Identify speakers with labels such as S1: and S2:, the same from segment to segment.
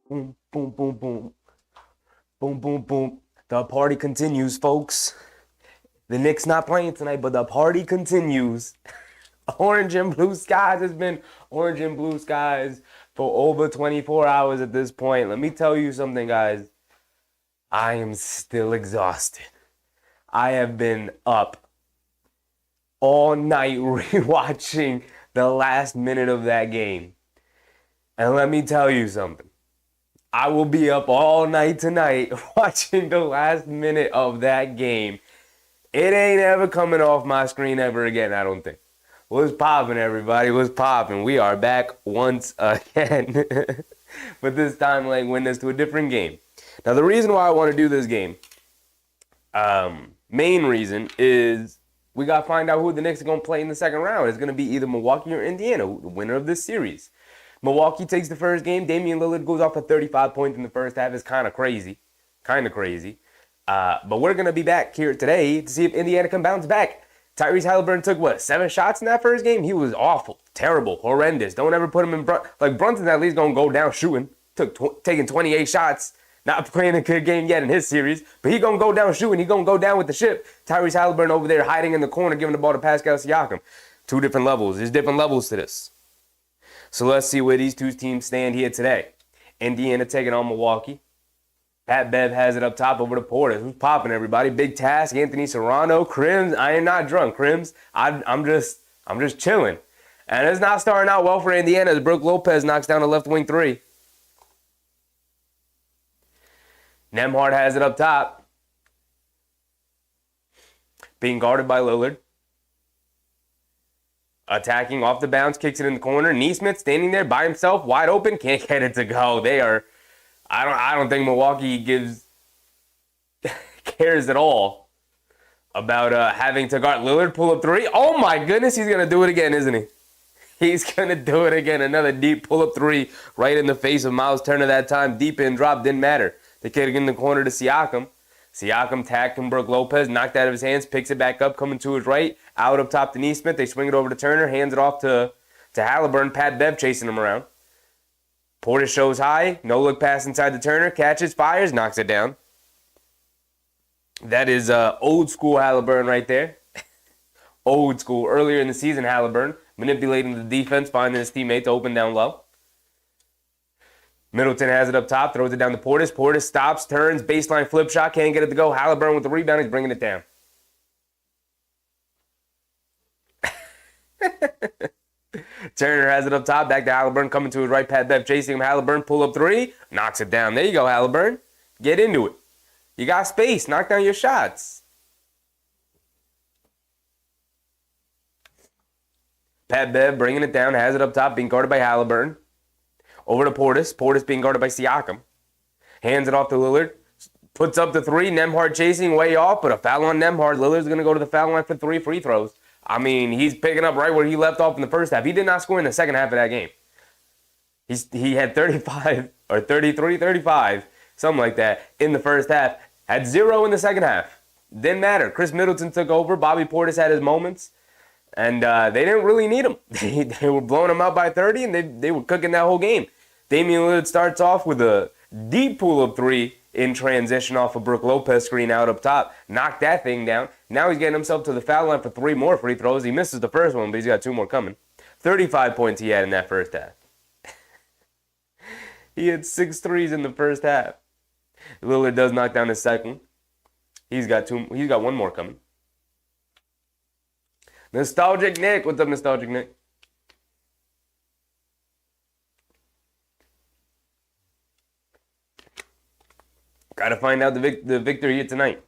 S1: Boom, boom, boom, boom. Boom, boom, boom. The party continues, folks. The Knicks not playing tonight, but the party continues. Orange and blue skies has been orange and blue skies for over 24 hours at this point. Let me tell you something, guys. I am still exhausted. I have been up all night rewatching the last minute of that game. And let me tell you something. I will be up all night tonight watching the last minute of that game. It ain't ever coming off my screen ever again, I don't think. What's poppin', everybody? What's poppin'? We are back once again. But this time, laying witness to a different game. Now, the reason why I want to do this game, main reason, is we got to find out who the Knicks are going to play in the second round. It's going to be either Milwaukee or Indiana, the winner of this series. Milwaukee takes the first game. Damian Lillard goes off for 35 points in the first half. It's kind of crazy. But we're going to be back here today to see if Indiana can bounce back. Tyrese Halliburton took, 7 shots in that first game? He was awful, terrible, horrendous. Don't ever put him in Brunson's at least going to go down shooting. Taking 28 shots. Not playing a good game yet in his series. But he going to go down shooting. He going to go down with the ship. Tyrese Halliburton over there hiding in the corner, giving the ball to Pascal Siakam. 2 different levels. There's different levels to this. So let's see where these two teams stand here today. Indiana taking on Milwaukee. Pat Bev has it up top over to Portis. Who's popping, everybody? Big Task, Anthony Serrano, Crims. I am not drunk, Crims. I'm just chilling. And it's not starting out well for Indiana as Brook Lopez knocks down a left wing 3. Nembhard has it up top. Being guarded by Lillard. Attacking off the bounce, kicks it in the corner. Nesmith standing there by himself, wide open, can't get it to go. They are, I don't think Milwaukee cares at all about having to guard Lillard. Pull up 3. Oh my goodness, he's gonna do it again, isn't he? He's gonna do it again. Another deep pull up 3 right in the face of Miles Turner that time. Deep in drop, didn't matter. They kick it in the corner to Siakam. Siakam tackling Brook Lopez, knocked out of his hands, picks it back up, coming to his right, out up top to Nesmith. They swing it over to Turner, hands it off to Halliburton. Pat Bev chasing him around. Portis shows high, no look pass inside to Turner, catches, fires, knocks it down. That is old school Halliburton right there. Old school. Earlier in the season, Halliburton manipulating the defense, finding his teammate to open down low. Middleton has it up top, throws it down to Portis. Portis stops, turns, baseline flip shot, can't get it to go. Halliburton with the rebound, he's bringing it down. Turner has it up top, back to Halliburton, coming to his right, Pat Bev chasing him. Halliburton, pull up 3, knocks it down. There you go, Halliburton. Get into it. You got space, knock down your shots. Pat Bev bringing it down, has it up top, being guarded by Halliburton. Over to Portis. Portis being guarded by Siakam. Hands it off to Lillard. Puts up the 3. Nembhard chasing way off, but a foul on Nembhard. Lillard's going to go to the foul line for 3 free throws. I mean, he's picking up right where he left off in the first half. He did not score in the second half of that game. He had 35 or 33, 35, something like that in the first half. Had 0 in the second half. Didn't matter. Chris Middleton took over. Bobby Portis had his moments. And they didn't really need him. They were blowing him out by 30, and they were cooking that whole game. Damian Lillard starts off with a deep pull-up 3 in transition off a Brook Lopez screen out up top. Knocked that thing down. Now he's getting himself to the foul line for 3 more free throws. He misses the first one, but he's got 2 more coming. 35 points he had in that first half. He had 6 threes in the first half. Lillard does knock down his second. He's got 1 more coming. Nostalgic Nick. What's up, Nostalgic Nick? Got to find out the victor here tonight.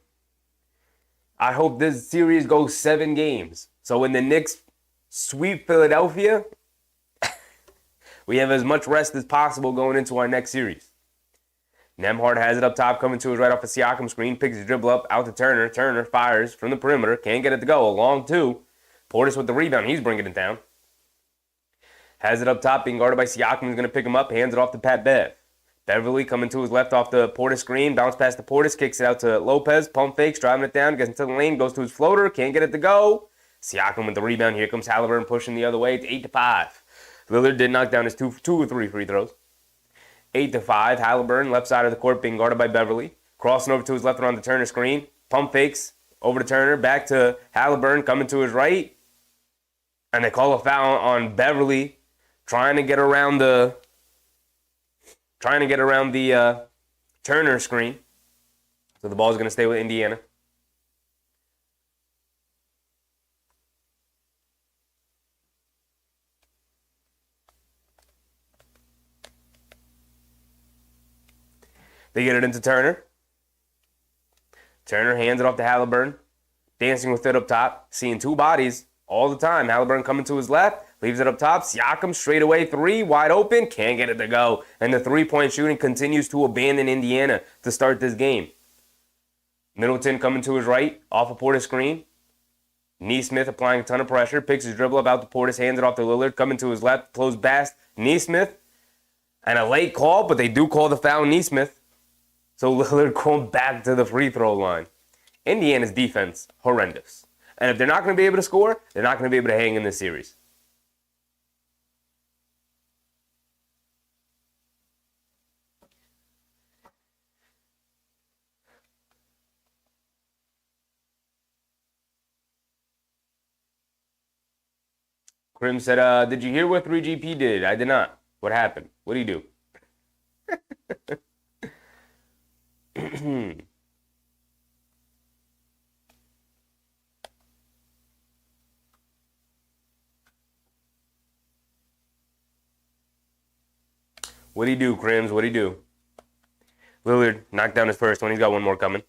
S1: I hope this series goes 7 games. So when the Knicks sweep Philadelphia, we have as much rest as possible going into our next series. Nembhard has it up top, coming to his right off a Siakam screen, picks his dribble up, out to Turner. Turner fires from the perimeter, can't get it to go. A long two. Portis with the rebound, he's bringing it down. Has it up top, being guarded by Siakam, who's going to pick him up, hands it off to Pat Bev. Beverly coming to his left off the Portis screen, bounce past the Portis, kicks it out to Lopez, pump fakes, driving it down, gets into the lane, goes to his floater, can't get it to go. Siakam with the rebound, here comes Halliburton pushing the other way, it's 8-5. Lillard did knock down his two or three free throws. 8-5, Halliburton, left side of the court, being guarded by Beverly. Crossing over to his left on the Turner screen. Pump fakes, over to Turner, back to Halliburton, coming to his right. And they call a foul on Beverly, trying to get around the Turner screen. So the ball is going to stay with Indiana. They get it into Turner. Turner hands it off to Halliburton. Dancing with it up top. Seeing two bodies all the time. Halliburton coming to his left. Leaves it up top. Siakam straight away three. Wide open. Can't get it to go. And the three-point shooting continues to abandon Indiana to start this game. Middleton coming to his right. Off a Portis screen. Nesmith applying a ton of pressure. Picks his dribble up out to Portis. Hands it off to Lillard. Coming to his left. Close past Nesmith. And a late call, but they do call the foul on Nesmith. So Lillard going back to the free throw line. Indiana's defense, horrendous. And if they're not going to be able to score, they're not going to be able to hang in this series. Krim said, did you hear what 3GP did? I did not. What happened? What did he do? What'd he do, Crims? What'd he do? Lillard knocked down his first one. He's got one more coming.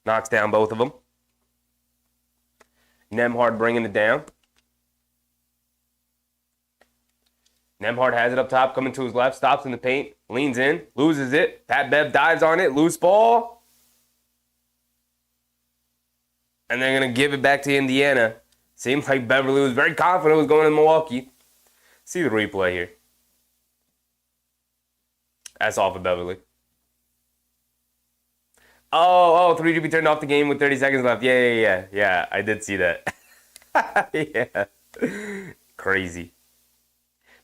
S1: Knocks down both of them. Nembhard bringing it down. Nembhard has it up top, coming to his left, stops in the paint, leans in, loses it. Pat Bev dives on it, loose ball. And they're going to give it back to Indiana. Seems like Beverly was very confident it was going to Milwaukee. See the replay here. That's off of Beverly. Oh, 3GP turned off the game with 30 seconds left. Yeah, I did see that. Yeah. Crazy.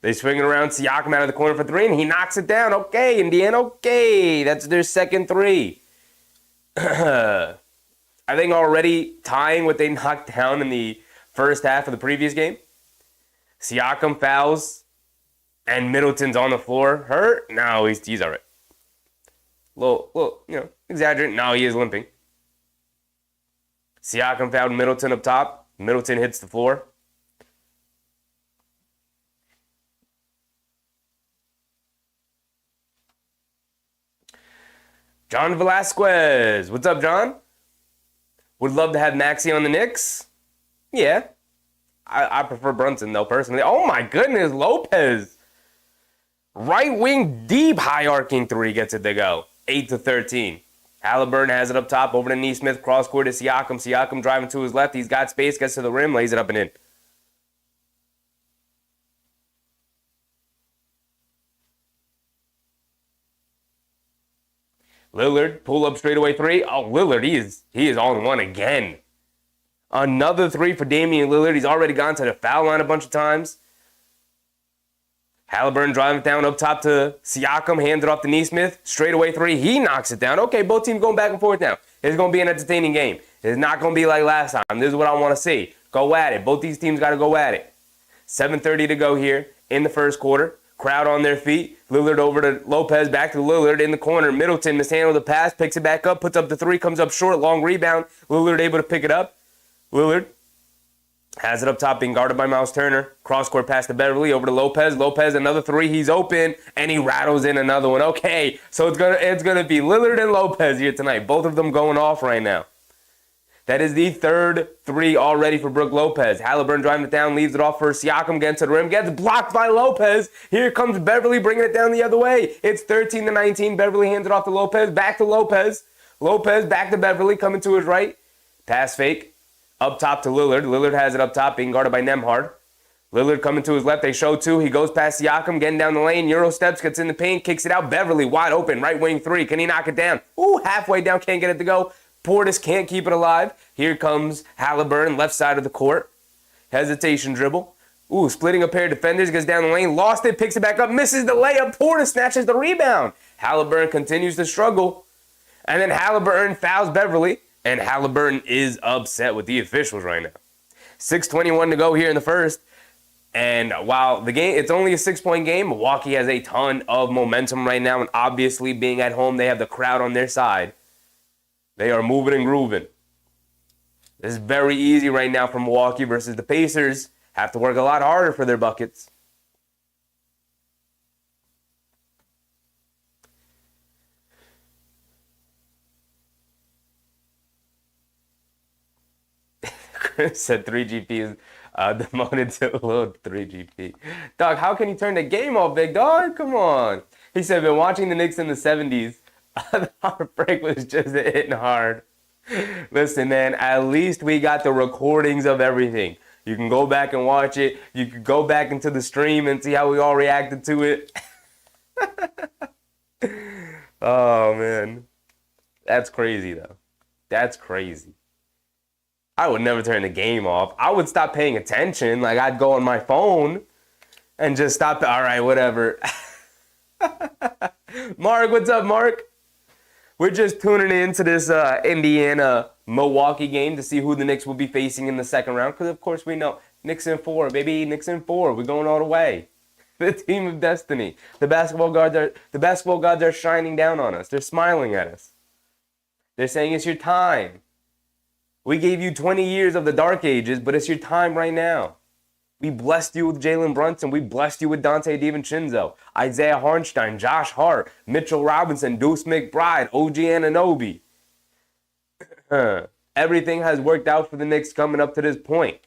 S1: They swing it around. Siakam out of the corner for three, and he knocks it down. Okay, Indiana, okay. That's their second three. I think already tying what they knocked down in the first half of the previous game. Siakam fouls, and Middleton's on the floor. Hurt? No, he's all right. Little, exaggerating. No, he is limping. Siakam fouled Middleton up top. Middleton hits the floor. John Velasquez. What's up, John? Would love to have Maxey on the Knicks. Yeah. I prefer Brunson, though, personally. Oh, my goodness. Lopez. Right wing deep high arcing three gets it to go. 8-13. Halliburton has it up top over to Nesmith. Cross court to Siakam. Siakam driving to his left. He's got space. Gets to the rim. Lays it up and in. Lillard, pull up straightaway three. Oh, Lillard, he is on one again. Another three for Damian Lillard. He's already gone to the foul line a bunch of times. Halliburton driving down up top to Siakam, hands it off to Nesmith. Straightaway three, he knocks it down. Okay, both teams going back and forth now. It's going to be an entertaining game. It's not going to be like last time. This is what I want to see. Go at it. Both these teams got to go at it. 7:30 to go here in the first quarter. Crowd on their feet. Lillard over to Lopez, back to Lillard in the corner. Middleton mishandled the pass, picks it back up, puts up the three, comes up short, long rebound. Lillard able to pick it up. Lillard has it up top, being guarded by Miles Turner. Cross-court pass to Beverly, over to Lopez. Lopez, another three, he's open, and he rattles in another one. Okay, so it's gonna be Lillard and Lopez here tonight. Both of them going off right now. That is the third three already for Brook Lopez. Halliburton driving it down, leaves it off for Siakam, gets to the rim, gets blocked by Lopez. Here comes Beverly bringing it down the other way. It's 13-19. Beverly hands it off to Lopez, back to Lopez. Lopez back to Beverly, coming to his right. Pass fake. Up top to Lillard. Lillard has it up top, being guarded by Nembhard. Lillard coming to his left. They show two. He goes past Siakam, getting down the lane. Euro steps, gets in the paint, kicks it out. Beverly wide open, right wing three. Can he knock it down? Ooh, halfway down, can't get it to go. Portis can't keep it alive. Here comes Halliburton, left side of the court. Hesitation dribble. Ooh, splitting a pair of defenders, gets down the lane, lost it, picks it back up, misses the layup. Portis snatches the rebound. Halliburton continues to struggle. And then Halliburton fouls Beverly. And Halliburton is upset with the officials right now. 6:21 to go here in the first. And while the game, it's only a 6-point game, Milwaukee has a ton of momentum right now. And obviously, being at home, they have the crowd on their side. They are moving and grooving. This is very easy right now for Milwaukee versus the Pacers. Have to work a lot harder for their buckets. Chris said 3GP is demoted to load 3GP. Dog, how can you turn the game off, big dog? Come on. He said, been watching the Knicks in the 70s. The heartbreak was just hitting hard. Listen, man, at least we got the recordings of everything. You can go back and watch it. You can go back into the stream and see how we all reacted to it. Oh, man. That's crazy, though. That's crazy. I would never turn the game off. I would stop paying attention. Like, I'd go on my phone and just stop. All right, whatever. Mark, what's up, Mark? We're just tuning into this Indiana-Milwaukee game to see who the Knicks will be facing in the second round. Because, of course, we know Knicks in 4, baby. Knicks in 4. We're going all the way. The team of destiny. The basketball gods are shining down on us. They're smiling at us. They're saying it's your time. We gave you 20 years of the dark ages, but it's your time right now. We blessed you with Jalen Brunson. We blessed you with Dante DiVincenzo, Isaiah Hartenstein, Josh Hart, Mitchell Robinson, Deuce McBride, OG Anunoby. Everything has worked out for the Knicks coming up to this point.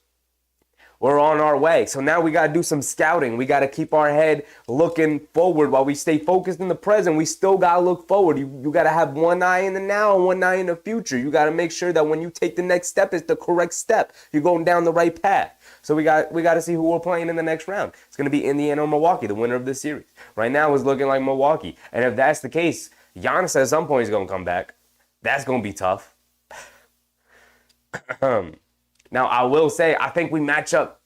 S1: We're on our way. So now we got to do some scouting. We got to keep our head looking forward while we stay focused in the present. We still got to look forward. You got to have one eye in the now and one eye in the future. You got to make sure that when you take the next step, it's the correct step. You're going down the right path. So we got to see who we're playing in the next round. It's going to be Indiana or Milwaukee, the winner of this series. Right now it's looking like Milwaukee. And if that's the case, Giannis at some point is going to come back. That's going to be tough. Now, I will say, I think we match up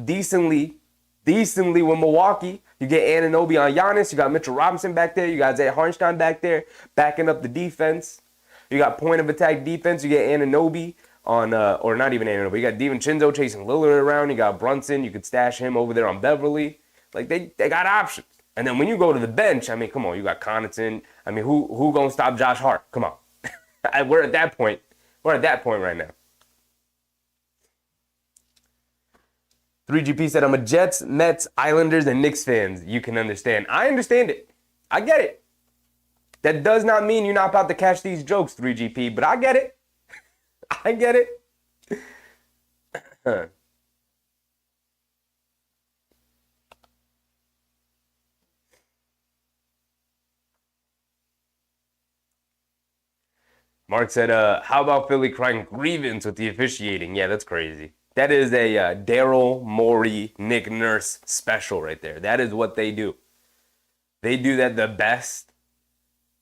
S1: decently with Milwaukee. You get Anunoby on Giannis. You got Mitchell Robinson back there. You got Isaiah Hartenstein back there backing up the defense. You got point of attack defense. You get Anunoby on, or not even Anunoby. You got DiVincenzo chasing Lillard around. You got Brunson. You could stash him over there on Beverly. Like, they got options. And then when you go to the bench, I mean, come on, you got Connaughton. I mean, who gonna stop Josh Hart? Come on. We're at that point. We're at that point right now. 3GP said, I'm a Jets, Mets, Islanders, and Knicks fans. You can understand. I understand it. I get it. That does not mean you're not about to catch these jokes, 3GP, but I get it. I get it. Mark said, how about Philly crying grievance with the officiating? Yeah, that's crazy. That is a Daryl Morey, Nick Nurse special right there. That is what they do. They do that the best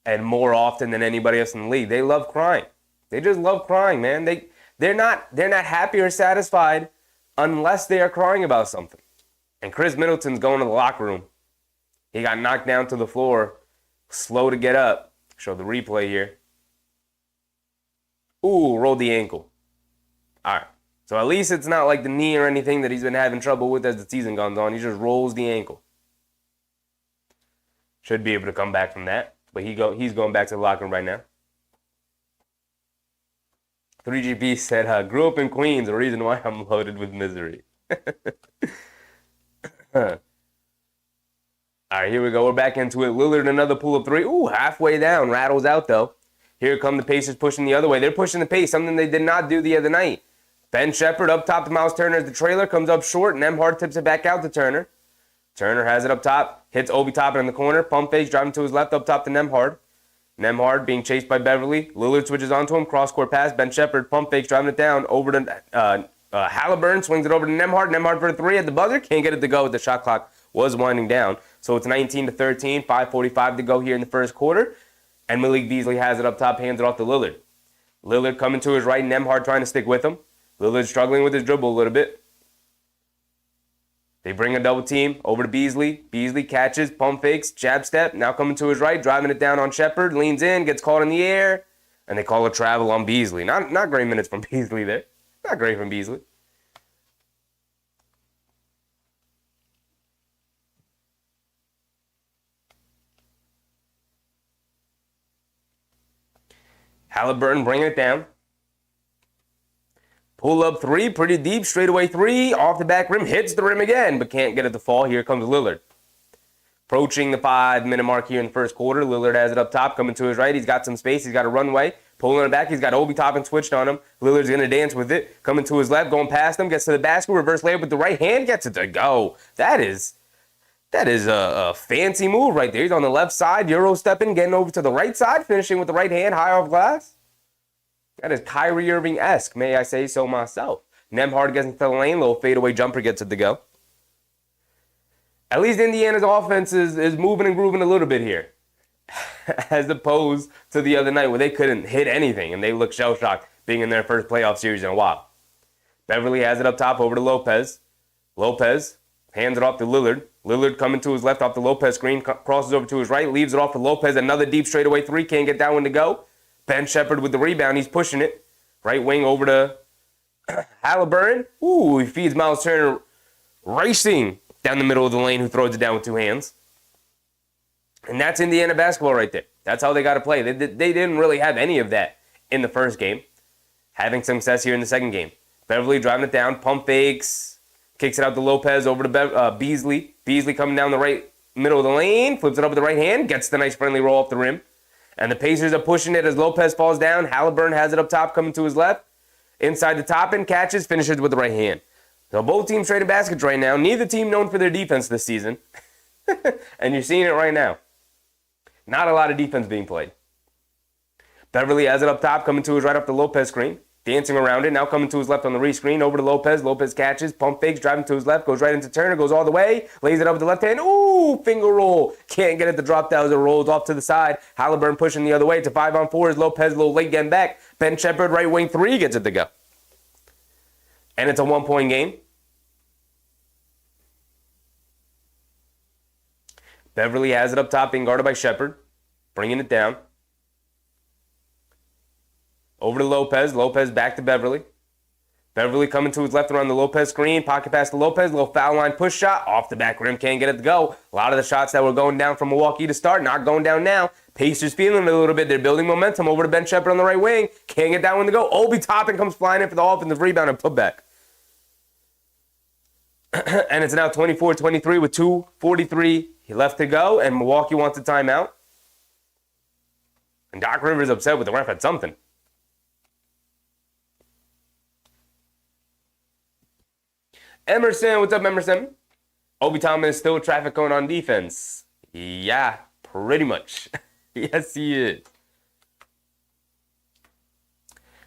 S1: and more often than anybody else in the league. They love crying. They just love crying, man. They're not happy or satisfied unless they are crying about something. And Chris Middleton's going to the locker room. He got knocked down to the floor, slow to get up. Show the replay here. Ooh, rolled the ankle. All right. So at least it's not like the knee or anything that he's been having trouble with as the season goes on. He just rolls the ankle. Should be able to come back from that. But he's going back to the locker room right now. 3GP said, grew up in Queens, the reason why I'm loaded with misery. All right, here we go. We're back into it. Lillard, another pull-up three. Ooh, halfway down. Rattles out, though. Here come the Pacers pushing the other way. They're pushing the pace, something they did not do the other night. Ben Shepherd up top to Miles Turner as the trailer, comes up short, and Nembhard tips it back out to Turner. Turner has it up top, hits Obi Toppin in the corner, pump fakes, driving to his left, up top to Nembhard. Nembhard being chased by Beverly. Lillard switches onto him, cross-court pass. Ben Shepherd pump fakes, driving it down over to Halliburton, swings it over to Nembhard. Nembhard for the three at the buzzer, can't get it to go. The shot clock was winding down. So it's 19-13, 5:45 to go here in the first quarter. And Malik Beasley has it up top, hands it off to Lillard. Lillard coming to his right, Nembhard trying to stick with him. Lillard struggling with his dribble a little bit. They bring a double team over to Beasley. Beasley catches, pump fakes, jab step. Now coming to his right, driving it down on Shepherd. Leans in, gets caught in the air. And they call a travel on Beasley. Not great minutes from Beasley there. Not great from Beasley. Halliburton bringing it down. Pull up three, pretty deep, straightaway three, off the back rim, hits the rim again, but can't get it to fall. Here comes Lillard. Approaching the 5-minute mark here in the first quarter. Lillard has it up top, coming to his right. He's got some space. He's got a runway. Pulling it back. He's got Obi Toppin switched on him. Lillard's going to dance with it. Coming to his left, going past him, gets to the basket, reverse layup with the right hand, gets it to go. That is a fancy move right there. He's on the left side, Euro stepping, getting over to the right side, finishing with the right hand, high off glass. That is Kyrie Irving-esque, may I say so myself. Nembhard gets into the lane, little fadeaway jumper gets it to go. At least Indiana's offense is moving and grooving a little bit here. As opposed to the other night where they couldn't hit anything and they looked shell-shocked being in their first playoff series in a while. Beverly has it up top over to Lopez. Lopez hands it off to Lillard. Lillard coming to his left off the Lopez screen, crosses over to his right, leaves it off to Lopez. Another deep straightaway three, can't get that one to go. Ben Shepherd with the rebound. He's pushing it. Right wing over to Halliburton. Ooh, he feeds Miles Turner racing down the middle of the lane, who throws it down with two hands. And that's Indiana basketball right there. That's how they got to play. They didn't really have any of that in the first game. Having success here in the second game. Beverly driving it down, pump fakes, kicks it out to Lopez over to Beasley. Beasley coming down the right middle of the lane, flips it up with the right hand, gets the nice friendly roll off the rim. And the Pacers are pushing it as Lopez falls down. Halliburton has it up top, coming to his left. Inside the top end, catches, finishes with the right hand. So both teams trading baskets right now. Neither team known for their defense this season. And you're seeing it right now. Not a lot of defense being played. Beverly has it up top, coming to his right up the Lopez screen. Dancing around it, now coming to his left on the re-screen. Over to Lopez. Lopez catches, pump fakes, driving to his left. Goes right into Turner, goes all the way. Lays it up with the left hand. Ooh, finger roll. Can't get it to drop down as it rolls off to the side. Halliburton pushing the other way to 5-on-4 as Lopez a little late getting back. Ben Shepherd, right wing three, gets it to go. And it's a 1-point game. Beverly has it up top, being guarded by Shepherd. Bringing it down. Over to Lopez. Lopez back to Beverly. Beverly coming to his left around the Lopez screen. Pocket pass to Lopez. Little foul line push shot. Off the back rim. Can't get it to go. A lot of the shots that were going down from Milwaukee to start, not going down now. Pacers feeling it a little bit. They're building momentum. Over to Ben Shepherd on the right wing. Can't get that one to go. Obi Toppin comes flying in for the offensive rebound and putback. And it's now 24-23 with 2:43 left to go. And Milwaukee wants a timeout. And Doc Rivers upset with the ref at something. Emerson, what's up, Emerson? Obi Toppin is still traffic going on defense. Yeah, pretty much. Yes, he is.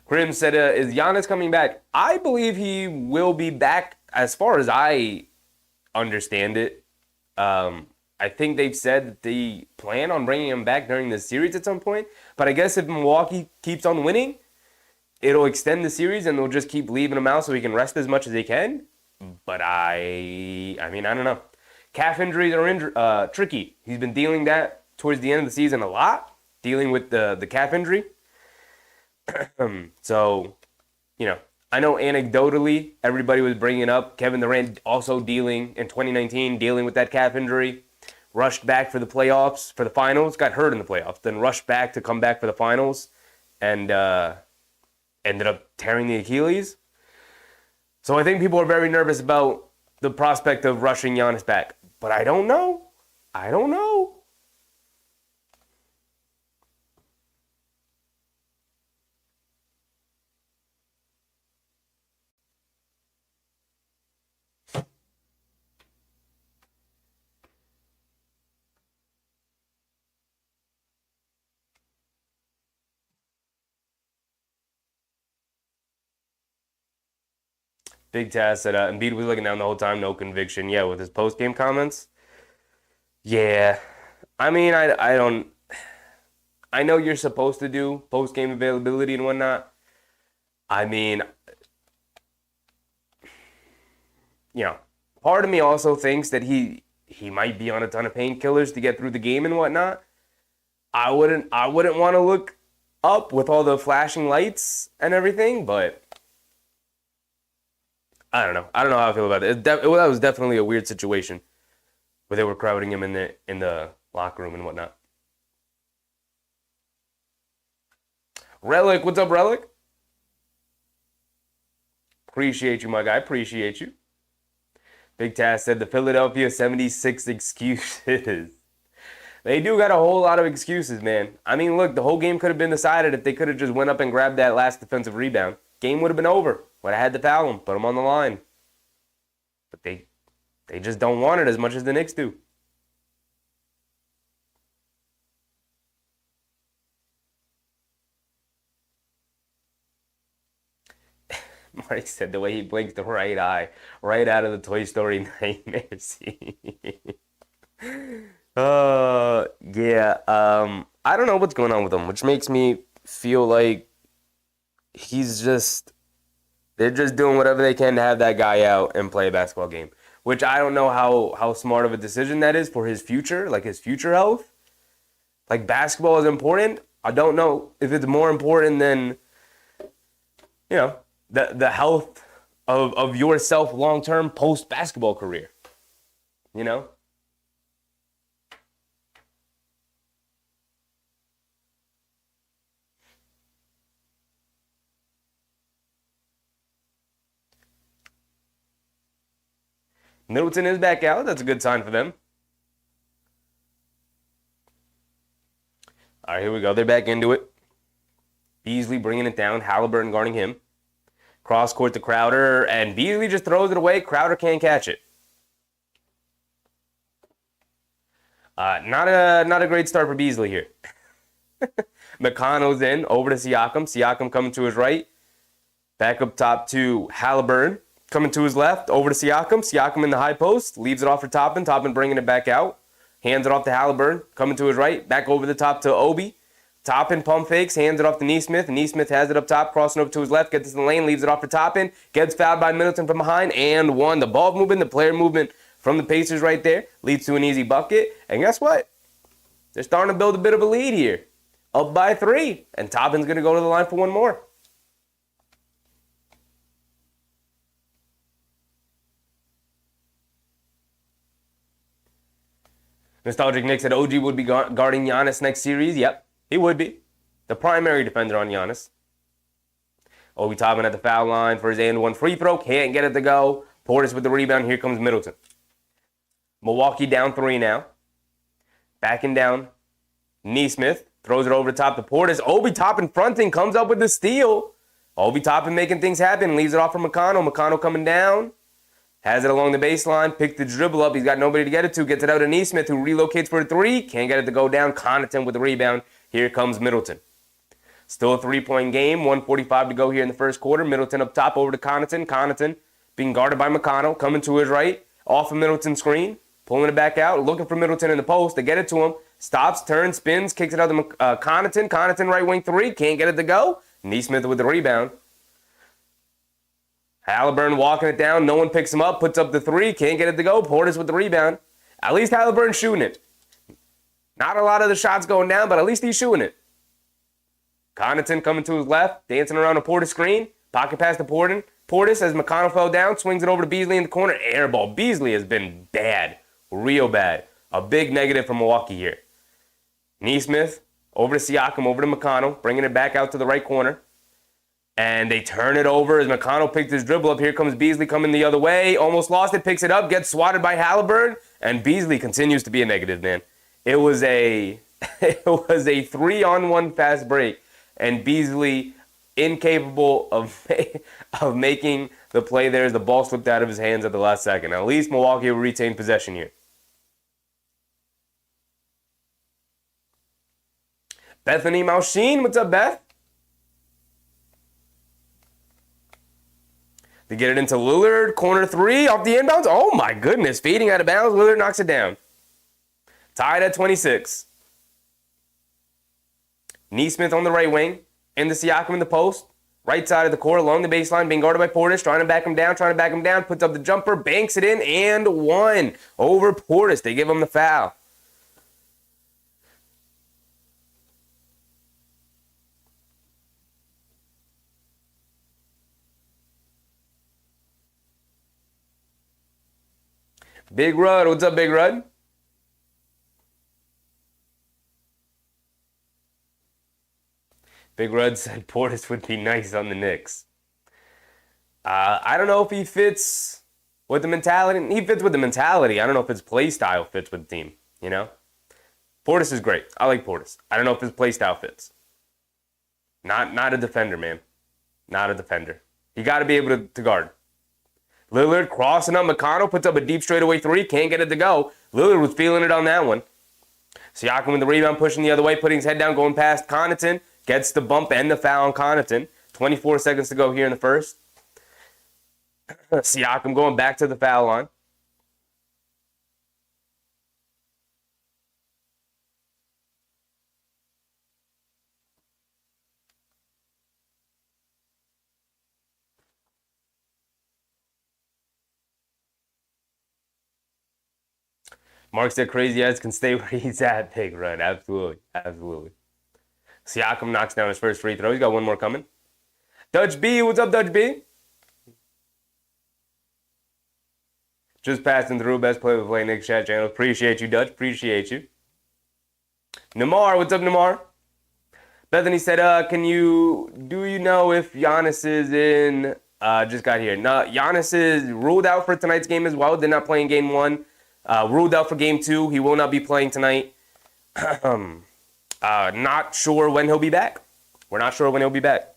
S1: Grim said, is Giannis coming back? I believe he will be back as far as I understand it. I think they've said that they plan on bringing him back during the series at some point. But I guess if Milwaukee keeps on winning, it'll extend the series and they'll just keep leaving him out so he can rest as much as they can. But I mean, I don't know. Calf injuries are tricky. He's been dealing that towards the end of the season a lot, dealing with the calf injury. So, you know, I know anecdotally everybody was bringing up Kevin Durant also dealing in 2019, dealing with that calf injury. Rushed back for the playoffs, for the finals, got hurt in the playoffs, then rushed back to come back for the finals and ended up tearing the Achilles. So I think people are very nervous about the prospect of rushing Giannis back. But I don't know. Big Taz said Embiid was looking down the whole time, no conviction. Yeah, with his post-game comments. Yeah. I mean, I don't. I know you're supposed to do post-game availability and whatnot. I mean, you know, part of me also thinks that he might be on a ton of painkillers to get through the game and whatnot. I wouldn't want to look up with all the flashing lights and everything, but I don't know. I don't know how I feel about it. That was definitely a weird situation where they were crowding him in the locker room and whatnot. Relic, what's up, Relic? Appreciate you, my guy. Appreciate you. Big Taz said the Philadelphia 76 excuses. They do got a whole lot of excuses, man. I mean, look, the whole game could have been decided if they could have just went up and grabbed that last defensive rebound. Game would have been over. Would have had to foul him, put him on the line. But they just don't want it as much as the Knicks do. Marty said the way he blinks the right eye, right out of the Toy Story nightmare scene. Yeah. I don't know what's going on with him, which makes me feel like they're just doing whatever they can to have that guy out and play a basketball game. Which I don't know how smart of a decision that is for his future, like his future health. Like basketball is important. I don't know if it's more important than, the health of yourself long-term post-basketball career. Middleton is back out. That's a good sign for them. All right, here we go. They're back into it. Beasley bringing it down. Halliburton guarding him. Cross court to Crowder, and Beasley just throws it away. Crowder can't catch it. Not a great start for Beasley here. McConnell's in, over to Siakam. Siakam coming to his right. Back up top to Halliburton. Coming to his left, over to Siakam. Siakam in the high post, leaves it off for Toppin. Toppin bringing it back out. Hands it off to Halliburton. Coming to his right, back over the top to Obi. Toppin pump fakes, hands it off to Nesmith. Nesmith has it up top, crossing over to his left, gets to the lane, leaves it off for Toppin. Gets fouled by Middleton from behind, and one. The ball movement, the player movement from the Pacers right there leads to an easy bucket. And guess what? They're starting to build a bit of a lead here. Up by 3, and Toppin's going to go to the line for one more. Nostalgic Nick said OG would be guarding Giannis next series. Yep, he would be. The primary defender on Giannis. Obi Toppin at the foul line for his and-one free throw. Can't get it to go. Portis with the rebound. Here comes Middleton. Milwaukee down 3 now. Backing down. Nesmith throws it over the top to Portis. Obi Toppin fronting. Comes up with the steal. Obi Toppin making things happen. Leaves it off for McConnell. McConnell coming down. Has it along the baseline, picked the dribble up. He's got nobody to get it to. Gets it out to Nesmith, who relocates for a 3. Can't get it to go down. Connaughton with the rebound. Here comes Middleton. Still a 3-point game. 1:45 to go here in the first quarter. Middleton up top over to Connaughton. Connaughton being guarded by McConnell. Coming to his right. Off of Middleton's screen. Pulling it back out. Looking for Middleton in the post. They get it to him. Stops, turns, spins. Kicks it out to Connaughton. Connaughton right wing 3. Can't get it to go. Nesmith with the rebound. Halliburton walking it down. No one picks him up. Puts up the 3. Can't get it to go. Portis with the rebound. At least Halliburton shooting it. Not a lot of the shots going down, but at least he's shooting it. Connaughton coming to his left. Dancing around a Portis screen. Pocket pass to Portis as McConnell fell down. Swings it over to Beasley in the corner. Air ball. Beasley has been bad. Real bad. A big negative for Milwaukee here. Nesmith over to Siakam. Over to McConnell. Bringing it back out to the right corner. And they turn it over as McConnell picked his dribble up. Here comes Beasley coming the other way. Almost lost it. Picks it up. Gets swatted by Halliburton. And Beasley continues to be a negative, man. It was a 3-on-1 fast break. And Beasley incapable of making the play there as the ball slipped out of his hands at the last second. At least Milwaukee will retain possession here. Bethany Malsheen. What's up, Beth? They get it into Lillard. Corner three off the inbounds. Oh, my goodness. Fading out of bounds. Lillard knocks it down. Tied at 26. Nesmith on the right wing. Into Siakam in the post. Right side of the court along the baseline. Being guarded by Portis. Trying to back him down. Puts up the jumper. Banks it in. And one. Over Portis. They give him the foul. Big Rud. What's up, Big Rud? Big Rud said Portis would be nice on the Knicks. I don't know if he fits with the mentality. He fits with the mentality. I don't know if his play style fits with the team, you know? Portis is great. I like Portis. I don't know if his play style fits. Not a defender, man. Not a defender. You got to be able to guard. Lillard crossing up McConnell, puts up a deep straightaway three, can't get it to go. Lillard was feeling it on that one. Siakam with the rebound, pushing the other way, putting his head down, going past Connaughton. Gets the bump and the foul on Connaughton. 24 seconds to go here in the first. Siakam going back to the foul line. Mark said crazy ass can stay where he's at. Big Run. Absolutely. Absolutely. Siakam knocks down his first free throw. He's got one more coming. Dutch B. What's up, Dutch B? Just passing through. Best play of the play, Knicks chat channel. Appreciate you, Dutch. Appreciate you. Namar. What's up, Namar? Bethany said, do you know if Giannis is in, just got here. No, Giannis is ruled out for tonight's game as well. Did not play in game one. Ruled out for game two. He will not be playing tonight. Not sure when he'll be back. We're not sure when he'll be back.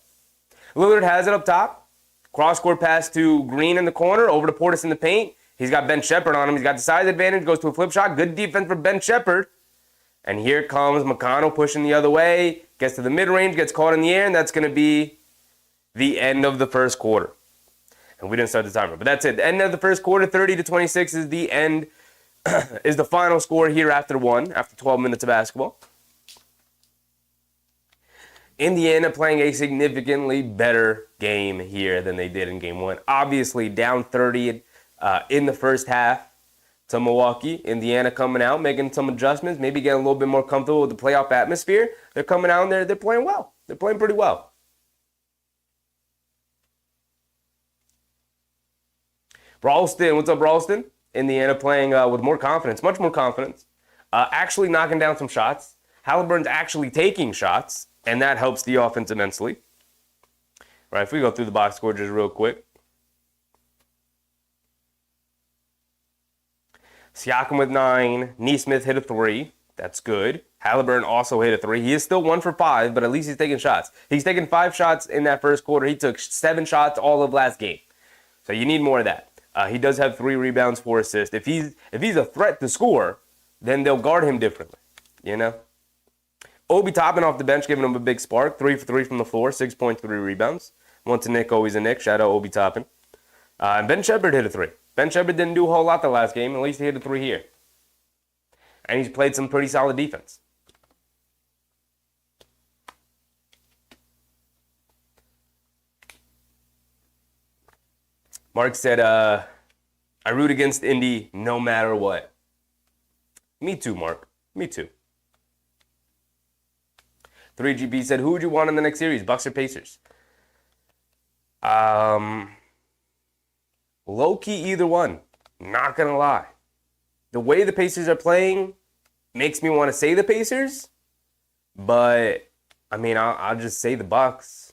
S1: Lillard has it up top. Cross-court pass to Green in the corner. Over to Portis in the paint. He's got Ben Shepherd on him. He's got the size advantage. Goes to a flip shot. Good defense for Ben Shepherd. And here comes McConnell pushing the other way. Gets to the mid-range. Gets caught in the air. And that's going to be the end of the first quarter. And we didn't start the timer. But that's it. The end of the first quarter. 30-26 is the end. Is the final score here after 12 minutes of basketball. Indiana playing a significantly better game here than they did in game one. Obviously, down 30 in the first half to Milwaukee. Indiana coming out, making some adjustments, maybe getting a little bit more comfortable with the playoff atmosphere. They're coming out and they're playing well. They're playing pretty well. Ralston, what's up, Ralston? Indiana playing with more confidence, much more confidence. Actually knocking down some shots. Halliburton's actually taking shots, and that helps the offense immensely. All right, if we go through the box score just real quick. Siakam with 9. Nesmith hit a 3. That's good. Halliburton also hit a 3. He is still 1 for 5, but at least he's taking shots. He's taken 5 shots in that first quarter. He took 7 shots all of last game. So you need more of that. He does have 3 rebounds, 4 assists. If he's a threat to score, then they'll guard him differently, you know? Obi Toppin off the bench, giving him a big spark. 3 for 3 from the floor, 6.3 rebounds. Once a Nick, always a Nick. Shout out Obi Toppin. And Ben Shepherd hit a 3. Ben Shepherd didn't do a whole lot the last game. At least he hit a 3 here. And he's played some pretty solid defense. Mark said, I root against Indy no matter what. Me too, Mark. Me too. 3GP said, who would you want in the next series, Bucks or Pacers? Low-key either one. Not going to lie. The way the Pacers are playing makes me want to say the Pacers. But, I mean, I'll just say the Bucks.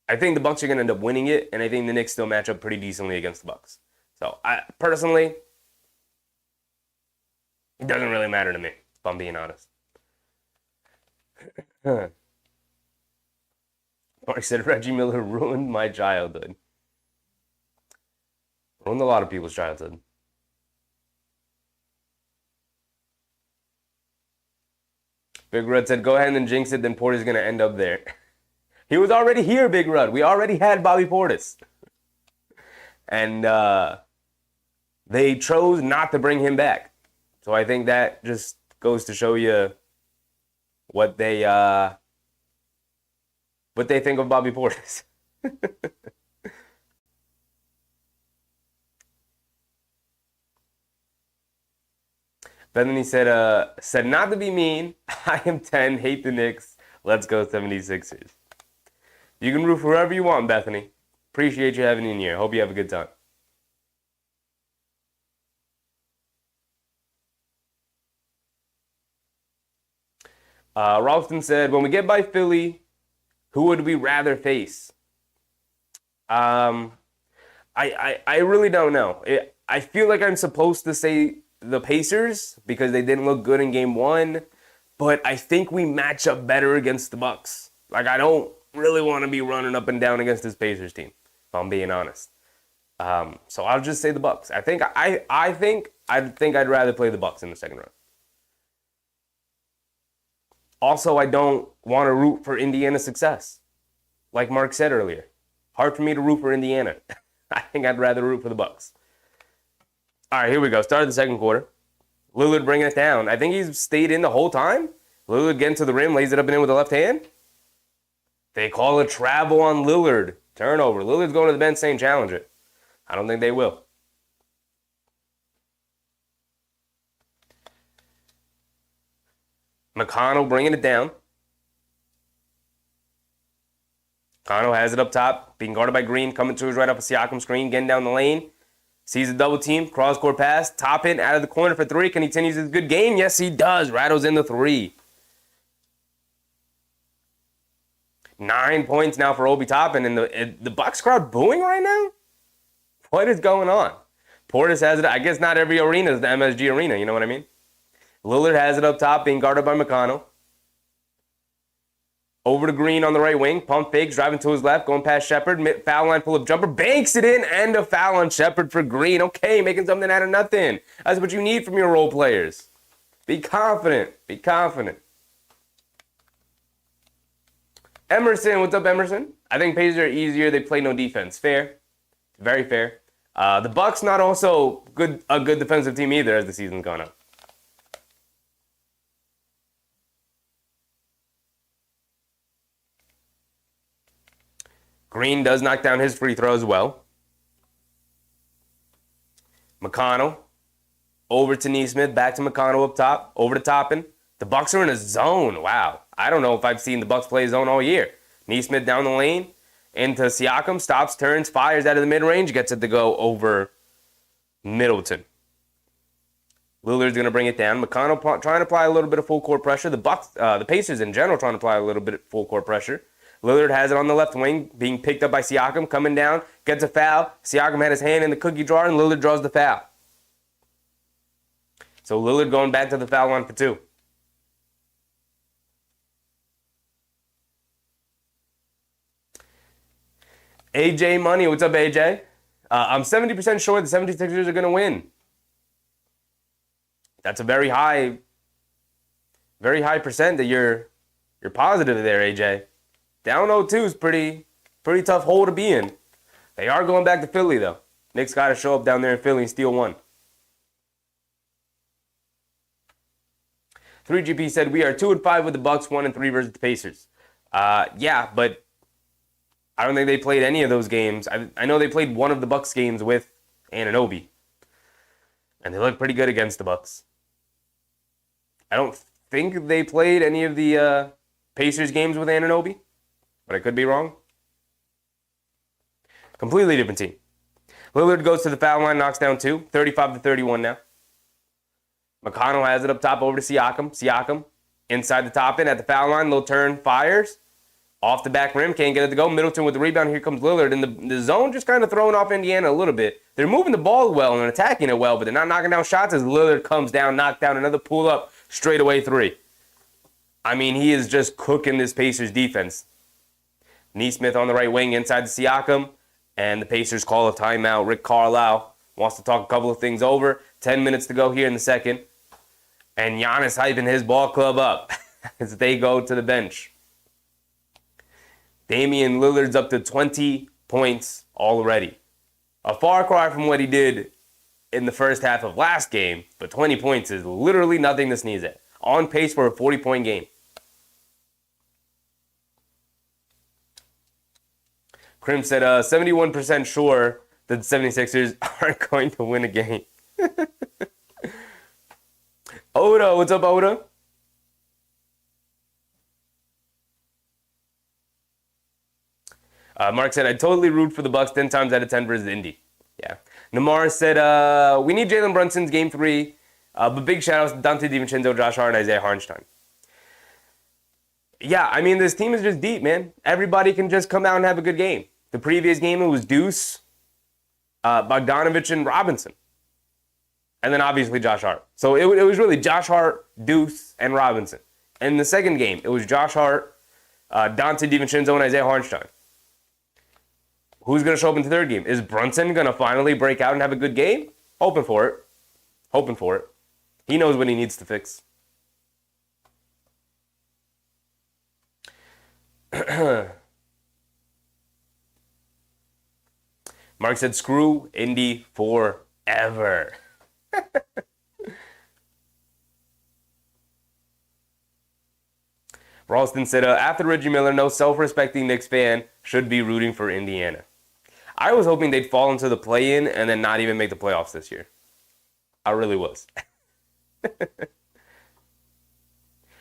S1: I think the Bucks are going to end up winning it, and I think the Knicks still match up pretty decently against the Bucks. So, personally, it doesn't really matter to me, if I'm being honest. Mark said Reggie Miller ruined my childhood. Ruined a lot of people's childhood. Big Red said, go ahead and jinx it, then Porter's going to end up there. He was already here, Big Rud. We already had Bobby Portis. And they chose not to bring him back. So I think that just goes to show you what they think of Bobby Portis. Bethany said not to be mean. I am 10, hate the Knicks. Let's go 76ers. You can root for whoever you want, Bethany. Appreciate you having me in here. Hope you have a good time. Ralston said, when we get by Philly, who would we rather face? I really don't know. I feel like I'm supposed to say the Pacers because they didn't look good in game one, but I think we match up better against the Bucks. Like, I don't really want to be running up and down against this Pacers team, if I'm being honest. So I'll just say the Bucks. I think I'd rather play the Bucks in the second round. Also, I don't want to root for Indiana's success. Like Mark said earlier, hard for me to root for Indiana. I think I'd rather root for the Bucks. All right, here we go. Start of the second quarter. Lillard bringing it down. I think he's stayed in the whole time. Lillard getting to the rim, lays it up and in with the left hand. They call a travel on Lillard. Turnover. Lillard's going to the bench saying challenge it. I don't think they will. McConnell bringing it down. McConnell has it up top, being guarded by Green, coming to his right off a Siakam screen, getting down the lane. Sees a double team, cross-court pass, top in, out of the corner for three. Can he continue his good game? Yes, he does. Rattles in the three. 9 points now for Obi Toppin, and the Bucks crowd booing right now? What is going on? Portis has it. I guess not every arena is the MSG arena, you know what I mean? Lillard has it up top, being guarded by McConnell. Over to Green on the right wing. Pump fakes, driving to his left, going past Shepard. Foul line, pull-up jumper. Banks it in, and a foul on Shepard for Green. Okay, making something out of nothing. That's what you need from your role players. Be confident. Be confident. Emerson, what's up, Emerson? I think Pacers are easier. They play no defense. Fair. Very fair. The Bucks not also a good defensive team either as the season's gone on. Green does knock down his free throw as well. McConnell over to Neesmith, back to McConnell up top, over to Toppin. The Bucks are in a zone. Wow. I don't know if I've seen the Bucks play zone all year. Neesmith down the lane, into Siakam, stops, turns, fires out of the mid-range, gets it to go over Middleton. Lillard's going to bring it down. McConnell trying to apply a little bit of full court pressure. The Pacers in general trying to apply a little bit of full court pressure. Lillard has it on the left wing, being picked up by Siakam, coming down, gets a foul. Siakam had his hand in the cookie jar, and Lillard draws the foul. So Lillard going back to the foul line for two. AJ Money, what's up, AJ? I'm 70% sure the 76ers are going to win. That's a very high percent that you're positive there, AJ. Down 0-2 is pretty tough hole to be in. They are going back to Philly, though. Knicks got to show up down there in Philly and steal one. 3GP said, we are 2-5 with the Bucks, 1-3 versus the Pacers. Yeah, but I don't think they played any of those games. I know they played one of the Bucks games with Anunoby. And they looked pretty good against the Bucks. I don't think they played any of the Pacers games with Anunoby. But I could be wrong. Completely different team. Lillard goes to the foul line, knocks down two. 35-31 now. McConnell has it up top over to Siakam. Siakam inside the top end at the foul line. Little turn, fires. Off the back rim, can't get it to go. Middleton with the rebound. Here comes Lillard. And the zone just kind of throwing off Indiana a little bit. They're moving the ball well and attacking it well, but they're not knocking down shots as Lillard comes down, knocked down another pull-up, straightaway three. I mean, he is just cooking this Pacers defense. Neesmith on the right wing inside the Siakam, and the Pacers call a timeout. Rick Carlisle wants to talk a couple of things over. 10 minutes to go here in the second. And Giannis hyping his ball club up as they go to the bench. Damian Lillard's up to 20 points already. A far cry from what he did in the first half of last game, but 20 points is literally nothing to sneeze at. On pace for a 40-point game. Krim said, 71% sure that the 76ers aren't going to win a game. Oda, what's up, Oda? Mark said, I'd totally root for the Bucks 10 times out of 10 versus Indy. Yeah. Namar said, we need Jalen Brunson's game 3, but big shout-outs to Dante DiVincenzo, Josh Hart, and Isaiah Hartenstein. Yeah, I mean, this team is just deep, man. Everybody can just come out and have a good game. The previous game, it was Deuce, Bogdanovich, and Robinson. And then obviously Josh Hart. So it was really Josh Hart, Deuce, and Robinson. And in the second game, it was Josh Hart, Dante DiVincenzo, and Isaiah Hartenstein. Who's going to show up in the third game? Is Brunson going to finally break out and have a good game? Hoping for it. Hoping for it. He knows what he needs to fix. Mark said, screw Indy forever. Ralston said, after Reggie Miller, no self-respecting Knicks fan should be rooting for Indiana. I was hoping they'd fall into the play-in and then not even make the playoffs this year. I really was.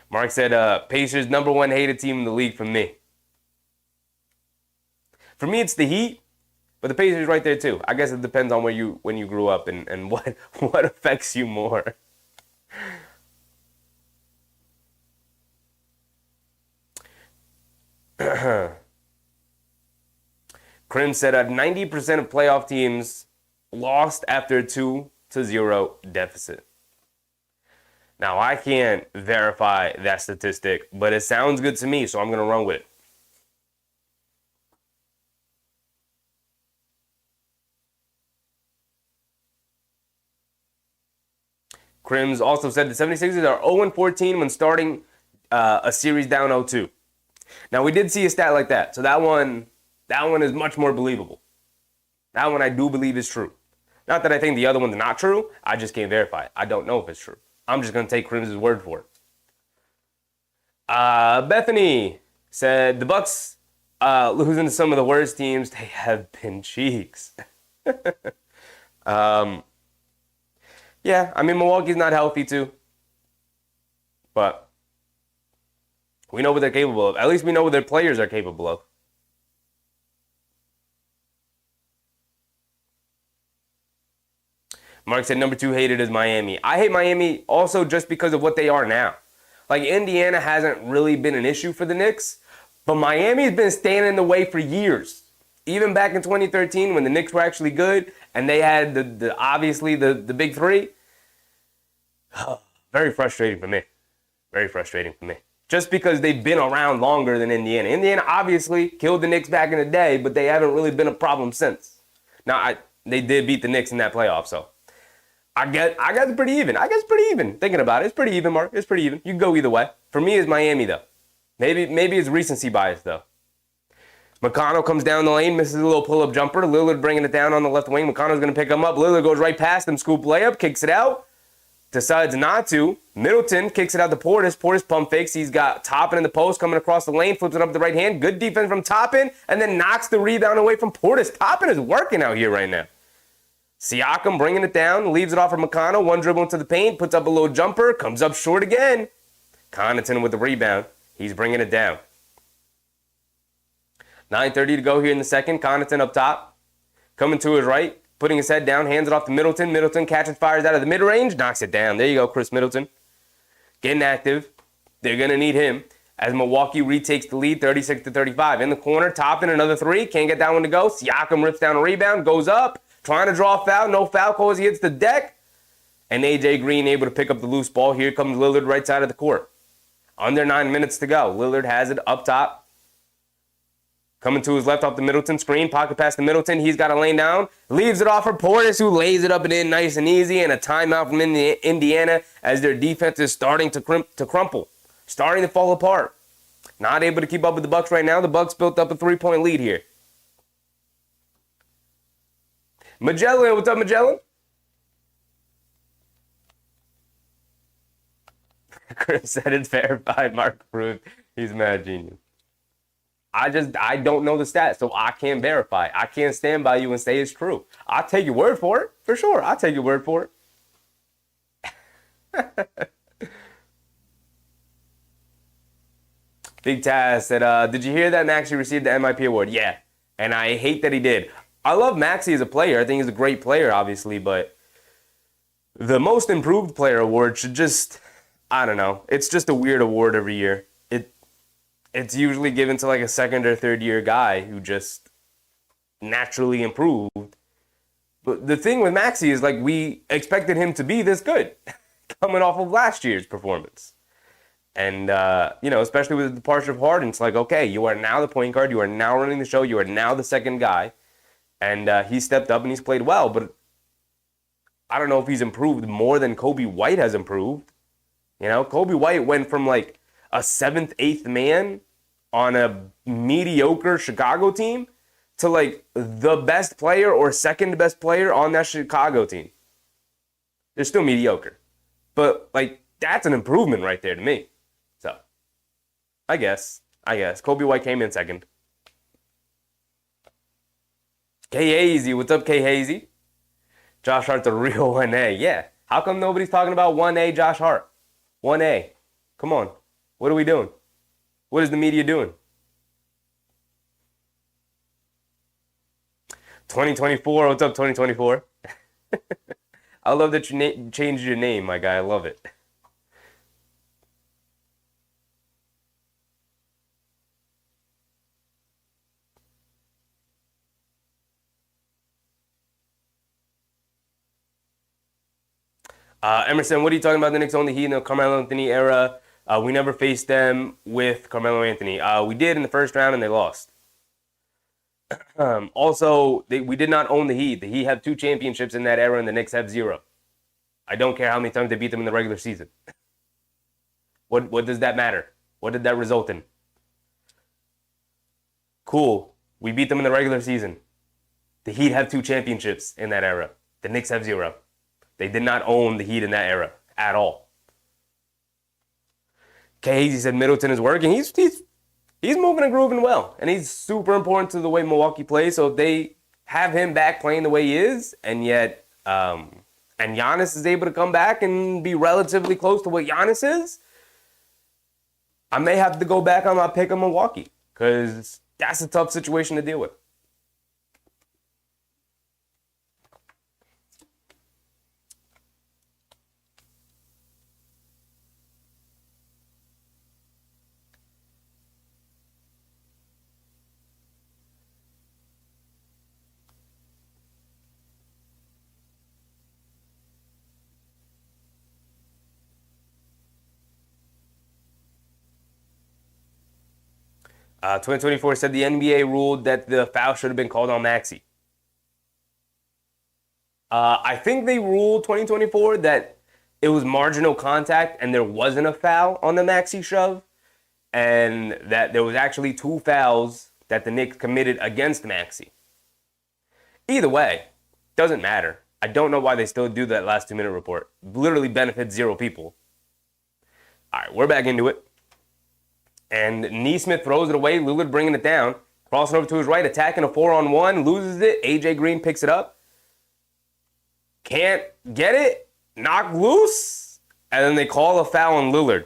S1: Mark said, Pacers, number 1 hated team in the league for me. For me, it's the Heat, but the Pacers right there too. I guess it depends on when you grew up and what affects you more. Krim said 90% of playoff teams lost after a 2-0 deficit. Now, I can't verify that statistic, but it sounds good to me, so I'm going to run with it. Crims also said the 76ers are 0-14 when starting a series down 0-2. Now, we did see a stat like that, so that one is much more believable. That one I do believe is true. Not that I think the other one's not true. I just can't verify it. I don't know if it's true. I'm just going to take Crims' word for it. Bethany said, the Bucks losing to some of the worst teams, they have been cheeks. Yeah, I mean, Milwaukee's not healthy too. But we know what they're capable of. At least we know what their players are capable of. Mark said number 2 hated is Miami. I hate Miami also just because of what they are now. Like, Indiana hasn't really been an issue for the Knicks, but Miami's been standing in the way for years. Even back in 2013 when the Knicks were actually good and they had the big 3. Very frustrating for me. Very frustrating for me. Just because they've been around longer than Indiana. Indiana obviously killed the Knicks back in the day, but they haven't really been a problem since. Now, they did beat the Knicks in that playoff, so I guess it's pretty even. I guess it's pretty even. Thinking about it, it's pretty even, Mark. It's pretty even. You can go either way. For me, it's Miami, though. Maybe it's recency bias, though. McConnell comes down the lane, misses a little pull-up jumper. Lillard bringing it down on the left wing. McConnell's going to pick him up. Lillard goes right past him, scoop layup, kicks it out. Decides not to. Middleton kicks it out to Portis. Portis pump fakes. He's got Toppin in the post coming across the lane, flips it up with the right hand. Good defense from Toppin, and then knocks the rebound away from Portis. Toppin is working out here right now. Siakam bringing it down, leaves it off for McConnell. One dribble into the paint, puts up a little jumper, comes up short again. Connaughton with the rebound. He's bringing it down. 9:30 to go here in the second. Connaughton up top. Coming to his right. Putting his head down. Hands it off to Middleton. Middleton catches fires out of the mid-range. Knocks it down. There you go, Chris Middleton. Getting active. They're going to need him as Milwaukee retakes the lead 36-35. In the corner. Toppin another 3. Can't get that one to go. Siakam rips down a rebound. Goes up. Trying to draw a foul. No foul call as he hits the deck. And A.J. Green able to pick up the loose ball. Here comes Lillard right side of the court. Under 9 minutes to go. Lillard has it up top. Coming to his left off the Middleton screen. Pocket pass to Middleton. He's got a lane down. Leaves it off for Portis, who lays it up and in nice and easy. And a timeout from Indiana as their defense is starting to crumple. Starting to fall apart. Not able to keep up with the Bucks right now. The Bucks built up a 3-point lead here. Magellan, what's up, Magellan? Chris said it's verified. Mark approved. He's mad genius. I don't know the stats, so I can't verify. I can't stand by you and say it's true. I'll take your word for it, for sure. I'll take your word for it. Big Taz said, did you hear that Maxey received the MIP award? Yeah, and I hate that he did. I love Maxey as a player. I think he's a great player, obviously, but the most improved player award should just, I don't know. It's just a weird award every year. It's usually given to like a second or third year guy who just naturally improved. But the thing with Maxey is like we expected him to be this good coming off of last year's performance. And, especially with the departure of Harden, it's like, okay, you are now the point guard. You are now running the show. You are now the second guy. And he stepped up and he's played well. But I don't know if he's improved more than Kobe White has improved. Kobe White went from like a 7th, 8th man on a mediocre Chicago team to like the best player or second best player on that Chicago team. They're still mediocre. But like that's an improvement right there to me. So I guess. Kobe White came in second. K Hazy, what's up, K Hazy? Josh Hart's a real 1A. Yeah. How come nobody's talking about 1A Josh Hart? 1A. Come on. What are we doing? What is the media doing? 2024. What's up, 2024? I love that you changed your name, my guy. I love it. Emerson, what are you talking about? The Knicks only Heat in the Carmelo Anthony era. We never faced them with Carmelo Anthony. We did in the first round and they lost. Also, we did not own the Heat. The Heat have 2 championships in that era and the Knicks have 0. I don't care how many times they beat them in the regular season. What does that matter? What did that result in? Cool. We beat them in the regular season. The Heat have 2 championships in that era. The Knicks have 0. They did not own the Heat in that era at all. Casey said Middleton is working. He's moving and grooving well, and he's super important to the way Milwaukee plays. So if they have him back playing the way he is, and yet and Giannis is able to come back and be relatively close to what Giannis is, I may have to go back on my pick of Milwaukee because that's a tough situation to deal with. Uh, 2024 said the NBA ruled that the foul should have been called on Maxey. I think they ruled 2024 that it was marginal contact and there wasn't a foul on the Maxey shove, and that there was actually 2 fouls that the Knicks committed against Maxey. Either way, doesn't matter. I don't know why they still do that last 2-minute report. Literally benefits 0 people. All right, we're back into it. And Neesmith throws it away. Lillard bringing it down. Crossing over to his right. Attacking a 4-on-1. Loses it. AJ Green picks it up. Can't get it. Knocked loose. And then they call a foul on Lillard.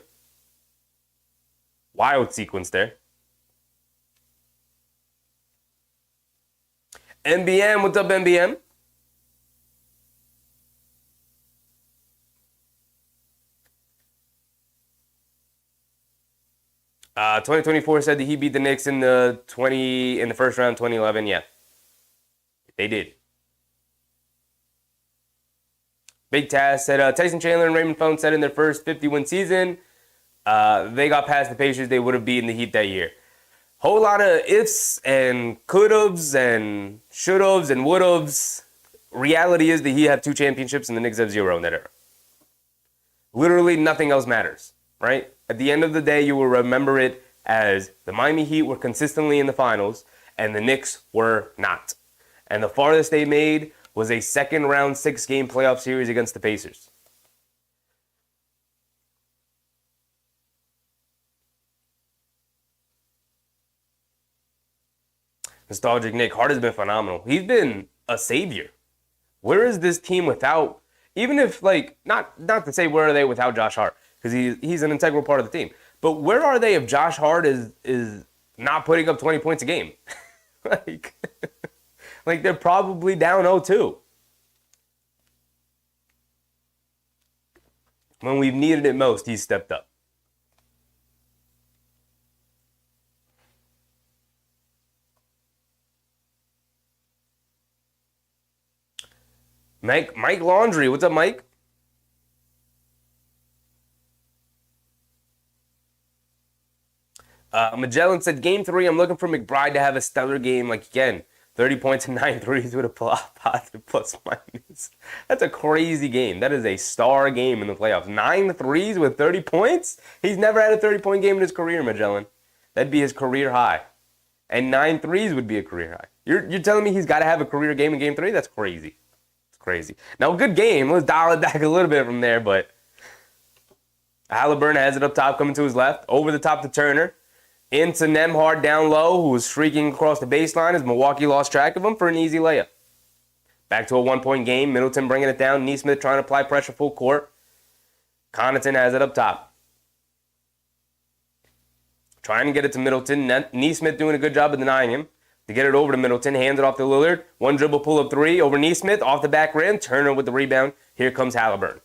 S1: Wild sequence there. NBM. What's up, NBM? Uh, 2024 said that he beat the Knicks in the first round, 2011. Yeah, they did. Big Taz said Tyson Chandler and Raymond Felton said in their first 50-win season, they got past the Pacers, they would have beaten the Heat that year. Whole lot of ifs and could-haves and should-haves and would-haves. Reality is that he had 2 championships and the Knicks have 0 in that era. Literally nothing else matters, right? At the end of the day, you will remember it as the Miami Heat were consistently in the finals and the Knicks were not. And the farthest they made was a second-round 6-game playoff series against the Pacers. Nostalgic Nick, Hart has been phenomenal. He's been a savior. Where is this team without, even if, like, not to say where are they without Josh Hart, because he's an integral part of the team, but where are they if Josh Hart is not putting up 20 points a game? like they're probably down 0-2. When we've needed it most, he's stepped up. Mike Laundry, what's up, Mike? Magellan said, Game 3, I'm looking for McBride to have a stellar game like again. 30 points and 9 threes with a positive plus minus. That's a crazy game. That is a star game in the playoffs. 9 threes with 30 points? He's never had a 30-point game in his career, Magellan. That'd be his career high. And 9 threes would be a career high. You're telling me he's got to have a career game in Game 3? That's crazy. Crazy. Now, good game. Let's dial it back a little bit from there, but Haliburton has it up top, coming to his left. Over the top to Turner. Into Nembhard down low, who was streaking across the baseline as Milwaukee lost track of him for an easy layup. Back to a one-point game. Middleton bringing it down. Nesmith trying to apply pressure full court. Connaughton has it up top. Trying to get it to Middleton. Nesmith doing a good job of denying him. To get it over to Middleton, hands it off to Lillard. One dribble pull-up three over Nesmith, off the back rim. Turner with the rebound. Here comes Haliburton.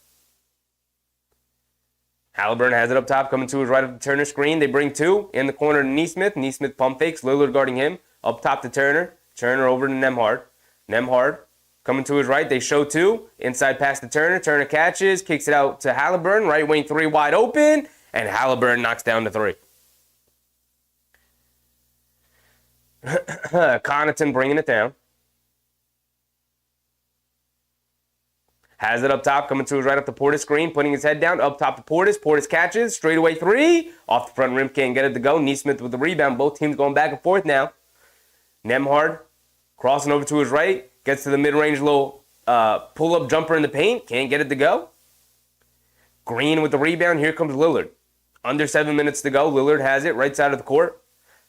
S1: Haliburton has it up top, coming to his right of the Turner screen. They bring two in the corner to Nesmith. Nesmith pump fakes. Lillard guarding him. Up top to Turner. Turner over to Nembhard. Nembhard coming to his right. They show two. Inside pass to Turner. Turner catches. Kicks it out to Haliburton. Right wing three wide open. And Haliburton knocks down the three. Connaughton bringing it down. Has it up top, coming to his right up the Portis screen, putting his head down, up top to Portis. Portis catches, straightaway three. Off the front rim, can't get it to go. Nesmith with the rebound. Both teams going back and forth now. Nembhard crossing over to his right, gets to the mid-range little pull-up jumper in the paint, can't get it to go. Green with the rebound, here comes Lillard. Under 7 minutes to go, Lillard has it, right side of the court.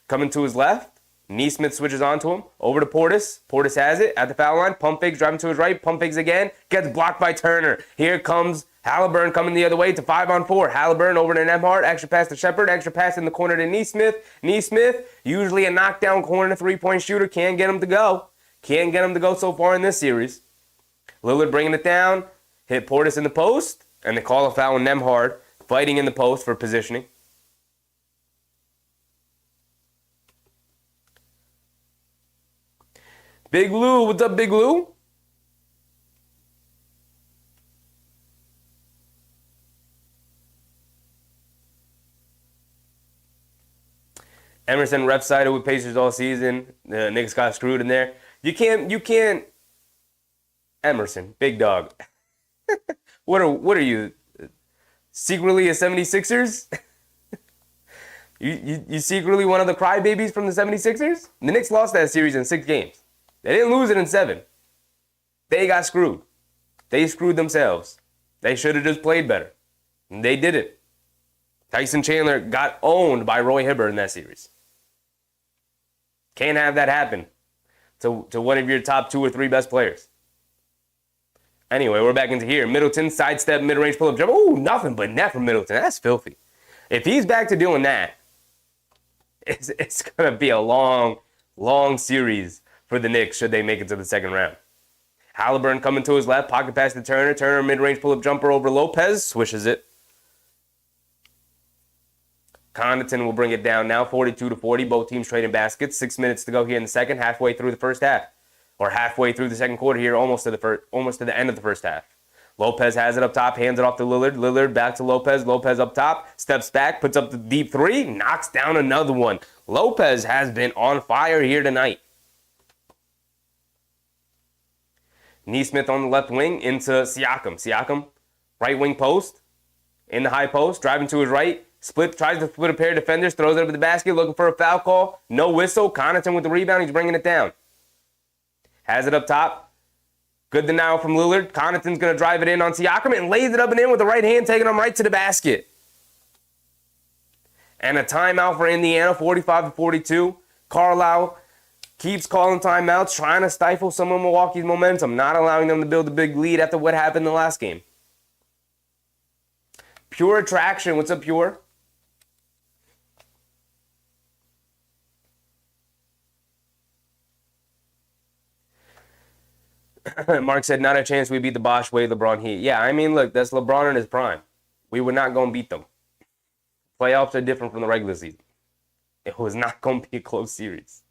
S1: Coming to his left. Nesmith switches onto him. Over to Portis. Portis has it at the foul line. Pump fakes, driving to his right. Pump fakes again. Gets blocked by Turner. Here comes Haliburton coming the other way to 5-on-4. Haliburton over to Nembhard. Extra pass to Shepard. Extra pass in the corner to Nesmith. Nesmith, usually a knockdown corner three-point shooter. Can't get him to go. Can't get him to go so far in this series. Lillard bringing it down. Hit Portis in the post. And they call a foul on Nembhard. Fighting in the post for positioning. Big Lou, what's up, Big Lou? Emerson rep sided with Pacers all season. The Knicks got screwed in there. You can't. Emerson, big dog. What are you? Secretly a 76ers? You secretly one of the crybabies from the 76ers? The Knicks lost that series in 6 games. They didn't lose it in 7. They got screwed. They screwed themselves. They should have just played better. And they didn't. Tyson Chandler got owned by Roy Hibbert in that series. Can't have that happen to one of your top 2 or 3 best players. Anyway, we're back into here. Middleton, sidestep, mid-range pull-up jump. Ooh, nothing but net from Middleton. That's filthy. If he's back to doing that, it's going to be a long, long series for the Knicks should they make it to the second round. Haliburton coming to his left, pocket pass to Turner. Turner mid-range pull-up jumper over Lopez, swishes it. Connaughton will bring it down now, 42-40. Both teams trading baskets. 6 minutes to go here in the second, halfway through the first half. Or halfway through the second quarter here, almost to the end of the first half. Lopez has it up top, hands it off to Lillard. Lillard back to Lopez. Lopez up top, steps back, puts up the deep three, knocks down another one. Lopez has been on fire here tonight. Nesmith on the left wing into Siakam. Siakam, right wing post, in the high post, driving to his right. Tries to split a pair of defenders, throws it over the basket, looking for a foul call. No whistle. Connaughton with the rebound, he's bringing it down. Has it up top. Good denial from Lillard. Connaughton's going to drive it in on Siakam and lays it up and in with the right hand, taking him right to the basket. And a timeout for Indiana, 45-42. Carlisle keeps calling timeouts, trying to stifle some of Milwaukee's momentum, not allowing them to build a big lead after what happened in the last game. Pure Attraction. What's up, Pure? Mark said, not a chance we beat the Bosch way LeBron Heat. Yeah, I mean, look, that's LeBron in his prime. We were not going to beat them. Playoffs are different from the regular season. It was not going to be a close series.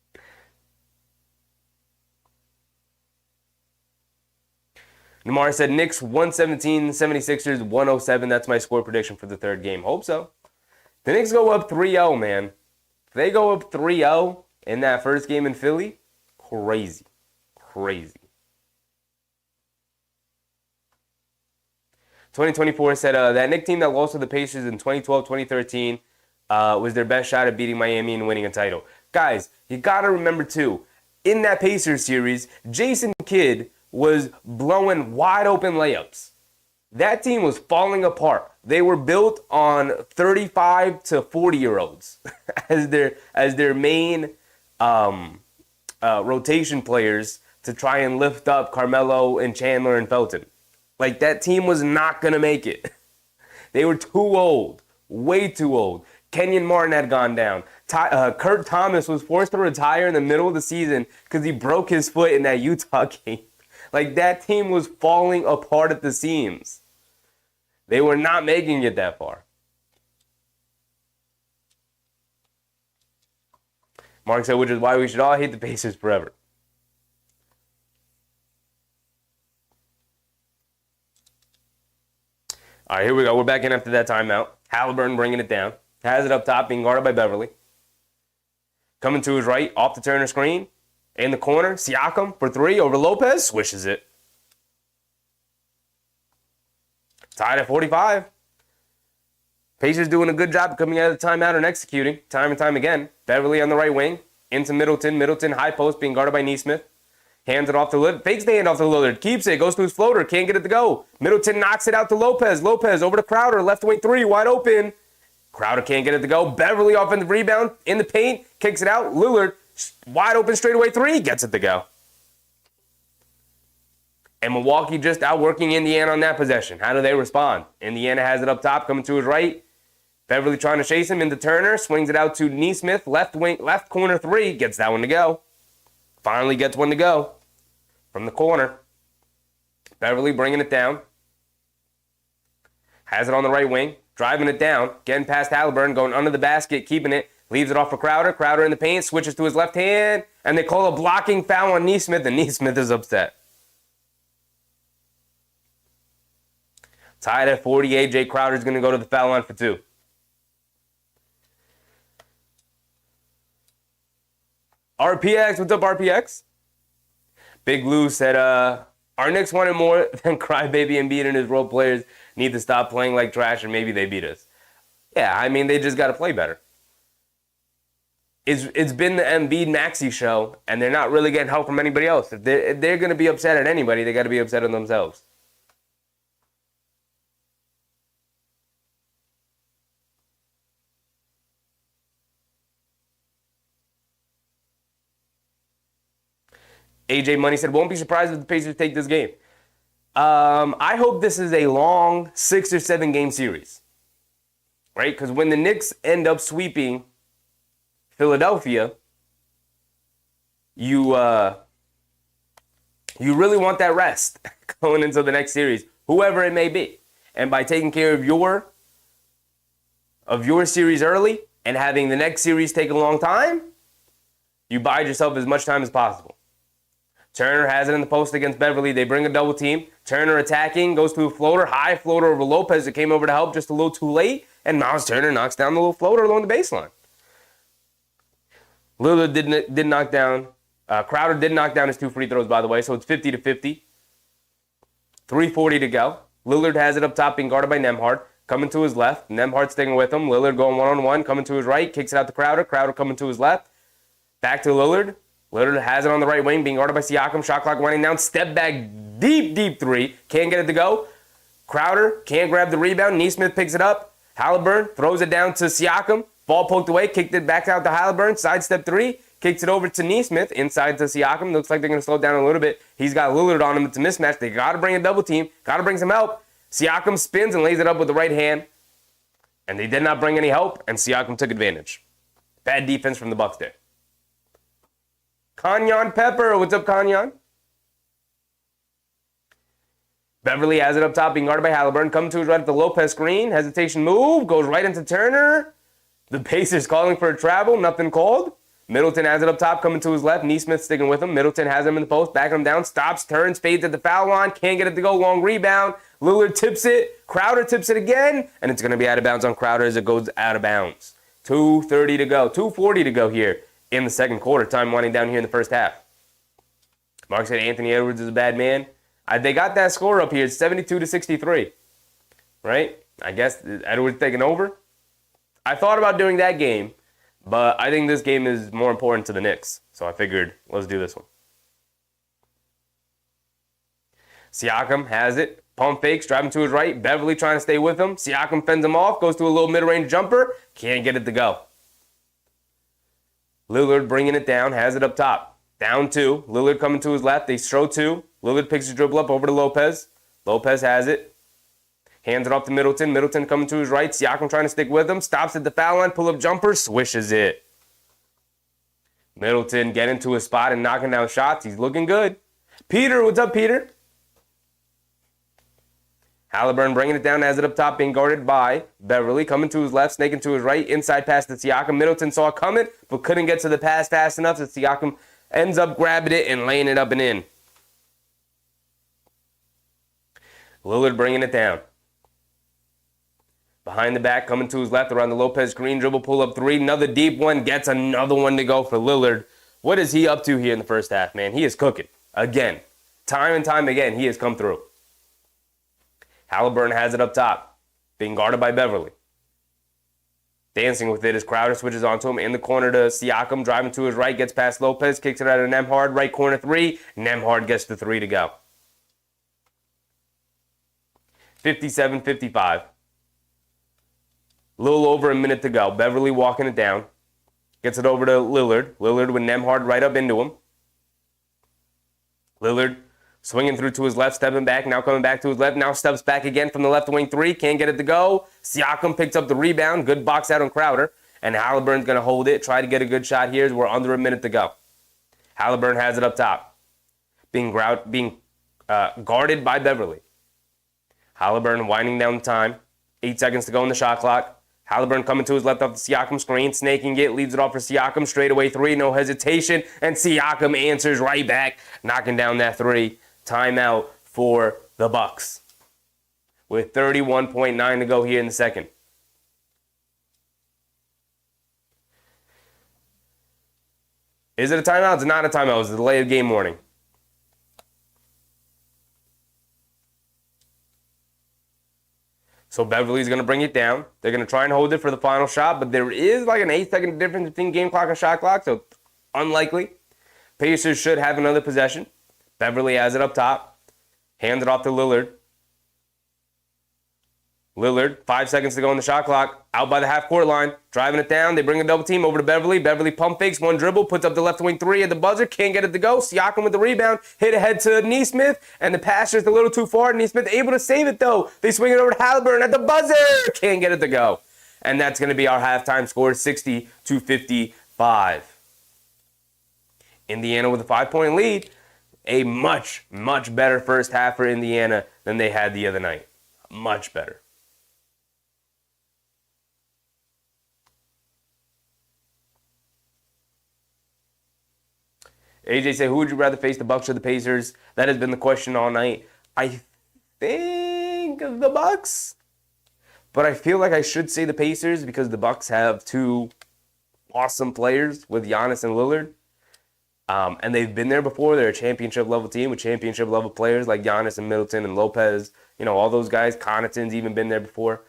S1: Namar said, Knicks 117, 76ers 107. That's my score prediction for the third game. Hope so. The Knicks go up 3-0, man. If they go up 3-0 in that first game in Philly, crazy. Crazy. 2024 said that Knicks team that lost to the Pacers in 2012-2013 was their best shot at beating Miami and winning a title. Guys, you got to remember, too, in that Pacers series, Jason Kidd was blowing wide open layups. That team was falling apart. They were built on 35 to 40-year-olds as their main rotation players to try and lift up Carmelo and Chandler and Felton. Like, that team was not going to make it. They were too old. Way too old. Kenyon Martin had gone down. Kurt Thomas was forced to retire in the middle of the season because he broke his foot in that Utah game. Like, that team was falling apart at the seams. They were not making it that far. Mark said, which is why we should all hate the Pacers forever. All right, here we go. We're back in after that timeout. Halliburton bringing it down. Has it up top, being guarded by Beverly. Coming to his right, off the Turner screen. In the corner, Siakam for three over Lopez. Swishes it. Tied at 45. Pacers doing a good job coming out of the timeout and executing. Time and time again. Beverly on the right wing. Into Middleton. Middleton, high post, being guarded by Nesmith. Hands it off to Lillard. Fakes the hand off to Lillard. Keeps it. Goes to his floater. Can't get it to go. Middleton knocks it out to Lopez. Lopez over to Crowder. Left wing three. Wide open. Crowder can't get it to go. Beverly offensive rebound. In the paint. Kicks it out. Lillard. Wide open straightaway three. Gets it to go. And Milwaukee just outworking Indiana on that possession. How do they respond? Indiana has it up top. Coming to his right. Beverly trying to chase him into Turner. Swings it out to Nesmith. Left wing. Left corner three. Gets that one to go. Finally gets one to go. From the corner, Beverly bringing it down. Has it on the right wing. Driving it down. Getting past Halliburton. Going under the basket. Keeping it. Leaves it off for Crowder. Crowder in the paint. Switches to his left hand. And they call a blocking foul on Nesmith. And Nesmith is upset. Tied at 48. Jay Crowder's going to go to the foul line for two. RPX. What's up, RPX? Big Lou said, our Knicks wanted more than Crybaby Embiid and his role players need to stop playing like trash and maybe they beat us. Yeah, I mean, they just got to play better. It's been the Embiid Maxey show, and they're not really getting help from anybody else. If they're going to be upset at anybody, they got to be upset at themselves. AJ Money said, won't be surprised if the Pacers take this game. I hope this is a long 6 or 7 game series. Right? Because when the Knicks end up sweeping Philadelphia, you really want that rest going into the next series, whoever it may be. And by taking care of your series early and having the next series take a long time, you buy yourself as much time as possible. Turner has it in the post against Beverly. They bring a double team. Turner attacking, goes to a floater, high floater over Lopez that came over to help just a little too late. And Miles Turner knocks down the little floater along the baseline. Lillard did knock down. Crowder did knock down his 2 free throws, by the way, so it's 50-50. 3:40 to go. Lillard has it up top, being guarded by Nembhard. Coming to his left. Nembhard sticking with him. Lillard going one-on-one. Coming to his right. Kicks it out to Crowder. Crowder coming to his left. Back to Lillard. Lillard has it on the right wing, being guarded by Siakam. Shot clock winding down. Step back deep three. Can't get it to go. Crowder can't grab the rebound. Nesmith picks it up. Halliburton throws it down to Siakam. Ball poked away, kicked it back out to Halliburton. Sidestep three, kicks it over to Nesmith. Inside to Siakam. Looks like they're going to slow down a little bit. He's got Lillard on him. It's a mismatch. They got to bring a double team. Got to bring some help. Siakam spins and lays it up with the right hand. And they did not bring any help, and Siakam took advantage. Bad defense from the Bucks there. Kanyon Pepper. What's up, Kanyon? Beverly has it up top, being guarded by Halliburton. Coming to his right at the Lopez screen. Hesitation move. Goes right into Turner. The Pacers calling for a travel. Nothing called. Middleton has it up top, coming to his left. Nesmith sticking with him. Middleton has him in the post, backing him down. Stops, turns, fades at the foul line. Can't get it to go. Long rebound. Lillard tips it. Crowder tips it again. And it's going to be out of bounds on Crowder as it goes out of bounds. 2:30 to go. 2:40 to go here in the second quarter. Time winding down here in the first half. Mark said Anthony Edwards is a bad man. They got that score up here. It's 72-63. Right? I guess Edwards taking over. I thought about doing that game, but I think this game is more important to the Knicks. So I figured, let's do this one. Siakam has it. Pump fakes, driving to his right. Beverly trying to stay with him. Siakam fends him off. Goes to a little mid-range jumper. Can't get it to go. Lillard bringing it down. Has it up top. Down two. Lillard coming to his left. They throw two. Lillard picks his dribble up over to Lopez. Lopez has it. Hands it off to Middleton. Middleton coming to his right. Siakam trying to stick with him. Stops at the foul line. Pull-up jumper. Swishes it. Middleton getting to his spot and knocking down shots. He's looking good. Peter, what's up, Peter? Halliburton bringing it down, has it up top, being guarded by Beverly. Coming to his left, snaking to his right. Inside pass to Siakam. Middleton saw it coming, but couldn't get to the pass fast enough, so Siakam ends up grabbing it and laying it up and in. Lillard bringing it down. Behind the back, coming to his left around the Lopez screen. Dribble pull-up three. Another deep one. Gets another one to go for Lillard. What is he up to here in the first half, man? He is cooking. Again. Time and time again, he has come through. Halliburton has it up top, being guarded by Beverly. Dancing with it as Crowder switches onto him. In the corner to Siakam, driving to his right, gets past Lopez, kicks it out of Nembhard. Right corner three. Nembhard gets the three to go. 57-55. A little over a minute to go. Beverly walking it down. Gets it over to Lillard. Lillard with Nembhard right up into him. Lillard swinging through to his left, stepping back. Now coming back to his left. Now steps back again from the left wing three. Can't get it to go. Siakam picks up the rebound. Good box out on Crowder. And Halliburton's going to hold it. Try to get a good shot here as we're under a minute to go. Halliburton has it up top. Being guarded by Beverly. Halliburton winding down the time. 8 seconds to go in the shot clock. Halliburton coming to his left off the Siakam screen, snaking it, leaves it off for Siakam, straightaway three, no hesitation, and Siakam answers right back, knocking down that three. Timeout for the Bucks. With 31.9 to go here in the second. Is it a timeout? It's not a timeout. It's a delay of game warning. So Beverly's going to bring it down. They're going to try and hold it for the final shot, but there is like an 8-second difference between game clock and shot clock, so unlikely. Pacers should have another possession. Beverly has it up top. Hands it off to Lillard. Lillard, 5 seconds to go on the shot clock. Out by the half-court line. Driving it down. They bring a double team over to Beverly. Beverly pump fakes. One dribble. Puts up the left wing three at the buzzer. Can't get it to go. Siakam with the rebound. Hit ahead to Nesmith. And the pass is a little too far. Nesmith able to save it, though. They swing it over to Halliburton at the buzzer. Can't get it to go. And that's going to be our halftime score, 60-55. Indiana with a 5-point lead. A much, much better first half for Indiana than they had the other night. Much better. AJ said, who would you rather face, the Bucks or the Pacers? That has been the question all night. I think the Bucks. But I feel like I should say the Pacers because the Bucks have two awesome players with Giannis and Lillard. And they've been there before. They're a championship-level team with championship-level players like Giannis and Middleton and Lopez. You know, all those guys. Connaughton's even been there before.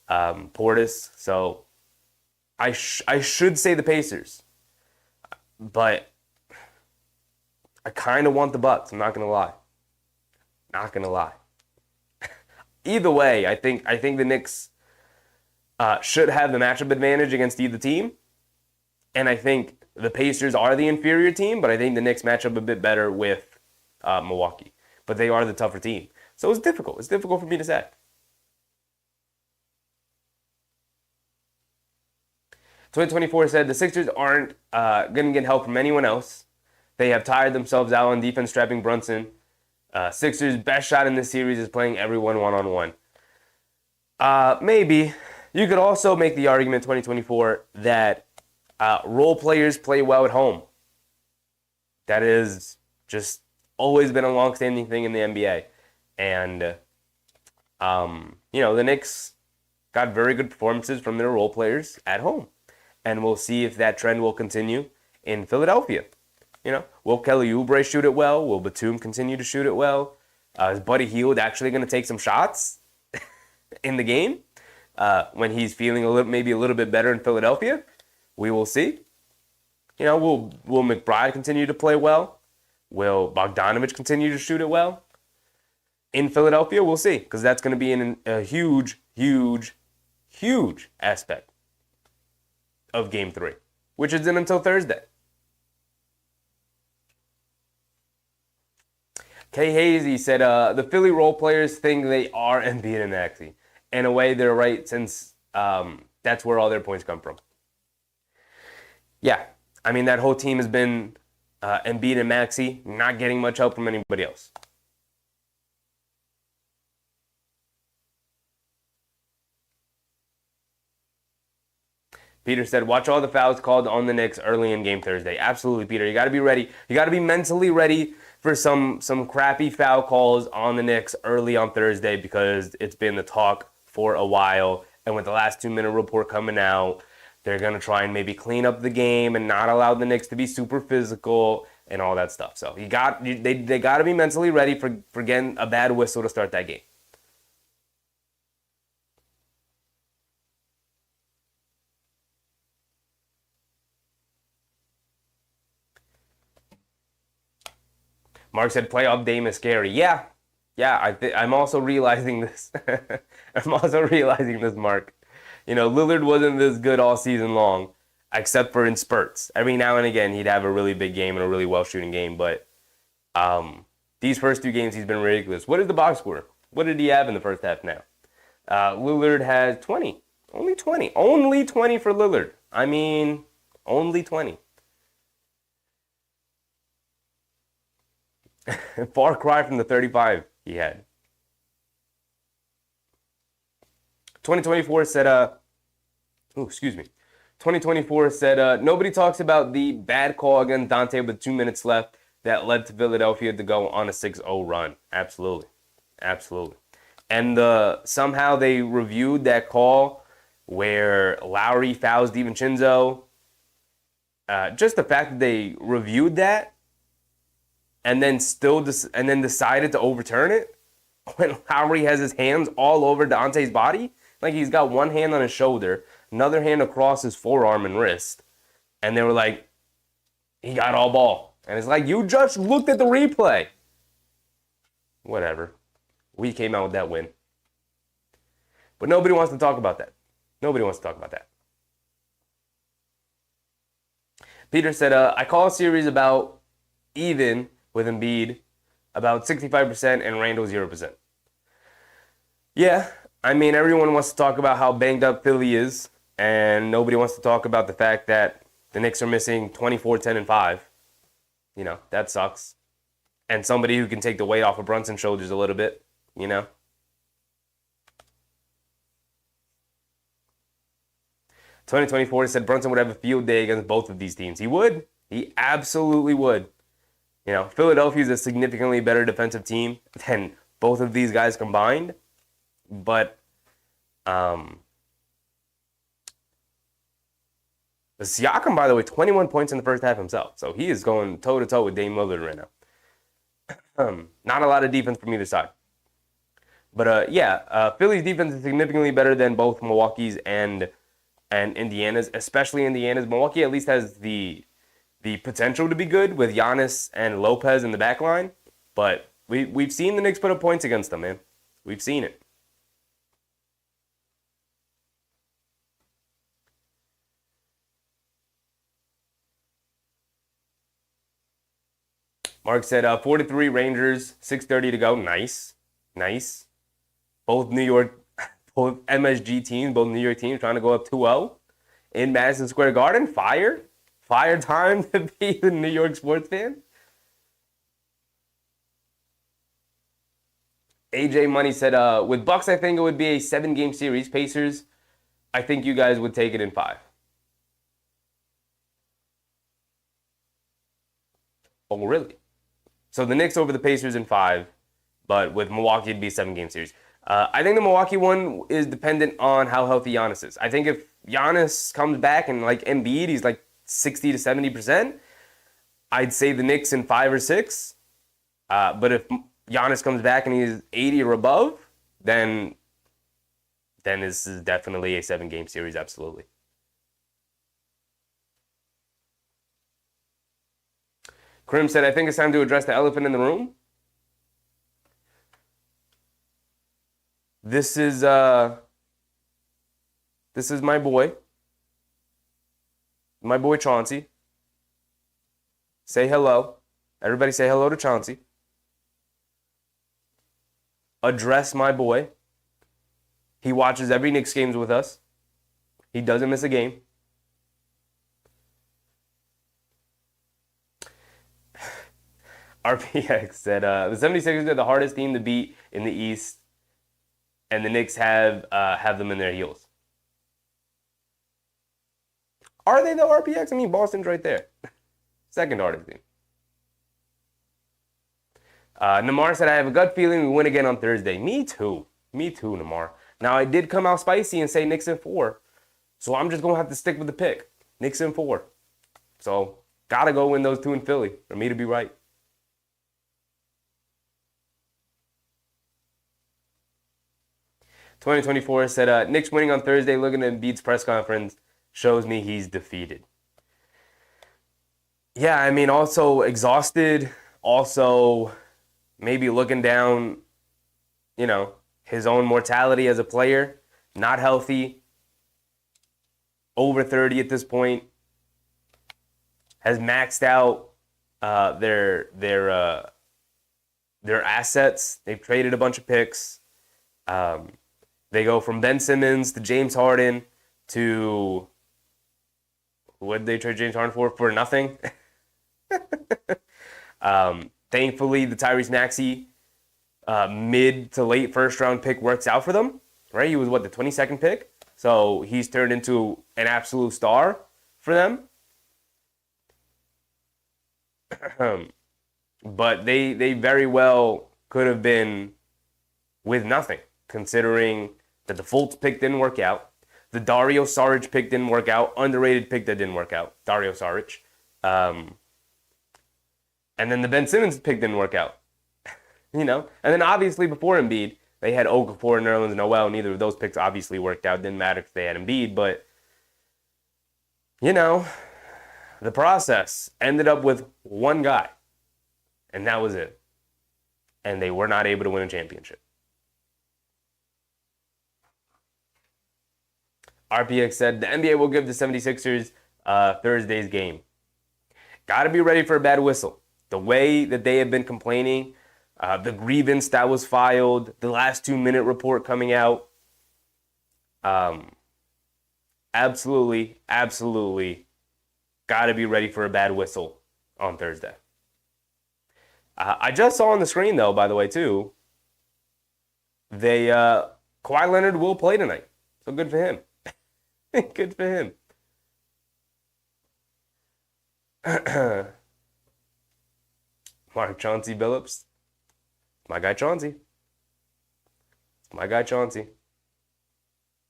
S1: Portis. So I should say the Pacers. But I kind of want the Bucks. I'm not going to lie. Not gonna lie. Either way, I think the Knicks should have the matchup advantage against either team, and I think the Pacers are the inferior team, but I think the Knicks match up a bit better with Milwaukee. But they are the tougher team, so it's difficult. It's difficult for me to say. 2024 said the Sixers aren't going to get help from anyone else. They have tired themselves out on defense trapping Brunson. Sixers' best shot in this series is playing everyone one-on-one. Maybe. You could also make the argument 2024 that role players play well at home. That is just always been a long-standing thing in the NBA. And, the Knicks got very good performances from their role players at home. And we'll see if that trend will continue in Philadelphia. Will Kelly Oubre shoot it well? Will Batum continue to shoot it well? Is Buddy Hield actually going to take some shots in the game when he's feeling maybe a little bit better in Philadelphia? We will see. Will McBride continue to play well? Will Bogdanovich continue to shoot it well? In Philadelphia, we'll see, because that's going to be a huge, huge, huge aspect of Game 3, which isn't until Thursday. Kay Hazy said, the Philly role players think they are Embiid and Maxey. In a way, they're right, since that's where all their points come from. Yeah, that whole team has been Embiid and Maxey, not getting much help from anybody else. Peter said, watch all the fouls called on the Knicks early in game Thursday. Absolutely, Peter. You got to be ready. You got to be mentally ready for some crappy foul calls on the Knicks early on Thursday, because it's been the talk for a while. And with the last 2-minute report coming out, they're going to try and maybe clean up the game and not allow the Knicks to be super physical and all that stuff. So they got to be mentally ready for getting a bad whistle to start that game. Mark said playoff Dame is scary. Yeah. I'm also realizing this. Mark. Lillard wasn't this good all season long, except for in spurts. Every now and again, he'd have a really big game and a really well-shooting game. But these first 2 games, he's been ridiculous. What is the box score? What did he have in the first half now? Lillard has 20. Only 20. Only 20 for Lillard. Only 20. Far cry from the 35 he had. 2024 said, 2024 said, nobody talks about the bad call against Dante with 2 minutes left that led to Philadelphia to go on a 6-0 run. Absolutely. And somehow they reviewed that call where Lowry fouls DiVincenzo. Just the fact that they reviewed that and then decided to overturn it when Lowry has his hands all over Dante's body. Like, he's got one hand on his shoulder, another hand across his forearm and wrist. And they were like, he got all ball. And it's like, you just looked at the replay. Whatever. We came out with that win. But nobody wants to talk about that. Peter said, I call a series about even with Embiid, about 65%, and Randle 0%. Yeah, everyone wants to talk about how banged up Philly is, and nobody wants to talk about the fact that the Knicks are missing 24, 10, and 5. That sucks. And somebody who can take the weight off of Brunson's shoulders a little bit, 2024 said Brunson would have a field day against both of these teams. He would. He absolutely would. Philadelphia is a significantly better defensive team than both of these guys combined. But Siakam, by the way, 21 points in the first half himself. So he is going toe-to-toe with Dame Lillard right now. Not a lot of defense from either side. But, Philly's defense is significantly better than both Milwaukee's and Indiana's, especially Indiana's. Milwaukee at least has the potential to be good with Giannis and Lopez in the back line, but We've seen the Knicks put up points against them, man. We've seen it. Mark said 43 Rangers, 6:30 to go. Nice. Nice. Both MSG teams, both New York teams trying to go up 2-0 in Madison Square Garden. Fire time to be the New York sports fan. AJ Money said, with Bucks, I think it would be a 7-game series. Pacers, I think you guys would take it in 5. Oh, really? So the Knicks over the Pacers in 5, but with Milwaukee, it'd be a 7-game series. I think the Milwaukee one is dependent on how healthy Giannis is. I think if Giannis comes back and like Embiid, he's like 60 to 70%, I'd say the Knicks in 5 or 6. But if Giannis comes back and he's 80 or above, then this is definitely a 7-game series, absolutely. Krim said, I think it's time to address the elephant in the room. This is my boy. My boy Chauncey. Say hello. Everybody say hello to Chauncey. Address my boy. He watches every Knicks games with us. He doesn't miss a game. RPX said, the 76ers are the hardest team to beat in the East, and the Knicks have them in their heels. Are they the RPX? I mean, Boston's right there. Second hardest team. Namar said, I have a gut feeling we win again on Thursday. Me too, Namar. Now, I did come out spicy and say Knicks in 4, so I'm just going to have to stick with the pick. Knicks in 4. So, got to go win those 2 in Philly for me to be right. "2024 said, Knicks winning on Thursday, looking at Embiid's press conference, shows me he's defeated. Yeah, I mean, also exhausted, also maybe looking down, his own mortality as a player, not healthy, over 30 at this point, has maxed out their assets. They've traded a bunch of picks. They go from Ben Simmons to James Harden to what did they trade James Harden for? For nothing. Thankfully, the Tyrese Maxey mid to late first round pick works out for them. Right? He was the 22nd pick. So he's turned into an absolute star for them. But they very well could have been with nothing, considering that the Fultz pick didn't work out. The Dario Saric pick didn't work out. Underrated pick that didn't work out. Dario Saric. And then the Ben Simmons pick didn't work out. And then obviously before Embiid, they had Okafor and Nerlens Noel. Neither of those picks obviously worked out. Didn't matter if they had Embiid. But, the process ended up with one guy. And that was it. And they were not able to win a championship. RPX said, the NBA will give the 76ers Thursday's game. Got to be ready for a bad whistle. The way that they have been complaining, the grievance that was filed, the last 2-minute report coming out. Absolutely got to be ready for a bad whistle on Thursday. I just saw on the screen, though, by the way, too, Kawhi Leonard will play tonight. So good for him. Good for him. Mark Chauncey Billups. My guy Chauncey.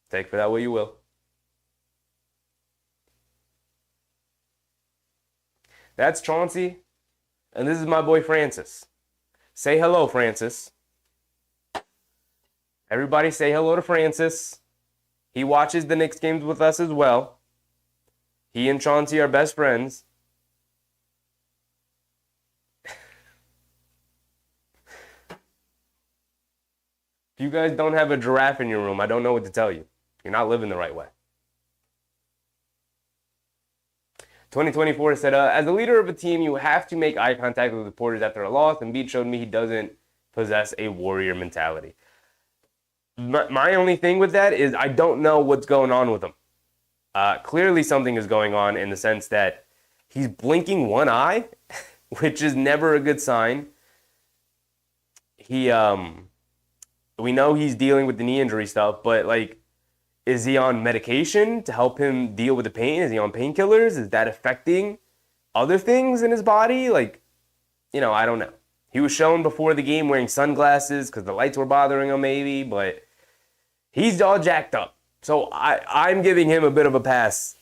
S1: Take for that what you will. That's Chauncey. And this is my boy Francis. Say hello, Francis. Everybody say hello to Francis. He watches the Knicks games with us as well. He and Chauncey are best friends. If you guys don't have a giraffe in your room, I don't know what to tell you. You're not living the right way. 2024 said, as a leader of a team, you have to make eye contact with reporters after a loss. Embiid showed me he doesn't possess a warrior mentality. My only thing with that is I don't know what's going on with him. Clearly something is going on in the sense that he's blinking one eye, which is never a good sign. We know he's dealing with the knee injury stuff, but like, is he on medication to help him deal with the pain? Is he on painkillers? Is that affecting other things in his body? Like, I don't know. He was shown before the game wearing sunglasses because the lights were bothering him maybe, but he's all jacked up. So I'm giving him a bit of a pass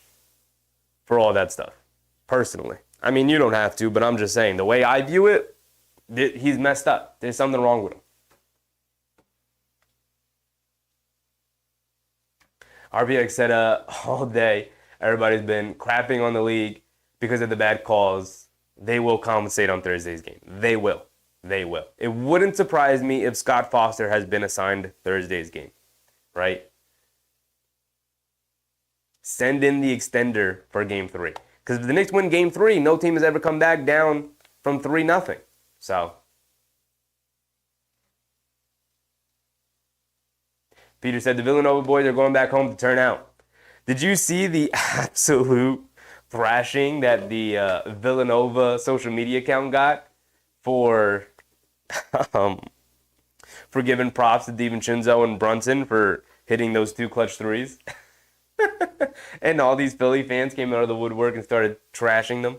S1: for all that stuff, personally. I mean, you don't have to, but I'm just saying, the way I view it, he's messed up. There's something wrong with him. RPX said, all day, everybody's been crapping on the league because of the bad calls. They will compensate on Thursday's game. They will. They will. It wouldn't surprise me if Scott Foster has been assigned Thursday's game, right? Send in the extender for Game 3. Because if the Knicks win Game 3, no team has ever come back down from 3-0. So, Peter said the Villanova boys are going back home to turn out. Did you see the absolute thrashing that the Villanova social media account got for giving props to DiVincenzo and Brunson for hitting those 2 clutch threes? And all these Philly fans came out of the woodwork and started trashing them.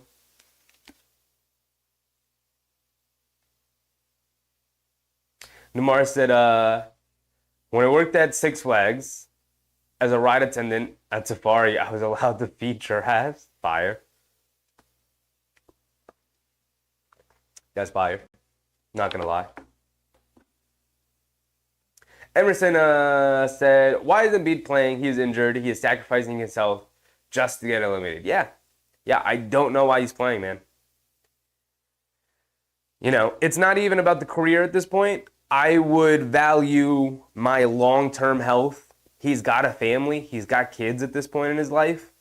S1: Namar said, when I worked at Six Flags as a ride attendant at Safari, I was allowed to feed giraffes. Fire. That's fire. Not going to lie. Emerson said, why is Embiid playing? He is injured. He is sacrificing himself just to get eliminated. Yeah, I don't know why he's playing, man. It's not even about the career at this point. I would value my long-term health. He's got a family. He's got kids at this point in his life.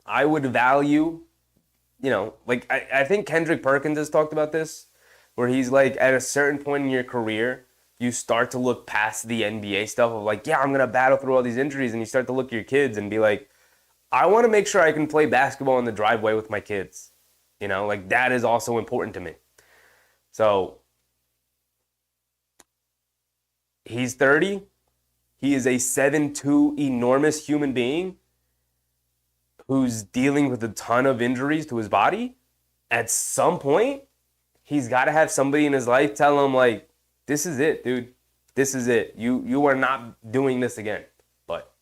S1: I would value, I think Kendrick Perkins has talked about this, where he's like, at a certain point in your career, you start to look past the NBA stuff of like, I'm going to battle through all these injuries. And you start to look at your kids and be like, I want to make sure I can play basketball in the driveway with my kids. That is also important to me. So, he's 30. He is a 7'2" enormous human being who's dealing with a ton of injuries to his body. At some point, he's got to have somebody in his life tell him, like, this is it, dude. This is it. You are not doing this again. But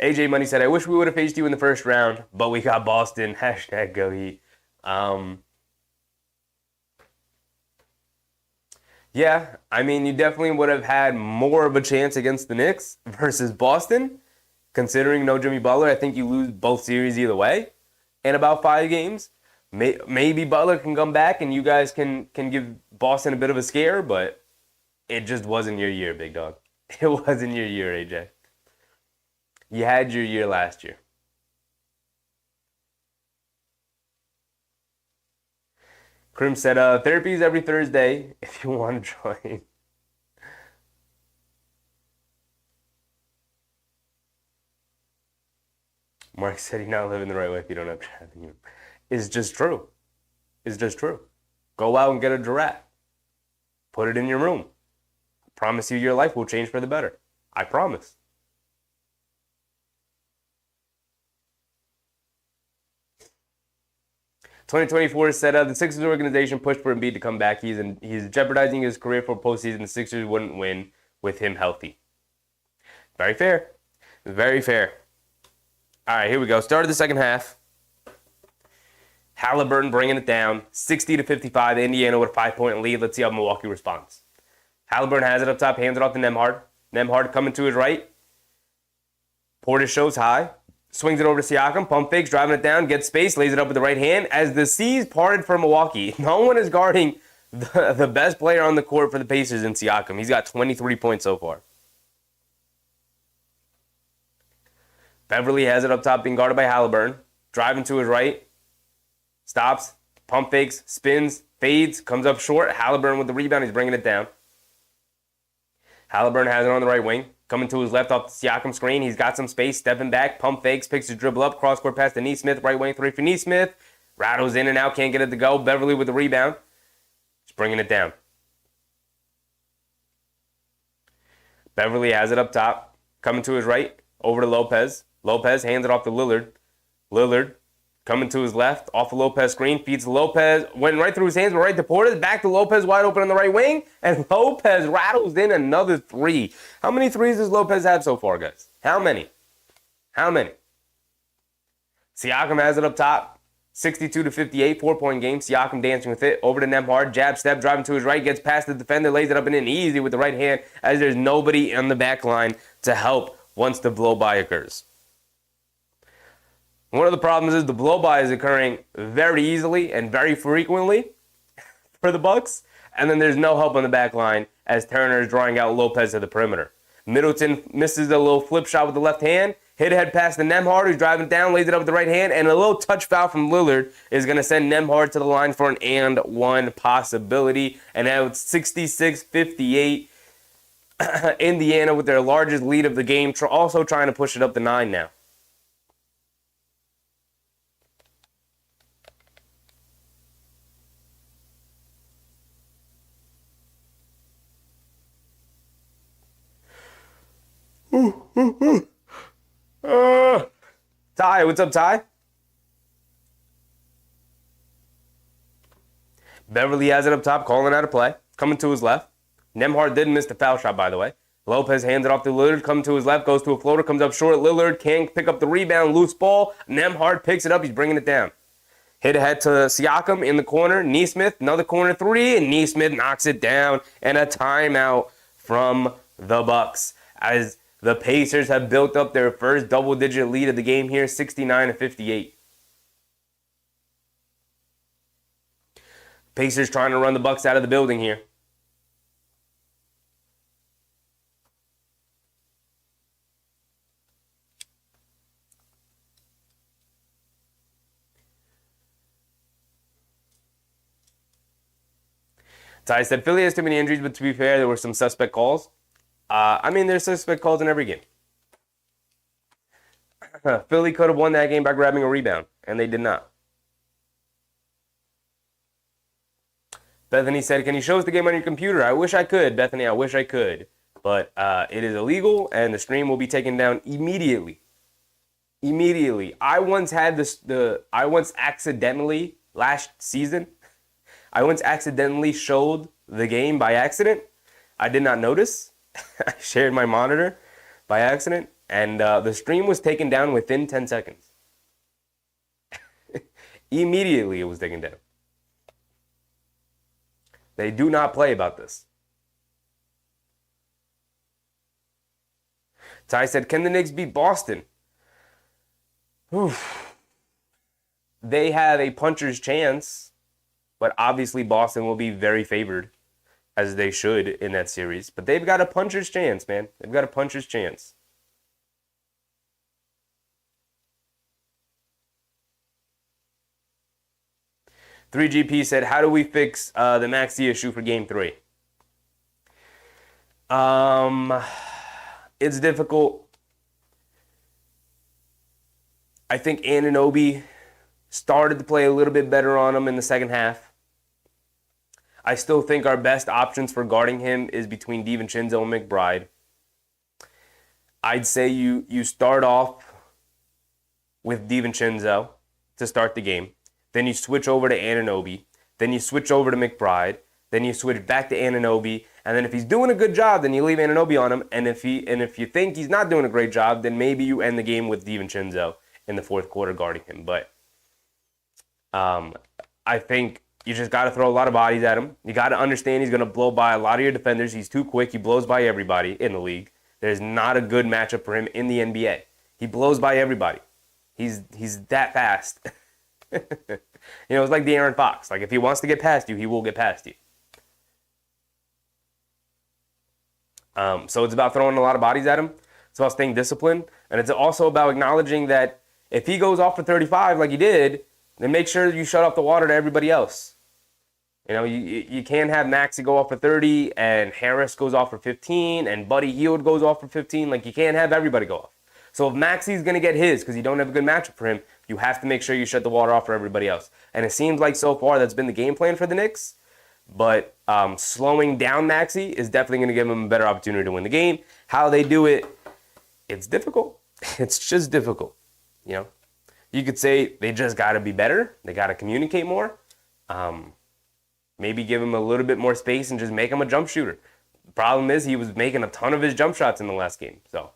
S1: AJ Money said, I wish we would have faced you in the first round, but we got Boston. Hashtag go Heat. Yeah, I mean, you definitely would have had more of a chance against the Knicks versus Boston. Considering no Jimmy Butler, I think you lose both series either way in about 5 games. Maybe Butler can come back and you guys can give Boston a bit of a scare, but it just wasn't your year, big dog. It wasn't your year, AJ. You had your year last year. Krim said, therapy is every Thursday if you want to join. Mark said you're not living the right way if you don't have traffic. It's just true. It's just true. Go out and get a giraffe. Put it in your room. I promise you your life will change for the better. I promise. "2024 said the Sixers organization pushed for Embiid to come back. He's jeopardizing his career for postseason. The Sixers wouldn't win with him healthy." Very fair. Very fair. All right, here we go. Start of the second half. Halliburton bringing it down, 60-55. Indiana with a 5-point lead. Let's see how Milwaukee responds. Halliburton has it up top, hands it off to Nembhard. Nembhard coming to his right. Portis shows high. Swings it over to Siakam, pump fakes, driving it down, gets space, lays it up with the right hand. As the seas parted for Milwaukee, no one is guarding the best player on the court for the Pacers in Siakam. He's got 23 points so far. Beverly has it up top, being guarded by Halliburton. Driving to his right, stops, pump fakes, spins, fades, comes up short. Halliburton with the rebound, he's bringing it down. Halliburton has it on the right wing. Coming to his left off the Siakam screen. He's got some space, stepping back, pump fakes, picks his dribble up, cross-court pass to Nesmith, right wing three for Nesmith. Rattles in and out, can't get it to go. Beverly with the rebound. Just bringing it down. Beverly has it up top. Coming to his right, over to Lopez. Lopez hands it off to Lillard. Lillard coming to his left, off the Lopez screen, feeds to Lopez, went right through his hands, but right to Portis, back to Lopez, wide open on the right wing, and Lopez rattles in another three. How many threes does Lopez have so far, guys? How many? Siakam has it up top, 62-58, 4-point game. Siakam dancing with it, over to Nembhard, jab step, driving to his right, gets past the defender, lays it up and in easy with the right hand, as there's nobody on the back line to help once the blow-by occurs. One of the problems is the blow-by is occurring very easily and very frequently for the Bucks, and then there's no help on the back line as Turner is drawing out Lopez to the perimeter. Middleton misses a little flip shot with the left hand, hit ahead pass to Nembhard, who's driving it down, lays it up with the right hand, and a little touch foul from Lillard is going to send Nembhard to the line for an and one possibility, and now it's 66-58. Indiana with their largest lead of the game, also trying to push it up to 9 now. Ty, what's up, Ty? Beverly has it up top, calling out a play. Coming to his left. Nembhard didn't miss the foul shot, by the way. Lopez hands it off to Lillard, coming to his left, goes to a floater, comes up short. Lillard can't pick up the rebound, loose ball. Nembhard picks it up, he's bringing it down. Hit ahead to Siakam in the corner. Nesmith, another corner three, and Nesmith knocks it down. And a timeout from the Bucks as the Pacers have built up their first double-digit lead of the game here, 69-58. Pacers trying to run the Bucks out of the building here. Ty said, Philly has too many injuries, but to be fair, there were some suspect calls. There's suspect calls in every game. Philly could have won that game by grabbing a rebound, and they did not. Bethany said, can you show us the game on your computer? I wish I could, Bethany. I wish I could. But it is illegal, and the stream will be taken down immediately. Immediately. I once accidentally, last season, showed the game by accident. I did not notice. I shared my monitor by accident, and the stream was taken down within 10 seconds. Immediately it was taken down. They do not play about this. Ty said, can the Knicks beat Boston? Oof. They have a puncher's chance, but obviously Boston will be very favored, as they should in that series. But they've got a puncher's chance, man. They've got a puncher's chance. $3GP said, how do we fix the Maxey issue for Game 3? It's difficult. I think Anunoby started to play a little bit better on him in the second half. I still think our best options for guarding him is between DiVincenzo and McBride. I'd say you start off with DiVincenzo to start the game. Then you switch over to Anunoby. Then you switch over to McBride. Then you switch back to Anunoby. And then if he's doing a good job, then you leave Anunoby on him. And if you think he's not doing a great job, then maybe you end the game with DiVincenzo in the fourth quarter guarding him. But I think you just got to throw a lot of bodies at him. You got to understand he's going to blow by a lot of your defenders. He's too quick. He blows by everybody in the league. There's not a good matchup for him in the NBA. He blows by everybody. He's that fast. It's like the Aaron Fox. Like, if he wants to get past you, he will get past you. So it's about throwing a lot of bodies at him. It's about staying disciplined. And it's also about acknowledging that if he goes off for 35 like he did, then make sure you shut off the water to everybody else. You can't have Maxey go off for 30 and Harris goes off for 15 and Buddy Hield goes off for 15. Like, you can't have everybody go off. So if Maxey's going to get his because you don't have a good matchup for him, you have to make sure you shut the water off for everybody else. And it seems like so far that's been the game plan for the Knicks. But slowing down Maxey is definitely going to give him a better opportunity to win the game. How they do it, it's difficult. It's just difficult. You could say they just got to be better. They got to communicate more. Maybe give him a little bit more space and just make him a jump shooter. The problem is he was making a ton of his jump shots in the last game. So.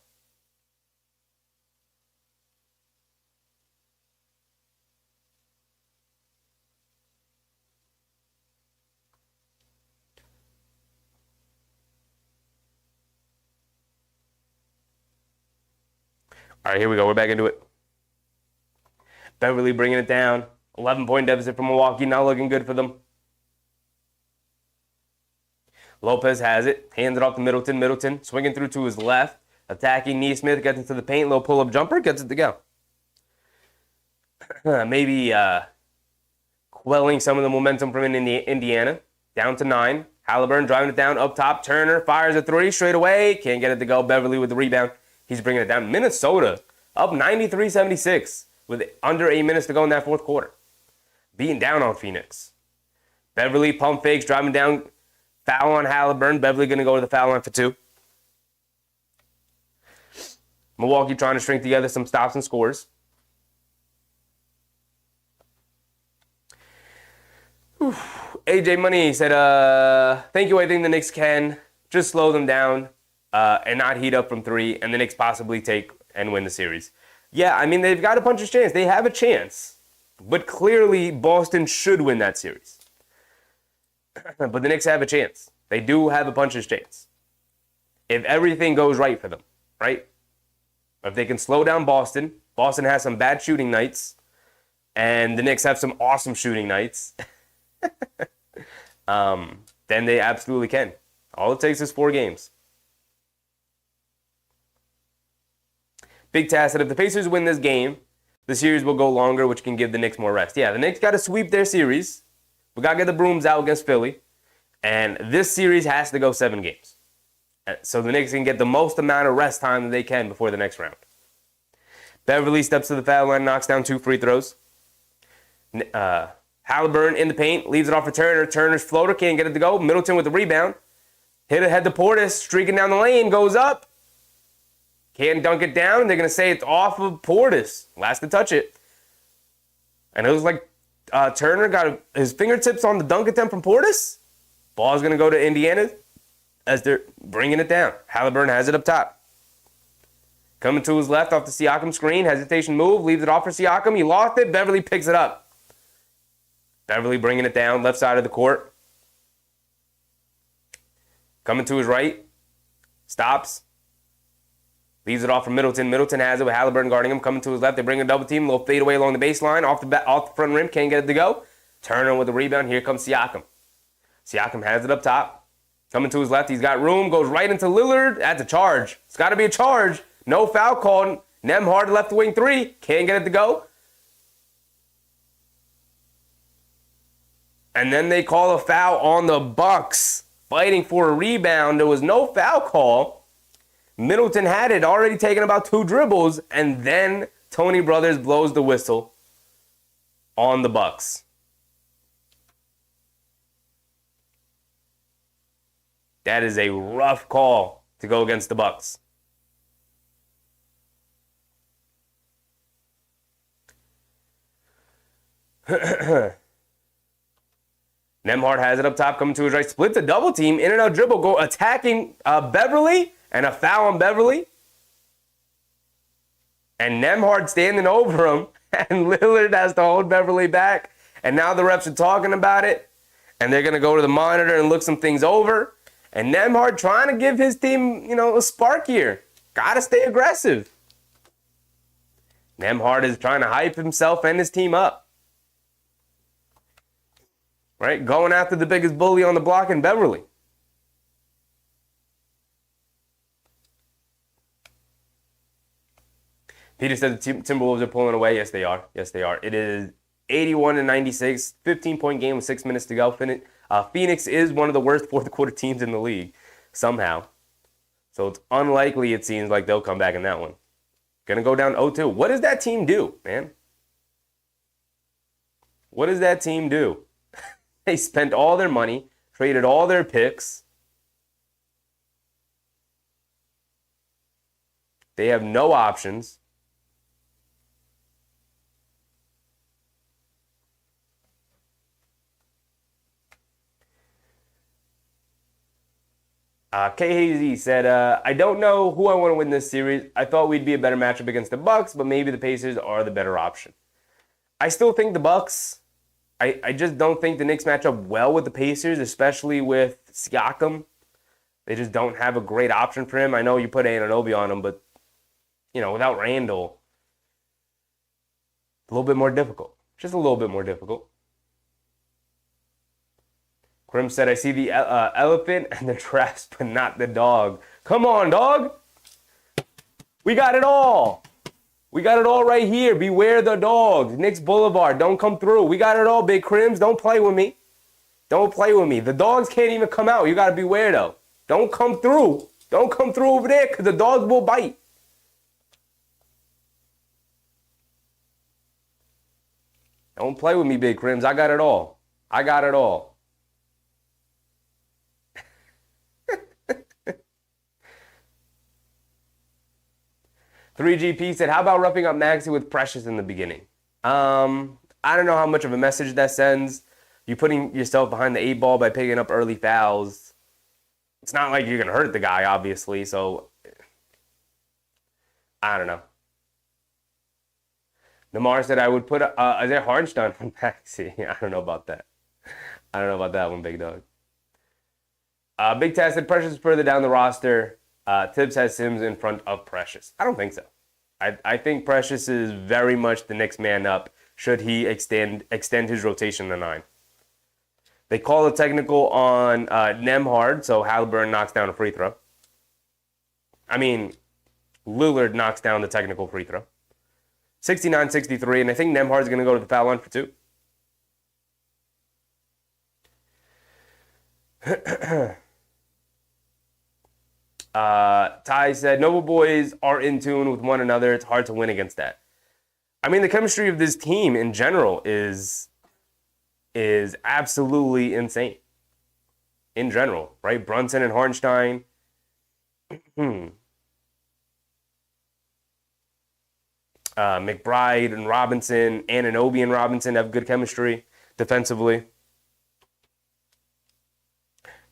S1: All right, here we go. We're back into it. Beverly bringing it down. 11-point deficit for Milwaukee. Not looking good for them. Lopez has it. Hands it off to Middleton. Middleton swinging through to his left. Attacking Nesmith. Gets into the paint. Little pull-up jumper. Gets it to go. Maybe quelling some of the momentum from Indiana. Down to 9. Halliburton driving it down up top. Turner fires a 3 straight away. Can't get it to go. Beverly with the rebound. He's bringing it down. Minnesota up 93-76 with under 8 minutes to go in that fourth quarter. Beating down on Phoenix. Beverly pump fakes, driving down. Foul on Halliburton. Beverly going to go to the foul line for 2. Milwaukee trying to string together some stops and scores. AJ Money said, thank you. I think the Knicks can just slow them down. And not heat up from 3, and the Knicks possibly take and win the series. Yeah, I mean, they've got a puncher's chance. They have a chance. But clearly, Boston should win that series. But the Knicks have a chance. They do have a puncher's chance. If everything goes right for them, right? If they can slow down Boston, Boston has some bad shooting nights, and the Knicks have some awesome shooting nights, then they absolutely can. All it takes is 4 games. Big Task said if the Pacers win this game, the series will go longer, which can give the Knicks more rest. Yeah, the Knicks got to sweep their series. We got to get the brooms out against Philly. And this series has to go 7 games. So the Knicks can get the most amount of rest time that they can before the next round. Beverly steps to the foul line, knocks down 2 free throws. Halliburton in the paint, leaves it off for Turner. Turner's floater, can't get it to go. Middleton with the rebound. Hit ahead to Portis, streaking down the lane, goes up. Can't dunk it down. They're going to say it's off of Portis. Last to touch it. And it was like Turner got his fingertips on the dunk attempt from Portis. Ball's going to go to Indiana as they're bringing it down. Halliburton has it up top. Coming to his left off the Siakam screen. Hesitation move. Leaves it off for Siakam. He lost it. Beverly picks it up. Beverly bringing it down. Left side of the court. Coming to his right. Stops. Leaves it off for Middleton. Middleton has it with Halliburton guarding him. Coming to his left. They bring a double team. A little fadeaway along the baseline. Off the front rim. Can't get it to go. Turner with the rebound. Here comes Siakam. Siakam has it up top. Coming to his left. He's got room. Goes right into Lillard. That's a charge. It's got to be a charge. No foul called. Nembhard left wing 3. Can't get it to go. And then they call a foul on the Bucks. Fighting for a rebound. There was no foul call. Middleton had it, already taken about 2 dribbles, and then Tony Brothers blows the whistle on the Bucks. That is a rough call to go against the Bucks. Nembhard has it up top, coming to his right, splits a double team, in and out dribble, go attacking Beverly, and a foul on Beverly. And Nembhard standing over him, and Lillard has to hold Beverly back. And now the refs are talking about it, and they're going to go to the monitor and look some things over. And Nembhard trying to give his team, a spark here. Got to stay aggressive. Nembhard is trying to hype himself and his team up. Right? Going after the biggest bully on the block in Beverly. Peter said the Timberwolves are pulling away. Yes, they are. Yes, they are. It is 81-96, 15-point game with 6 minutes to go. Phoenix is one of the worst fourth quarter teams in the league, somehow. So it's unlikely, it seems like they'll come back in that one. Gonna go down 0-2. What does that team do, man? What does that team do? They spent all their money, traded all their picks. They have no options. KHZ said, I don't know who I want to win this series. I thought we'd be a better matchup against the Bucks, but maybe the Pacers are the better option. I still think the Bucks. I just don't think the Knicks match up well with the Pacers, especially with Siakam. They just don't have a great option for him. I know you put Anunoby on him, but, without Randle, a little bit more difficult. Just a little bit more difficult. Grim said, I see the elephant and the traps, but not the dog. Come on, dog. We got it all. We got it all right here. Beware the dogs. Knicks Boulevard. Don't come through. We got it all, Big Crims. Don't play with me. Don't play with me. The dogs can't even come out. You got to beware, though. Don't come through. Don't come through over there because the dogs will bite. Don't play with me, Big Crims. I got it all. I got it all. 3GP said, how about roughing up Maxey with Precious in the beginning? I don't know how much of a message that sends. You putting yourself behind the 8 ball by picking up early fouls. It's not like you're going to hurt the guy, obviously, so I don't know. Namar said, I would put Isaiah Hartenstein on Maxey. I don't know about that. I don't know about that one, big dog. Big Taz said, Precious is further down the roster. Tibbs has Sims in front of Precious. I don't think so. I think Precious is very much the next man up should he extend his rotation to 9. They call a technical on Nembhard, so Halliburton knocks down a free throw. Lillard knocks down the technical free throw. 69-63, and I think Nembhard's going to go to the foul line for 2. Ty said, Nova boys are in tune with one another. It's hard to win against that. The chemistry of this team in general is absolutely insane. In general, right? Brunson and Hartenstein. McBride and Robinson, Anunoby and Robinson have good chemistry defensively.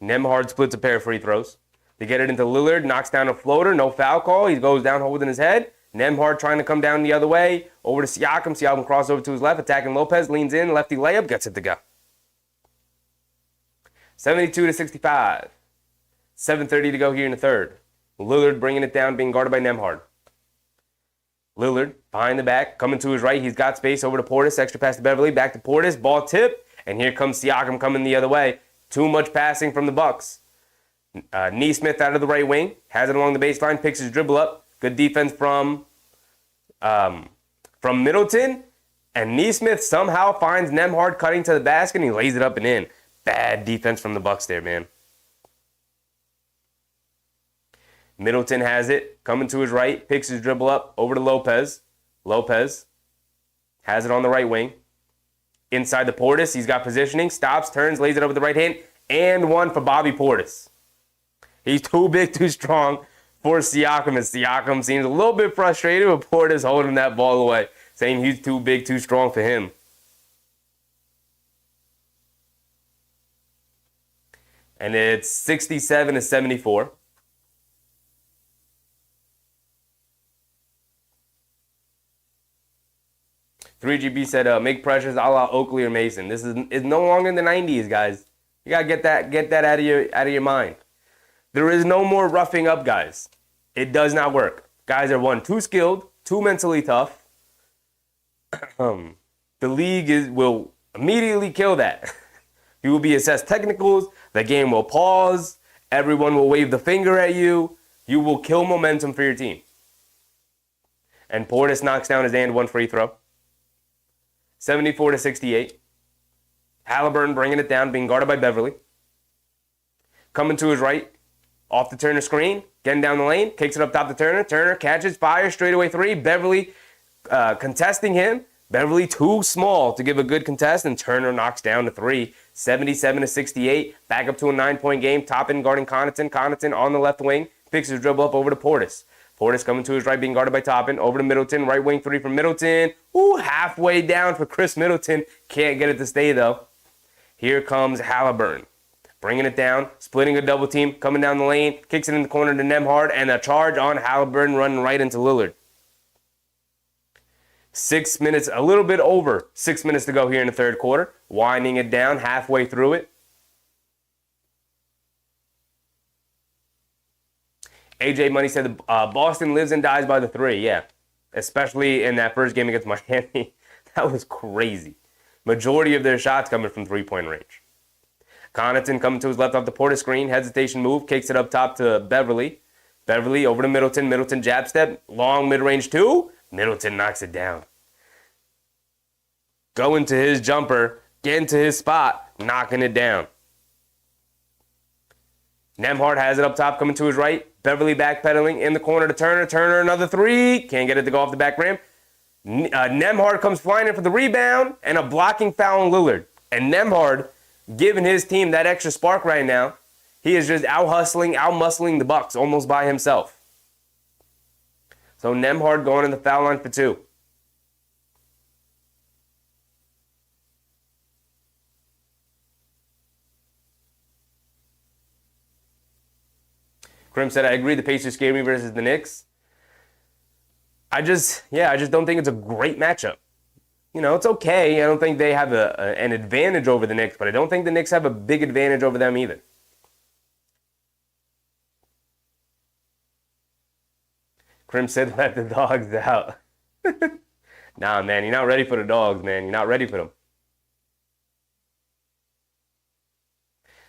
S1: Nembhard splits a pair of free throws. They get it into Lillard, knocks down a floater, no foul call. He goes down holding his head. Nembhard trying to come down the other way. Over to Siakam. Siakam cross over to his left, attacking Lopez, leans in, lefty layup, gets it to go. 72-65. 7:30 to go here in the third. Lillard bringing it down, being guarded by Nembhard. Lillard behind the back, coming to his right. He's got space over to Portis. Extra pass to Beverly, back to Portis. Ball tip, and here comes Siakam coming the other way. Too much passing from the Bucks. Nesmith out of the right wing, has it along the baseline, picks his dribble up. Good defense from Middleton, and Nesmith somehow finds Nembhard cutting to the basket, and he lays it up and in. Bad defense from the Bucks there, man. Middleton has it, coming to his right, picks his dribble up over to Lopez. Lopez has it on the right wing. Inside the Portis, he's got positioning, stops, turns, lays it over the right hand, and one for Bobby Portis. He's too big, too strong for Siakam, and Siakam seems a little bit frustrated with Portis holding that ball away, saying he's too big, too strong for him. And it's 67-74. $3GB said, make pressures a la Oakley or Mason. This is no longer in the 90s, guys. You gotta get that out of your mind. There is no more roughing up, guys. It does not work. Guys are, 1, too skilled, too mentally tough, The league will immediately kill that. You will be assessed technicals. The game will pause. Everyone will wave the finger at you. You will kill momentum for your team. And Portis knocks down his and one free throw. 74-68. Halliburton bringing it down, being guarded by Beverly. Coming to his right, off the Turner screen, getting down the lane, kicks it up top to Turner. Turner catches, fires, straightaway three. Beverly contesting him. Beverly too small to give a good contest, and Turner knocks down the three. 77-68. Back up to a 9-point game. Toppin guarding Connaughton. Connaughton on the left wing. Picks his dribble up over to Portis. Portis coming to his right, being guarded by Toppin. Over to Middleton. Right wing three from Middleton. Ooh, halfway down for Chris Middleton. Can't get it to stay, though. Here comes Halliburton. Bringing it down. Splitting a double team. Coming down the lane. Kicks it in the corner to Nembhard. And a charge on Halliburton running right into Lillard. 6 minutes, a little bit over 6 minutes to go here in the third quarter. Winding it down halfway through it. AJ Money said Boston lives and dies by the three. Yeah, especially in that first game against Miami. That was crazy. Majority of their shots coming from three-point range. Connaughton coming to his left off the Portis screen. Hesitation move. Kicks it up top to Beverly. Beverly over to Middleton. Middleton jab step. Long mid-range two. Middleton knocks it down. Going to his jumper. Getting to his spot. Knocking it down. Nembhard has it up top, coming to his right. Beverly backpedaling in the corner to Turner. Turner, another three. Can't get it to go off the back rim. Nembhard comes flying in for the rebound and a blocking foul on Lillard. And Nembhard, giving his team that extra spark right now, he is just out-hustling, out-muscling the Bucks almost by himself. So Nembhard going in the foul line for two. Krim said, I agree the Pacers scare me versus the Knicks. I just don't think it's a great matchup. You know, it's okay. I don't think they have an advantage over the Knicks, but I don't think the Knicks have a big advantage over them either. Krim said, let the dogs out. Nah, man, you're not ready for the dogs, man. You're not ready for them.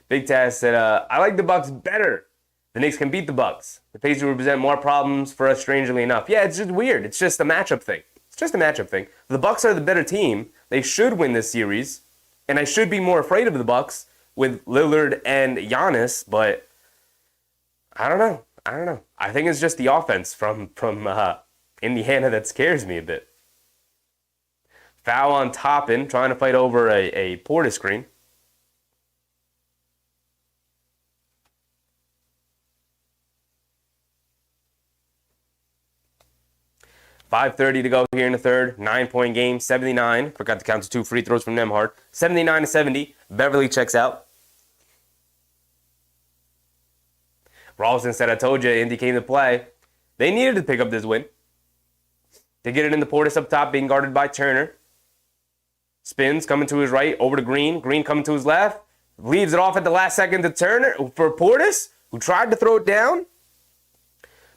S1: Big Taz said, I like the Bucks better. The Knicks can beat the Bucks. The Pacers represent more problems for us, strangely enough. Yeah, it's just weird. It's just a matchup thing. It's just a matchup thing. The Bucks are the better team. They should win this series. And I should be more afraid of the Bucks with Lillard and Giannis, but I don't know. I think it's just the offense from Indiana that scares me a bit. Foul on Toppin, trying to fight over a Portis screen. .5:30 to go here in the third. 9-point game, 79. Forgot to count the two free throws from Nembhard. 79-70. Beverly checks out. Ralston said, I told you, Indy came to play. They needed to pick up this win. They get it in the Portis up top, being guarded by Turner. Spins, coming to his right, over to Green. Green coming to his left. Leaves it off at the last second to Turner for Portis, who tried to throw it down.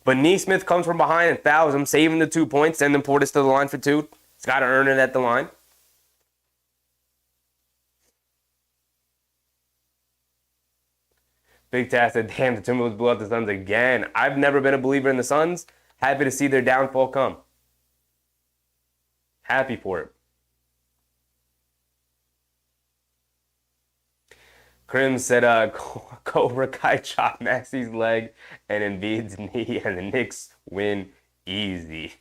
S1: But Neesmith comes from behind and fouls him, saving the 2 points, sending Portis to the line for two. He's got to earn it at the line. Big Taz said, damn, the Timberwolves blew out the Suns again. I've never been a believer in the Suns. Happy to see their downfall come. Happy for it. Krim said, Cobra Kai chopped Maxi's leg and Embiid's knee, and the Knicks win easy.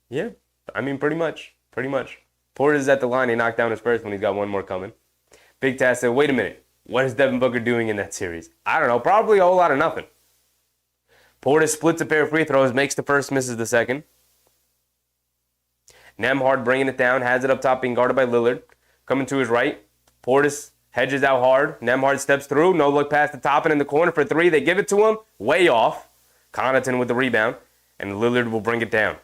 S1: Yeah, I mean, pretty much. Portis is at the line. He knocked down his first one. He's got one more coming. Big Taz said, wait a minute. What is Devin Booker doing in that series? I don't know. Probably a whole lot of nothing. Portis splits a pair of free throws, makes the first, misses the second. Nembhard bringing it down, has it up top, being guarded by Lillard. Coming to his right. Portis hedges out hard. Nembhard steps through. No look past the top and in the corner for three. They give it to him. Way off. Connaughton with the rebound. And Lillard will bring it down.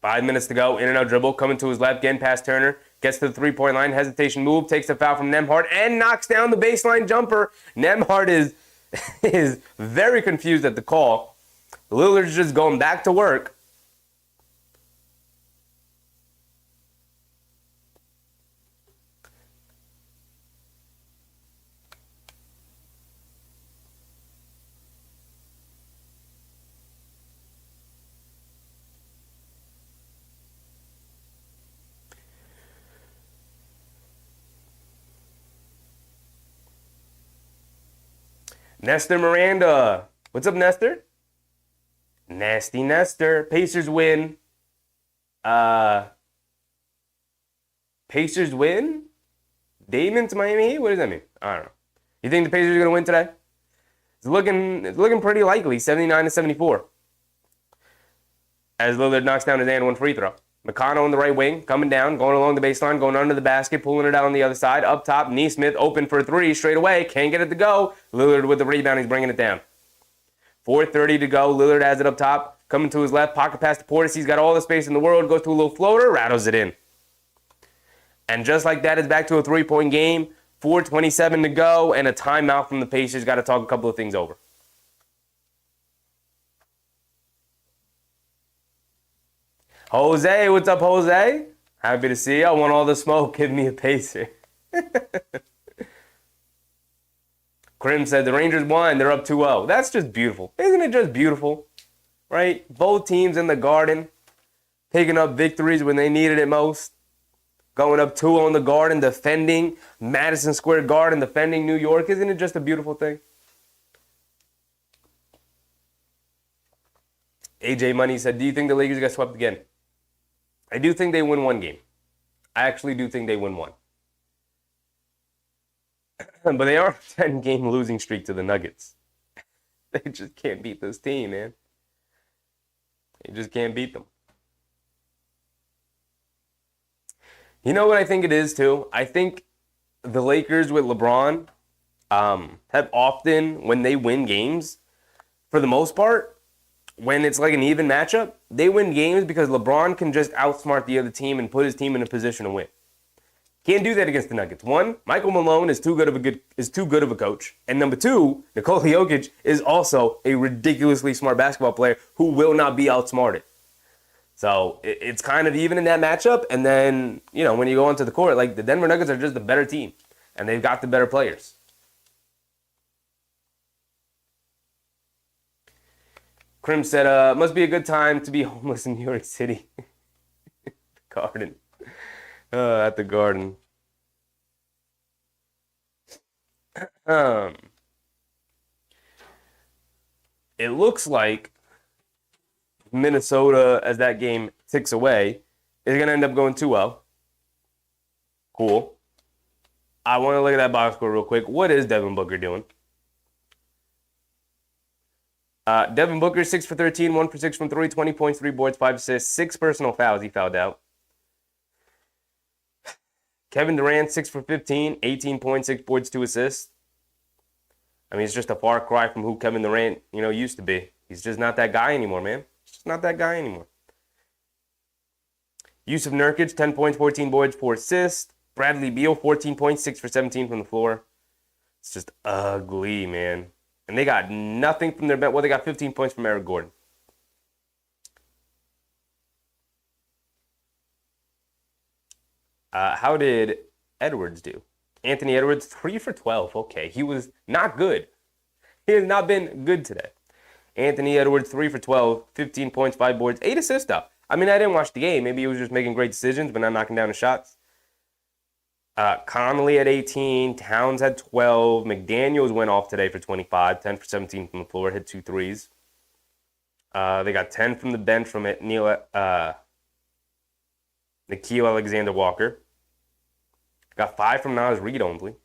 S1: 5 minutes to go. In and out dribble. Coming to his left. Getting past Turner. Gets to the three-point line. Hesitation move. Takes the foul from Nembhard. And knocks down the baseline jumper. Nembhard is very confused at the call. Lillard's just going back to work. Nestor Miranda. What's up, Nestor? Nasty Nestor. Pacers win. Pacers win? Damon to Miami Heat? What does that mean? I don't know. You think the Pacers are going to win today? It's looking pretty likely, 79-74. As Lillard knocks down his and one free throw. McConnell on the right wing, coming down, going along the baseline, going under the basket, pulling it out on the other side. Up top, Nesmith open for three straight away. Can't get it to go. Lillard with the rebound. He's bringing it down. 4:30 to go. Lillard has it up top. Coming to his left. Pocket pass to Portis. He's got all the space in the world. Goes to a little floater. Rattles it in. And just like that, it's back to a three-point game. 4:27 to go. And a timeout from the Pacers. Got to talk a couple of things over. Jose, what's up, Jose? Happy to see you. I want all the smoke. Give me a Pacer. Krim said the Rangers won. They're up 2-0. That's just beautiful. Isn't it just beautiful? Right? Both teams in the Garden picking up victories when they needed it most. Going up 2-0 in the Garden, defending Madison Square Garden, defending New York. Isn't it just a beautiful thing? AJ Money said, do you think the Lakers got swept again? I do think they win one game. I actually do think they win one. But they are a 10-game losing streak to the Nuggets. They just can't beat this team, man. They just can't beat them. You know what I think it is, too? I think the Lakers with LeBron have often, when they win games, for the most part, when it's like an even matchup, they win games because LeBron can just outsmart the other team and put his team in a position to win. Can't do that against the Nuggets. One, Michael Malone is too good of a coach, and number two, Nikola Jokic is also a ridiculously smart basketball player who will not be outsmarted. So it's kind of even in that matchup, and then when you go onto the court, like the Denver Nuggets are just the better team, and they've got the better players. Krim said, must be a good time to be homeless in New York City. Garden. At the Garden. It looks like Minnesota, as that game ticks away, is going to end up going 2-0. Cool. I want to look at that box score real quick. What is Devin Booker doing? Devin Booker, 6 for 13, 1 for 6 from 3, 20 points, 3 boards, 5 assists, 6 personal fouls. He fouled out. Kevin Durant, 6 for 15, 18 points, 6 boards, 2 assists. I mean, it's just a far cry from who Kevin Durant, used to be. He's just not that guy anymore, man. He's just not that guy anymore. Yusuf Nurkic, 10 points, 14 boards, 4 assists. Bradley Beal, 14 points, 6 for 17 from the floor. It's just ugly, man. And they got nothing from their bench. Well, they got 15 points from Eric Gordon. How did Edwards do? Anthony Edwards, 3 for 12. Okay, he was not good. He has not been good today. Anthony Edwards, 3 for 12, 15 points, 5 boards, 8 assists, though. I mean, I didn't watch the game. Maybe he was just making great decisions, but not knocking down the shots. Conley at 18, Towns had 12, McDaniels went off today for 25, 10 for 17 from the floor, hit 2 threes. They got 10 from the bench from it, Nickeil Alexander-Walker. Got 5 from Naz Reid only.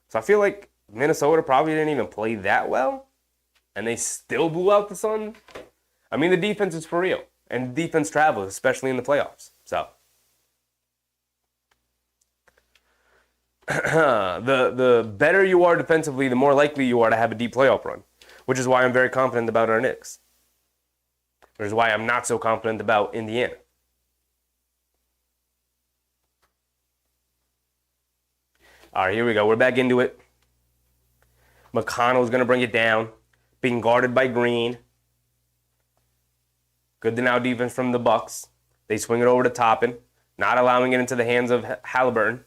S1: So I feel like Minnesota probably didn't even play that well, and they still blew out the Suns. I mean, the defense is for real, and defense travels, especially in the playoffs. So the better you are defensively, the more likely you are to have a deep playoff run, which is why I'm very confident about our Knicks. Which is why I'm not so confident about Indiana. All right, here we go. We're back into it. McConnell's going to bring it down, being guarded by Green. Good to now defense from the Bucks. They swing it over to Toppin, not allowing it into the hands of Halliburton.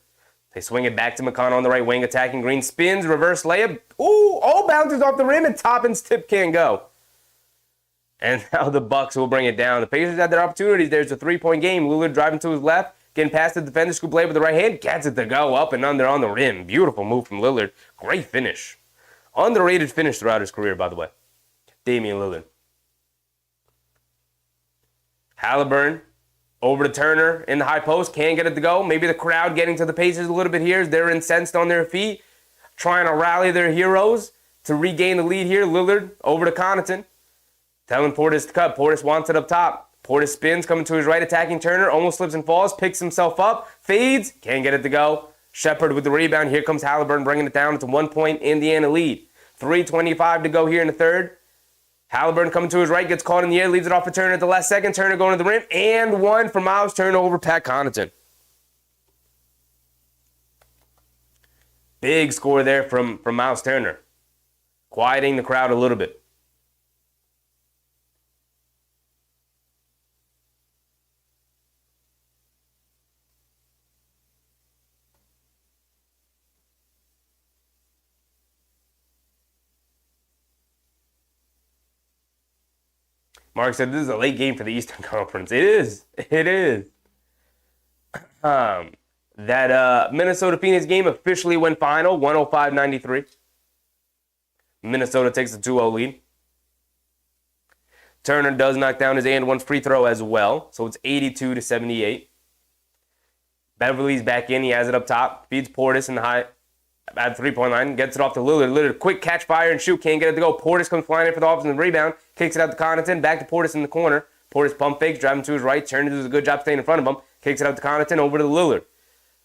S1: They swing it back to McConnell on the right wing, attacking Green. Spins, reverse layup. Ooh, all bounces off the rim, and Toppin's tip can't go. And now the Bucks will bring it down. The Pacers had their opportunities. There's a 3-point game. Lillard driving to his left, getting past the defender, scoop blade with the right hand, gets it to go up and under on the rim. Beautiful move from Lillard. Great finish. Underrated finish throughout his career, by the way. Damian Lillard. Halliburton over to Turner in the high post. Can't get it to go. Maybe the crowd getting to the Pacers a little bit here. They're incensed on their feet, trying to rally their heroes to regain the lead here. Lillard over to Connaughton. Telling Portis to cut. Portis wants it up top. Portis spins, coming to his right, attacking Turner. Almost slips and falls. Picks himself up. Fades. Can't get it to go. Shepard with the rebound. Here comes Halliburton bringing it down. It's a 1 point Indiana lead. 3:25 to go here in the third. Halliburton coming to his right, gets caught in the air, leaves it off for Turner at the last second. Turner going to the rim, and one for Miles Turner over Pat Connaughton. Big score there from Miles Turner, quieting the crowd a little bit. Mark said this is a late game for the Eastern Conference. It is. It is. That Minnesota-Phoenix game officially went final, 105-93. Minnesota takes the 2-0 lead. Turner does knock down his and one free throw as well, so it's 82-78. Beverly's back in. He has it up top. Feeds Portis in the high at 3-point line. Gets it off to Lillard. Lillard, quick catch, fire, and shoot. Can't get it to go. Portis comes flying in for the offensive rebound. Kicks it out to Connaughton. Back to Portis in the corner. Portis pump fakes, driving to his right. Turner does a good job staying in front of him. Kicks it out to Connaughton. Over to Lillard.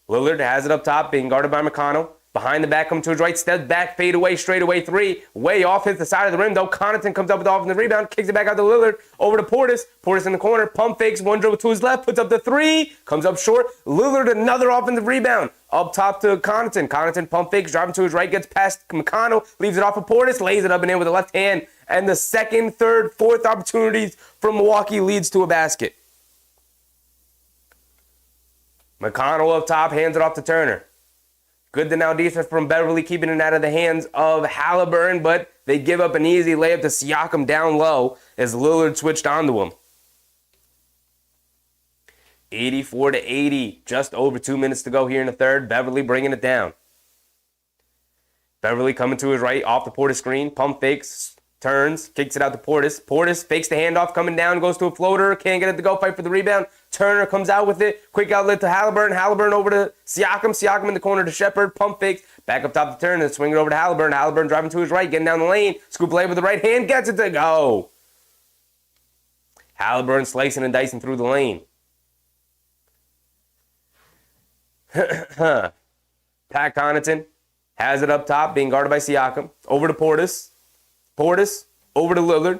S1: Lillard has it up top, being guarded by McConnell. Behind the back, come to his right. Steps back, fade away, straight away three. Way off, hits the side of the rim, though. Connaughton comes up with the offensive rebound. Kicks it back out to Lillard. Over to Portis. Portis in the corner. Pump fakes, one dribble to his left. Puts up the three. Comes up short. Lillard, another offensive rebound. Up top to Connaughton. Connaughton pump fakes, driving to his right. Gets past McConnell. Leaves it off of Portis. Lays it up and in with the left hand. And the second, third, fourth opportunities from Milwaukee leads to a basket. McConnell up top, hands it off to Turner. Good to now defense from Beverly, keeping it out of the hands of Halliburton, but they give up an easy layup to Siakam down low as Lillard switched onto him. 84-80, just over 2 minutes to go here in the third. Beverly bringing it down. Beverly coming to his right, off the Portis screen, pump fakes, turns, kicks it out to Portis. Portis fakes the handoff, coming down, goes to a floater, can't get it to go, fight for the rebound. Turner comes out with it, quick outlet to Halliburton. Halliburton over to Siakam. Siakam in the corner to Shepard, pump fakes, back up top to Turner, swing it over to Halliburton. Halliburton driving to his right, getting down the lane, scoop lay with the right hand, gets it to go. Halliburton slicing and dicing through the lane. Pat Connaughton has it up top, being guarded by Siakam. Over to Portis. Portis over to Lillard.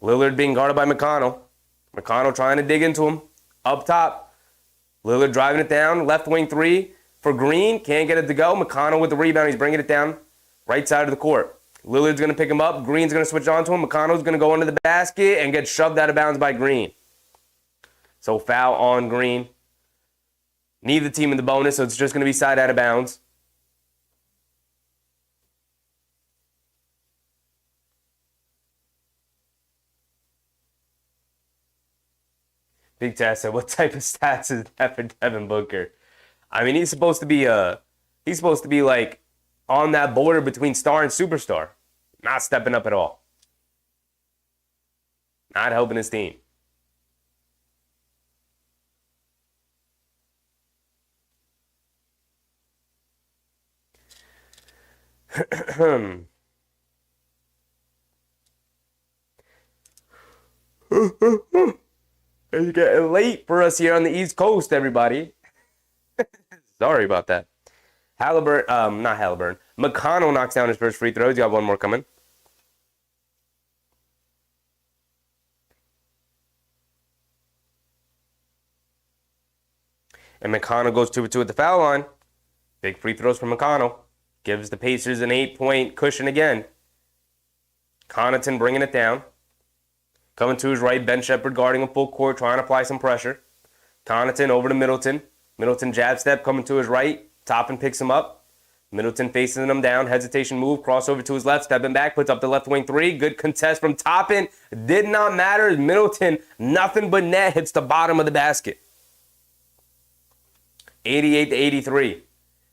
S1: Lillard being guarded by McConnell. McConnell trying to dig into him. Up top. Lillard driving it down. Left wing three for Green. Can't get it to go. McConnell with the rebound. He's bringing it down. Right side of the court. Lillard's going to pick him up. Green's going to switch on to him. McConnell's going to go under the basket and get shoved out of bounds by Green. So foul on Green. Neither team in the bonus, so it's just going to be side out of bounds. Big Taz said, "What type of stats is that for Devin Booker?" I mean, he's supposed to be like on that border between star and superstar. Not stepping up at all. Not helping his team. It's getting late for us here on the East Coast, everybody. Sorry about that. Not Halliburton. McConnell knocks down his first free throw. He's got one more coming. And McConnell goes 2 for 2 at the foul line. Big free throws from McConnell. Gives the Pacers an 8-point cushion again. Connaughton bringing it down. Coming to his right, Ben Shepard guarding him full court, trying to apply some pressure. Connaughton over to Middleton. Middleton jab step coming to his right. Toppin picks him up. Middleton facing him down. Hesitation move. Crossover to his left. Stepping back. Puts up the left wing three. Good contest from Toppin. Did not matter. Middleton, nothing but net. Hits the bottom of the basket. 88-83.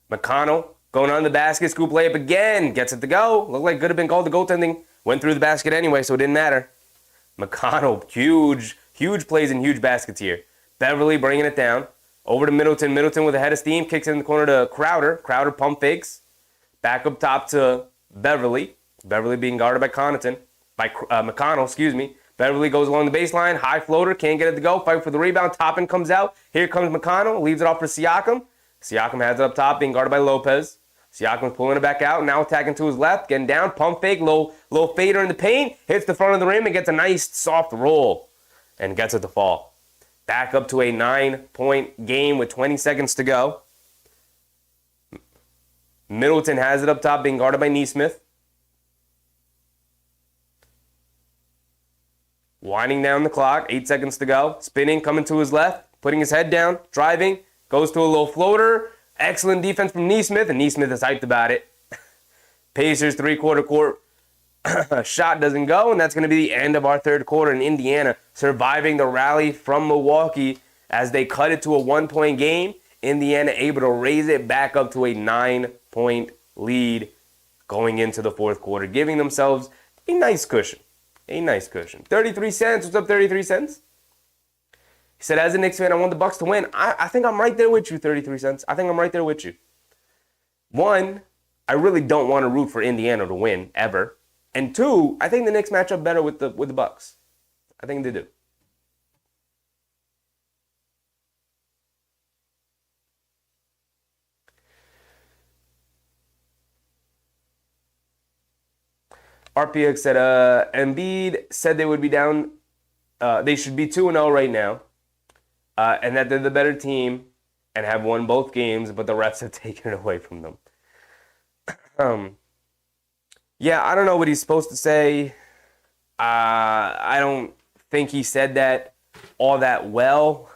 S1: McConnell Going on the basket, scoop layup again. Gets it to go. Looked like could have been called the goaltending. Went through the basket anyway, so it didn't matter. McConnell, huge plays and huge baskets here. Beverly bringing it down. Over to Middleton. Middleton with a head of steam. Kicks it in the corner to Crowder. Crowder pump fakes. Back up top to Beverly. Beverly being guarded by McConnell, excuse me. Beverly goes along the baseline. High floater. Can't get it to go. Fight for the rebound. Toppin comes out. Here comes McConnell. Leaves it off for Siakam. Siakam has it up top, being guarded by Lopez. Siakam's pulling it back out. Now attacking to his left. Getting down. Pump fake. Low fader in the paint. Hits the front of the rim and gets a nice soft roll. And gets it to fall. Back up to a 9-point game with 20 seconds to go. Middleton has it up top, being guarded by Nesmith. Winding down the clock. 8 seconds to go. Spinning, coming to his left. Putting his head down. Driving. Goes to a low floater. Excellent defense from Nesmith, and Nesmith is hyped about it. Pacers three-quarter court shot doesn't go, and that's going to be the end of our third quarter in Indiana, surviving the rally from Milwaukee as they cut it to a 1-point game. Indiana able to raise it back up to a 9-point lead going into the fourth quarter, giving themselves a nice cushion. 33 cents. What's up, 33 cents? He said, as a Knicks fan, I want the Bucks to win. I think I'm right there with you, 33 cents. I think I'm right there with you. One, I really don't want to root for Indiana to win, ever. And two, I think the Knicks match up better with the Bucks. I think they do. RPX said, Embiid said they would be down. They should be 2-0 right now. And that they're the better team and have won both games, but the refs have taken it away from them. Yeah, I don't know what he's supposed to say. I don't think he said that all that well.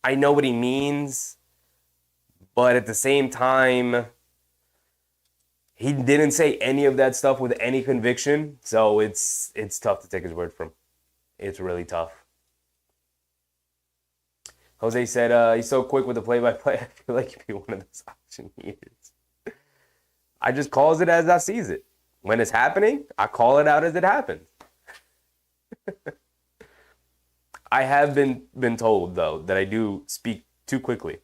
S1: I know what he means, but at the same time, he didn't say any of that stuff with any conviction, so it's tough to take his word from. It's really tough. Jose said, he's so quick with the play-by-play, I feel like he'd be one of those auctioneers. I just calls it as I sees it. When it's happening, I call it out as it happens. I have been told, though, that I do speak too quickly.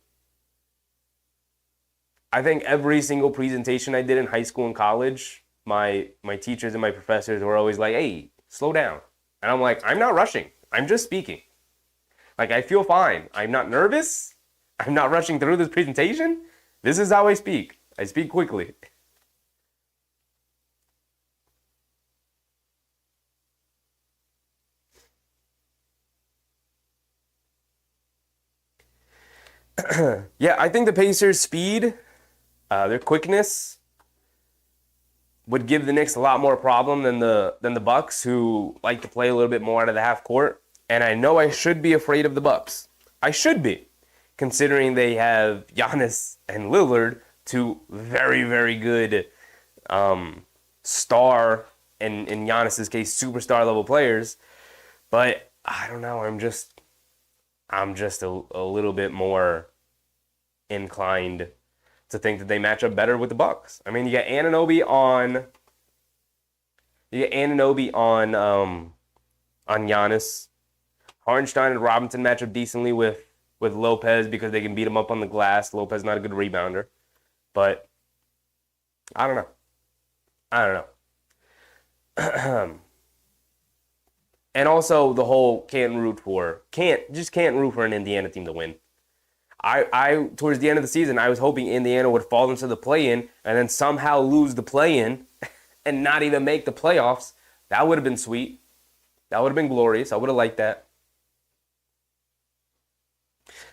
S1: I think every single presentation I did in high school and college, my teachers and my professors were always like, hey, slow down. And I'm like, I'm not rushing. I'm just speaking. Like, I feel fine. I'm not nervous. I'm not rushing through this presentation. This is how I speak. I speak quickly. Yeah, I think the Pacers' speed, their quickness, would give the Knicks a lot more problem than the Bucks, who like to play a little bit more out of the half court. And I know I should be afraid of the Bucks. I should be, considering they have Giannis and Lillard, two very, very good star, and in Giannis's case, superstar level players. But I don't know. I'm just a little bit more inclined to think that they match up better with the Bucks. I mean, you got Anunoby on Giannis. Hartenstein and Robinson match up decently with Lopez because they can beat him up on the glass. Lopez not a good rebounder, but I don't know. And also the whole can't root for an Indiana team to win. I towards the end of the season, I was hoping Indiana would fall into the play-in and then somehow lose the play-in and not even make the playoffs. That would have been sweet. That would have been glorious. I would have liked that.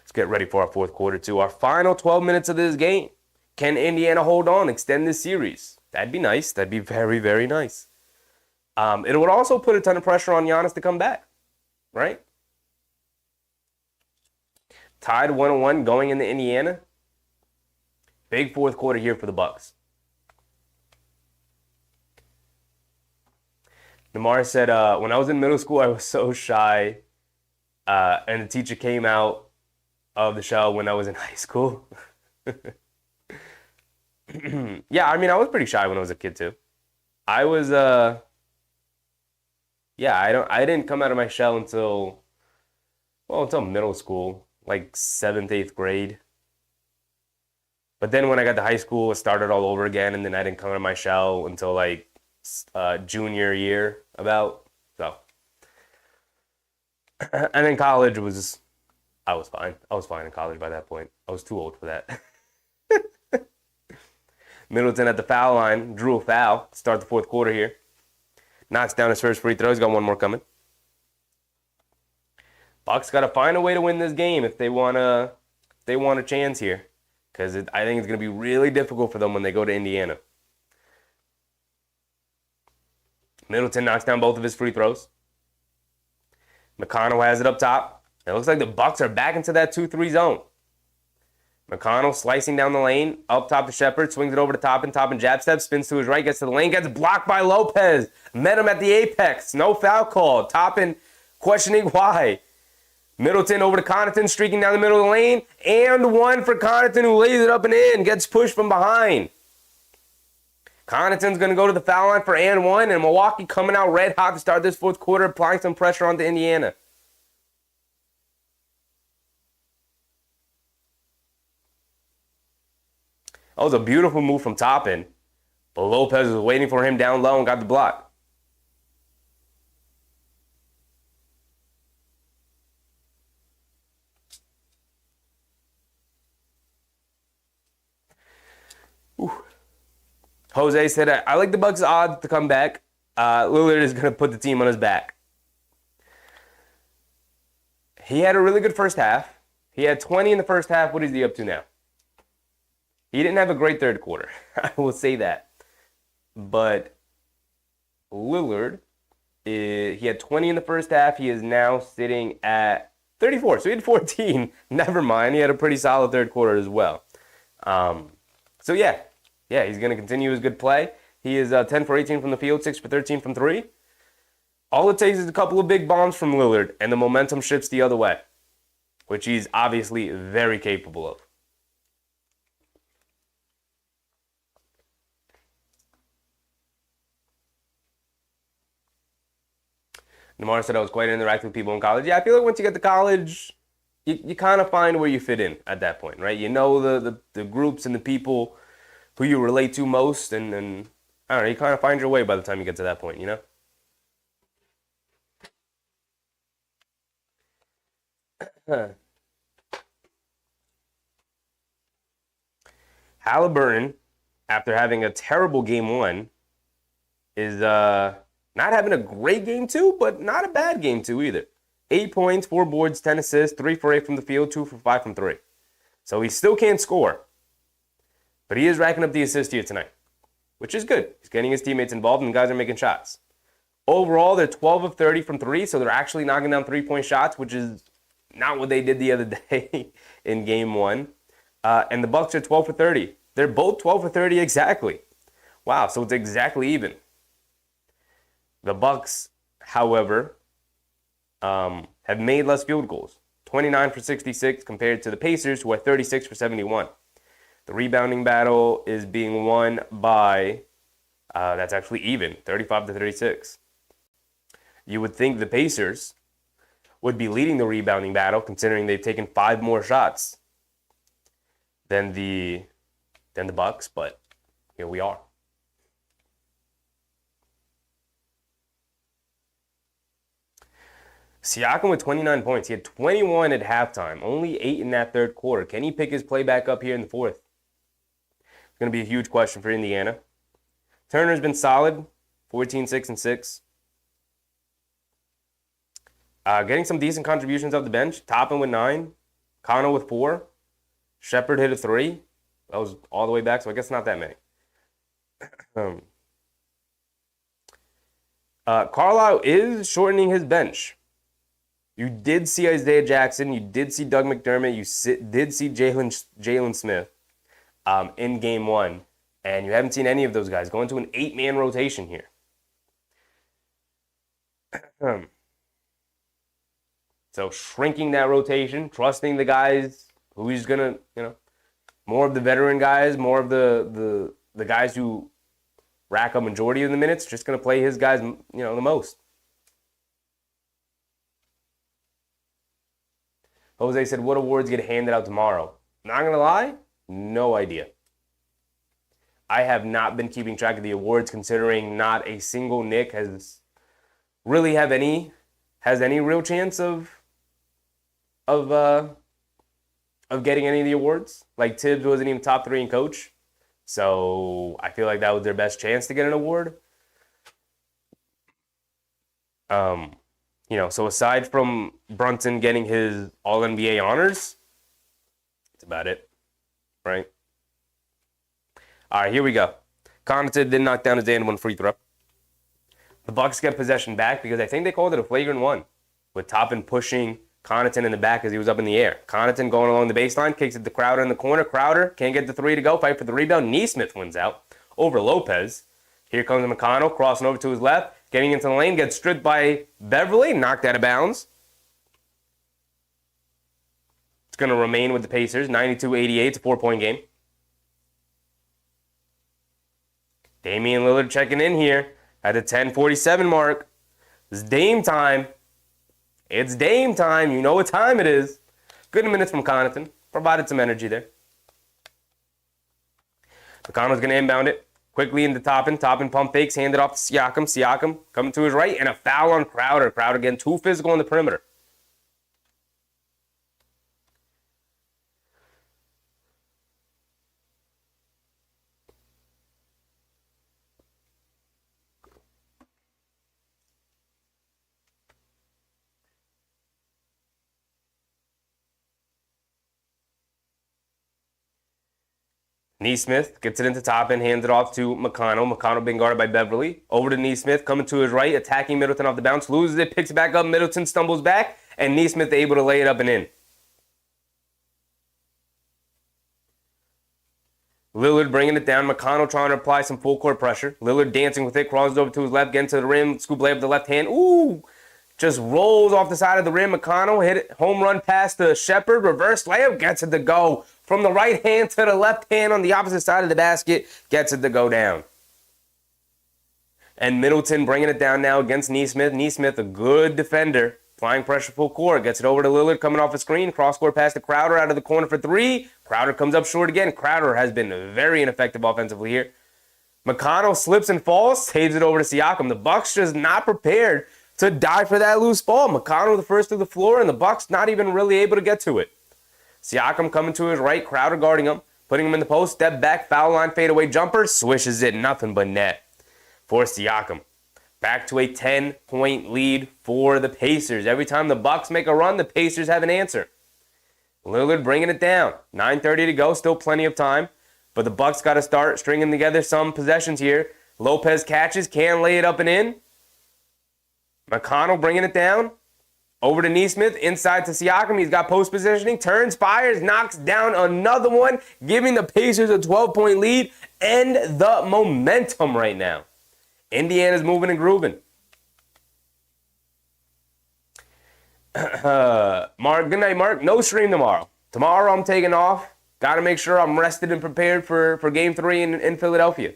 S1: Let's get ready for our fourth quarter, too. Our final 12 minutes of this game. Can Indiana hold on, extend this series? That'd be nice. That'd be very, very nice. It would also put a ton of pressure on Giannis to come back, right? Tied 1-1 going into Indiana. Big fourth quarter here for the Bucks. Namar said, when I was in middle school, I was so shy. And the teacher came out of the show when I was in high school. Yeah, I mean, I was pretty shy when I was a kid too. I was yeah, I didn't come out of my shell until until middle school, like seventh, eighth grade. But then when I got to high school, it started all over again, and then I didn't come out of my shell until like junior year about. So, and then college was I was fine. I was fine in college by that point. I was too old for that. Middleton at the foul line drew a foul. Start the fourth quarter here. Knocks down his first free throw. He's got one more coming. Bucks got to find a way to win this game if they want a chance here, because I think it's going to be really difficult for them when they go to Indiana. Middleton knocks down both of his free throws. McConnell has it up top. It looks like the Bucks are back into that 2-3 zone. McConnell slicing down the lane, up top to Shepard, swings it over to Toppin. Toppin jab step, spins to his right, gets to the lane, gets blocked by Lopez. Met him at the apex. No foul call. Toppin questioning why. Middleton over to Connaughton, streaking down the middle of the lane. And one for Connaughton, who lays it up and in. Gets pushed from behind. Connaughton's going to go to the foul line for and one. And Milwaukee coming out red hot to start this fourth quarter, applying some pressure onto Indiana. That was a beautiful move from Toppin. But Lopez was waiting for him down low and got the block. Ooh. Jose said, I like the Bucks' odds to come back. Lillard is going to put the team on his back. He had a really good first half. He had 20 in the first half. What is he up to now? He didn't have a great third quarter. I will say that. But Lillard, he had 20 in the first half. He is now sitting at 34. So he had 14. Never mind. He had a pretty solid third quarter as well. So yeah, he's going to continue his good play. He is 10 for 18 from the field, 6 for 13 from 3. All it takes is a couple of big bombs from Lillard, and the momentum shifts the other way, which he's obviously very capable of. Namar said I was quite interactive with people in college. Yeah, I feel like once you get to college, you kind of find where you fit in at that point, right? You know the groups and the people who you relate to most, and I don't know, you kind of find your way by the time you get to that point, you know? Halliburton, after having a terrible game one, is not having a great game two, but not a bad game two either. 8 points, 4 boards, 10 assists, 3 for 8 from the field, 2 for 5 from 3. So he still can't score. But he is racking up the assist here tonight, which is good. He's getting his teammates involved, and the guys are making shots. Overall, they're 12 of 30 from 3, so they're actually knocking down 3-point shots, which is not what they did the other day in game one. And the Bucks are 12 for 30. They're both 12 for 30 exactly. Wow, so it's exactly even. The Bucks, however, have made less field goals. 29 for 66 compared to the Pacers, who are 36 for 71. The rebounding battle is being won by, that's actually even, 35 to 36. You would think the Pacers would be leading the rebounding battle, considering they've taken 5 more shots than the Bucks, but here we are. Siakam with 29 points. He had 21 at halftime, only 8 in that third quarter. Can he pick his play back up here in the fourth? It's going to be a huge question for Indiana. Turner's been solid, 14, 6, and 6. Getting some decent contributions off the bench. Toppin with 9. Connell with 4. Shepard hit a 3. That was all the way back, so I guess not that many. Carlisle is shortening his bench. You did see Isaiah Jackson. You did see Doug McDermott. You did see Jalen Smith in game one. And you haven't seen any of those guys. Going to an 8-man rotation here. So shrinking that rotation, trusting the guys who he's going to, More of the veteran guys, more of the guys who rack a majority of the minutes, just going to play his guys, the most. Jose said, what awards get handed out tomorrow? Not going to lie, no idea. I have not been keeping track of the awards, considering not a single Knick has any real chance of getting any of the awards. Like Tibbs wasn't even top 3 in coach. So I feel like that was their best chance to get an award. So aside from Brunson getting his All-NBA honors, that's about it, right? All right, here we go. Connaughton did knock down his and one free throw. The Bucks get possession back because I think they called it a flagrant one, with Toppin pushing Connaughton in the back as he was up in the air. Connaughton going along the baseline, kicks it to Crowder in the corner. Crowder can't get the 3 to go, fight for the rebound. Nesmith wins out over Lopez. Here comes McConnell, crossing over to his left, getting into the lane, gets stripped by Beverly, knocked out of bounds. It's going to remain with the Pacers, 92-88, it's a 4-point game. Damian Lillard checking in here at the 10:47 mark. It's Dame time. It's Dame time. You know what time it is. Good minutes from Connaughton. Provided some energy there. McConnell's going to inbound it. Quickly into Toppin. Toppin pump fakes. Hand it off to Siakam. Siakam coming to his right. And a foul on Crowder. Crowder getting too physical on the perimeter. Nesmith gets it into Toppin, hands it off to McConnell. McConnell being guarded by Beverly. Over to Nesmith, coming to his right, attacking Middleton off the bounce, loses it, picks it back up. Middleton stumbles back, and Nesmith able to lay it up and in. Lillard bringing it down. McConnell trying to apply some full court pressure. Lillard dancing with it, crosses over to his left, getting to the rim, scoop layup with the left hand. Ooh! Just rolls off the side of the rim. McConnell hit it, home run pass to Shepard, reverse layup, gets it to go. From the right hand to the left hand on the opposite side of the basket, gets it to go down. And Middleton bringing it down now against Nesmith. Nesmith, a good defender, applying pressure full court, gets it over to Lillard, coming off a screen, cross-court pass to Crowder out of the corner for 3. Crowder comes up short again. Crowder has been very ineffective offensively here. McConnell slips and falls, saves it over to Siakam. The Bucks just not prepared to die for that loose ball. McConnell the first to the floor, and the Bucks not even really able to get to it. Siakam coming to his right, Crowder guarding him, putting him in the post, step back, foul line, fadeaway jumper, swishes it, nothing but net for Siakam. Back to a 10-point lead for the Pacers. Every time the Bucks make a run, the Pacers have an answer. Lillard bringing it down. 9:30 to go, still plenty of time, but the Bucks got to start stringing together some possessions here. Lopez catches, can lay it up and in. McConnell bringing it down. Over to Nesmith, inside to Siakam. He's got post positioning, turns, fires, knocks down another one, giving the Pacers a 12-point lead and the momentum right now. Indiana's moving and grooving. Mark, good night, Mark. No stream tomorrow. Tomorrow I'm taking off. Got to make sure I'm rested and prepared for Game 3 in Philadelphia.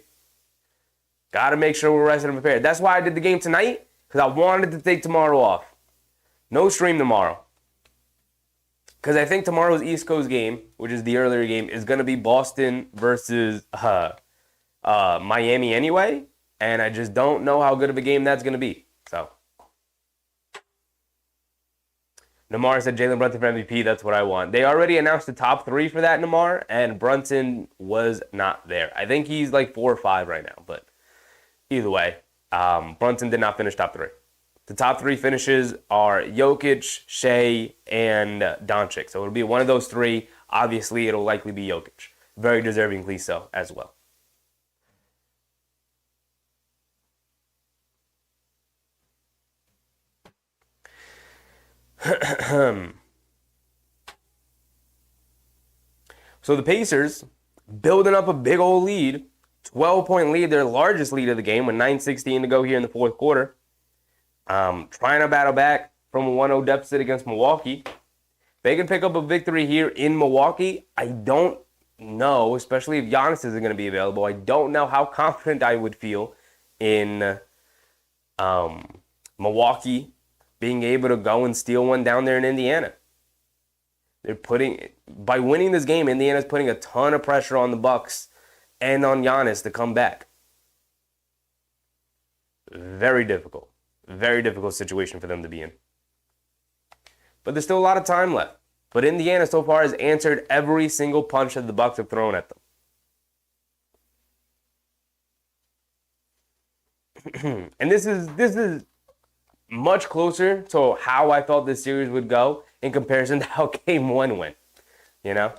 S1: Got to make sure we're rested and prepared. That's why I did the game tonight, because I wanted to take tomorrow off. No stream tomorrow. Because I think tomorrow's East Coast game, which is the earlier game, is going to be Boston versus Miami anyway. And I just don't know how good of a game that's going to be. So, Namar said Jalen Brunson for MVP. That's what I want. They already announced the top 3 for that, Namar, and Brunson was not there. I think he's like 4 or 5 right now. But either way, Brunson did not finish top 3. The top 3 finishes are Jokic, Shea, and Doncic. So it'll be one of those 3. Obviously, it'll likely be Jokic. Very deservingly so as well. So the Pacers building up a big old lead. 12-point lead, their largest lead of the game with 9:16 to go here in the fourth quarter. Trying to battle back from a 1-0 deficit against Milwaukee. They can pick up a victory here in Milwaukee. I don't know, especially if Giannis isn't going to be available. I don't know how confident I would feel in Milwaukee being able to go and steal one down there in Indiana. By winning this game, Indiana's putting a ton of pressure on the Bucks and on Giannis to come back. Very difficult situation for them to be in. But there's still a lot of time left. But Indiana so far has answered every single punch that the Bucks have thrown at them. And this is much closer to how I thought this series would go in comparison to how Game 1 went, you know?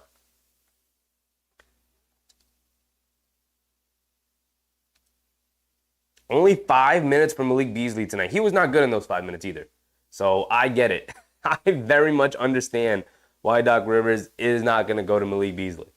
S1: Only 5 minutes for Malik Beasley tonight. He was not good in those 5 minutes either. So I get it. I very much understand why Doc Rivers is not going to go to Malik Beasley.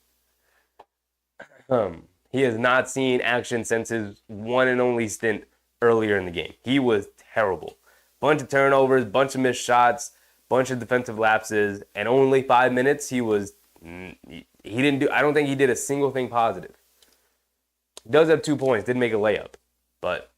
S1: He has not seen action since his one and only stint earlier in the game. He was terrible. Bunch of turnovers, bunch of missed shots, bunch of defensive lapses, and only 5 minutes he didn't do. I don't think he did a single thing positive. He does have 2 points, did make a layup, but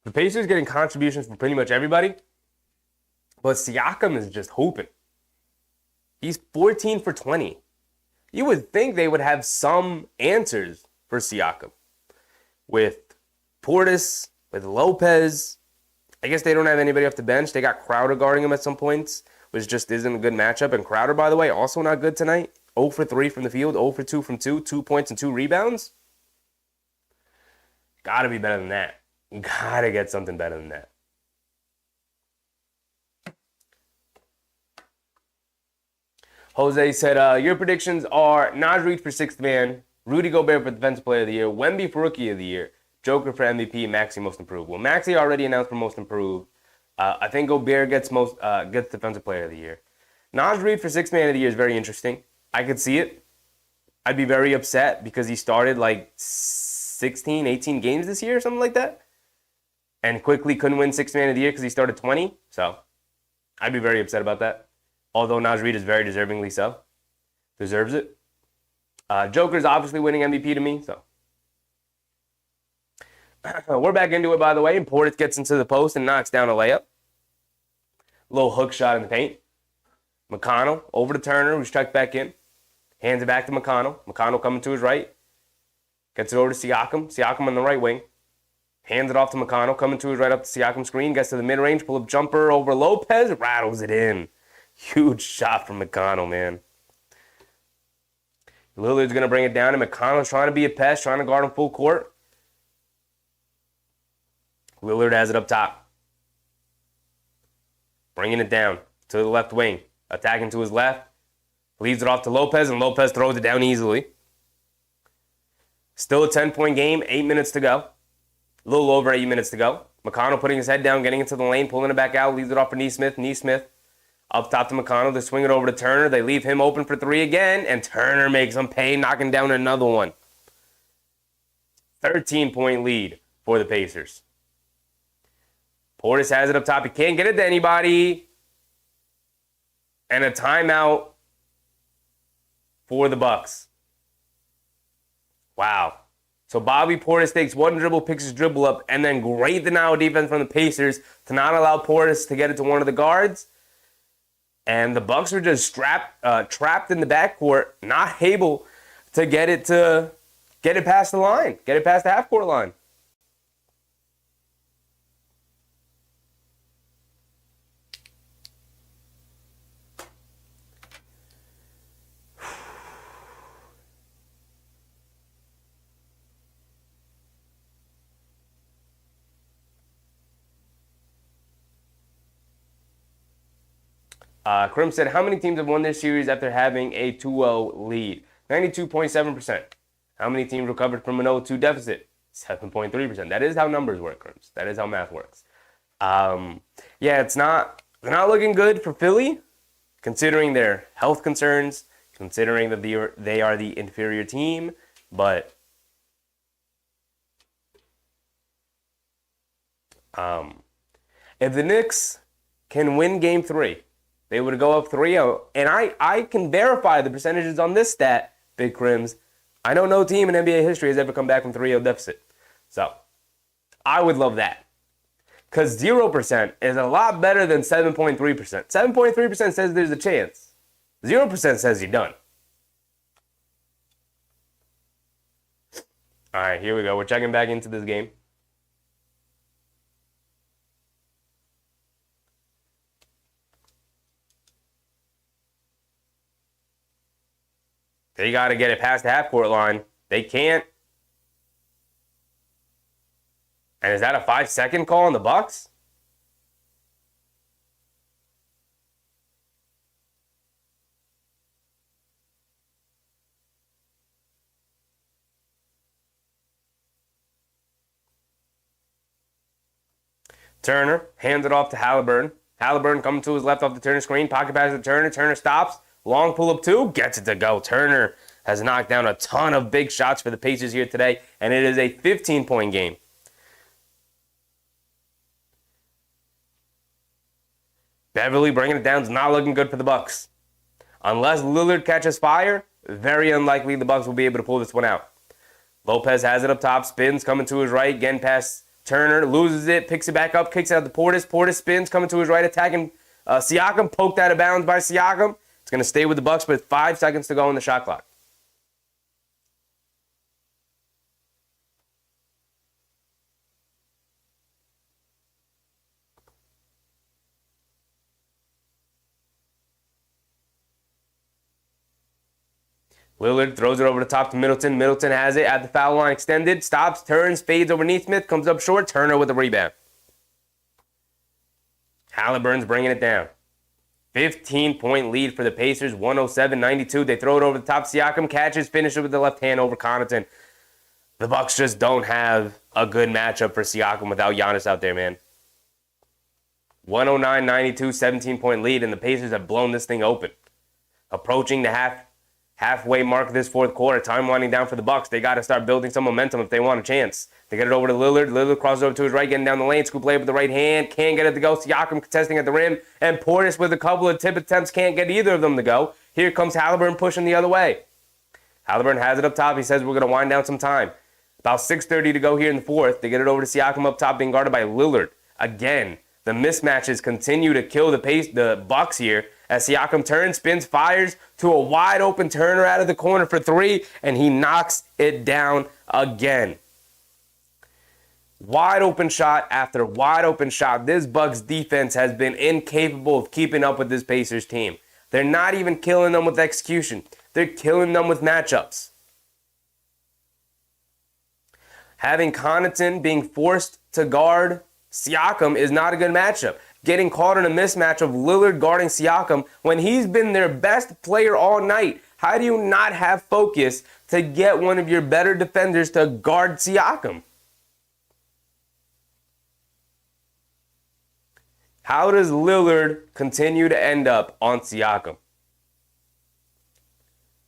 S1: the Pacers getting contributions from pretty much everybody, but Siakam is just hooping. He's 14 for 20. You would think they would have some answers for Siakam. With Portis, with Lopez, I guess they don't have anybody off the bench. They got Crowder guarding him at some points, which just isn't a good matchup. And Crowder, by the way, also not good tonight. 0 for 3 from the field, 0 for 2 from 2, 2 points and 2 rebounds. Gotta be better than that. Gotta get something better than that. Jose said, your predictions are Naj Reid for 6th man, Rudy Gobert for Defensive Player of the Year, Wemby for Rookie of the Year, Joker for MVP, Maxey Most Improved. Well, Maxey already announced for Most Improved. I think Gobert gets Defensive Player of the Year. Naj Reid for 6th man of the year is very interesting. I could see it. I'd be very upset because he started like 16, 18 games this year or something like that. And quickly couldn't win 6th man of the year because he started 20. So I'd be very upset about that. Although Naj Reid is very deservingly so. Deserves it. Joker's obviously winning MVP to me. So we're back into it, by the way. And Portis gets into the post and knocks down a layup. Little hook shot in the paint. McConnell over to Turner, who's checked back in. Hands it back to McConnell. McConnell coming to his right. Gets it over to Siakam. Siakam on the right wing. Hands it off to McConnell, coming to his right up the Siakam screen. Gets to the mid-range, pull-up jumper over Lopez. Rattles it in. Huge shot from McConnell, man. Lillard's going to bring it down, and McConnell's trying to be a pest, trying to guard him full court. Lillard has it up top. Bringing it down to the left wing. Attacking to his left. Leaves it off to Lopez, and Lopez throws it down easily. Still a 10-point game, 8 minutes to go. A little over 8 minutes to go. McConnell putting his head down, getting into the lane, pulling it back out, leaves it off for Nesmith. Nesmith up top to McConnell. They swing it over to Turner. They leave him open for 3 again, and Turner makes him pay, knocking down another one. 13-point lead for the Pacers. Portis has it up top. He can't get it to anybody. And a timeout for the Bucks. Wow. So Bobby Portis takes one dribble, picks his dribble up, and then great denial defense from the Pacers to not allow Portis to get it to one of the guards. And the Bucks were just trapped in the backcourt, not able to get it past the line, get it past the half-court line. Krim said, how many teams have won this series after having a 2-0 lead? 92.7%. How many teams recovered from an 0-2 deficit? 7.3%. That is how numbers work, Krims. That is how math works. Yeah, they're not looking good for Philly, considering their health concerns, considering that they are the inferior team. But if the Knicks can win Game 3, they would go up 3-0. And I can verify the percentages on this stat, Big Crims. I know no team in NBA history has ever come back from 3-0 deficit. So I would love that. Because 0% is a lot better than 7.3%. 7.3% says there's a chance. 0% says you're done. All right, here we go. We're checking back into this game. They got to get it past the half-court line. They can't. And is that a 5-second call on the Bucks? Turner hands it off to Halliburton. Halliburton coming to his left off the Turner screen. Pocket pass to Turner. Turner stops. Long pull-up 2. Gets it to go. Turner has knocked down a ton of big shots for the Pacers here today. And it is a 15-point game. Beverly bringing it down is not looking good for the Bucks. Unless Lillard catches fire, very unlikely the Bucks will be able to pull this one out. Lopez has it up top. Spins coming to his right. Getting past Turner, loses it, picks it back up, kicks out to Portis. Portis spins, coming to his right, attacking Siakam. Poked out of bounds by Siakam. It's going to stay with the Bucks with 5 seconds to go in the shot clock. Lillard throws it over the top to Middleton. Middleton has it at the foul line extended. Stops, turns, fades over Neesmith. Comes up short. Turner with the rebound. Halliburton's bringing it down. 15-point lead for the Pacers. 107-92. They throw it over the top. Siakam catches, finishes with the left hand over Connaughton. The Bucks just don't have a good matchup for Siakam without Giannis out there, man. 109-92, 17-point lead, and the Pacers have blown this thing open. Approaching the halfway mark of this fourth quarter, time winding down for the Bucks. They got to start building some momentum if they want a chance. They get it over to Lillard. Lillard crosses over to his right, getting down the lane. Scoop play with the right hand. Can't get it to go. Siakam contesting at the rim. And Portis with a couple of tip attempts. Can't get either of them to go. Here comes Halliburton pushing the other way. Halliburton has it up top. He says we're going to wind down some time. About 6:30 to go here in the fourth. They get it over to Siakam up top, being guarded by Lillard. Again, the mismatches continue to kill the Bucks here. As Siakam turns, spins, fires to a wide open Turner out of the corner for 3, and he knocks it down again. Wide open shot after wide open shot. This Bucks defense has been incapable of keeping up with this Pacers team. They're not even killing them with execution. They're killing them with matchups. Having Connaughton being forced to guard Siakam is not a good matchup. Getting caught in a mismatch of Lillard guarding Siakam when he's been their best player all night. How do you not have focus to get one of your better defenders to guard Siakam? How does Lillard continue to end up on Siakam?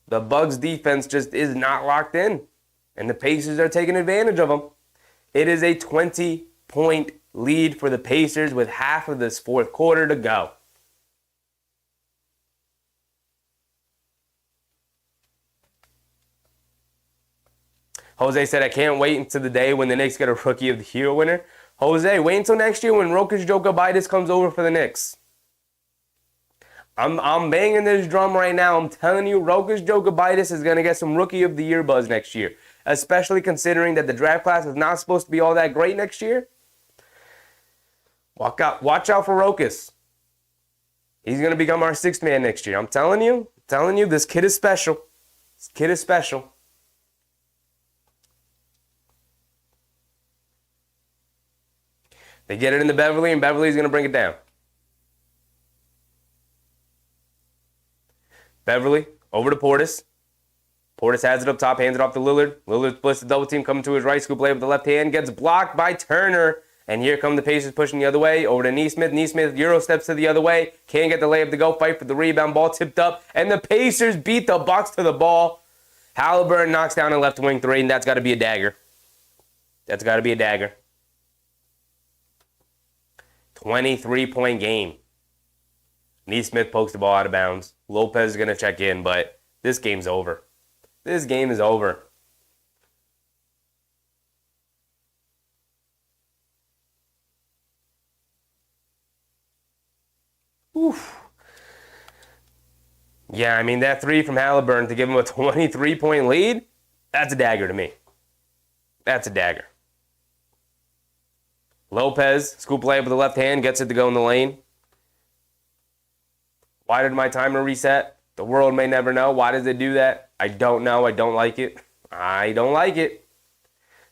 S1: The Bucks defense just is not locked in, and the Pacers are taking advantage of them. It is a 20-point lead for the Pacers with half of this fourth quarter to go. Jose said, I can't wait until the day when the Knicks get a Rookie of the Year winner. Jose, wait until next year when Rokas Jokubaitis comes over for the Knicks. I'm banging this drum right now. I'm telling you, Rokas Jokubaitis is going to get some Rookie of the Year buzz next year, especially considering that the draft class is not supposed to be all that great next year. Watch out for Rokas. He's going to become our sixth man next year. I'm telling you, this kid is special. This kid is special. They get it into Beverly, and Beverly's going to bring it down. Beverly, over to Portis. Portis has it up top, hands it off to Lillard. Lillard splits the double team, coming to his right. Scoop play with the left hand. Gets blocked by Turner. And here come the Pacers pushing the other way. Over to Nesmith. Nesmith Euro steps to the other way. Can't get the layup to go. Fight for the rebound. Ball tipped up. And the Pacers beat the Bucks to the ball. Halliburton knocks down a left wing three, and that's got to be a dagger. That's got to be a dagger. 23-point game. Nesmith pokes the ball out of bounds. Lopez is going to check in, but this game's over. This game is over. Oof. Yeah, I mean, that three from Halliburton to give him a 23-point lead, that's a dagger to me. That's a dagger. Lopez, scoop layup with the left hand, gets it to go in the lane. Why did my timer reset? The world may never know. Why does it do that? I don't know. I don't like it. I don't like it.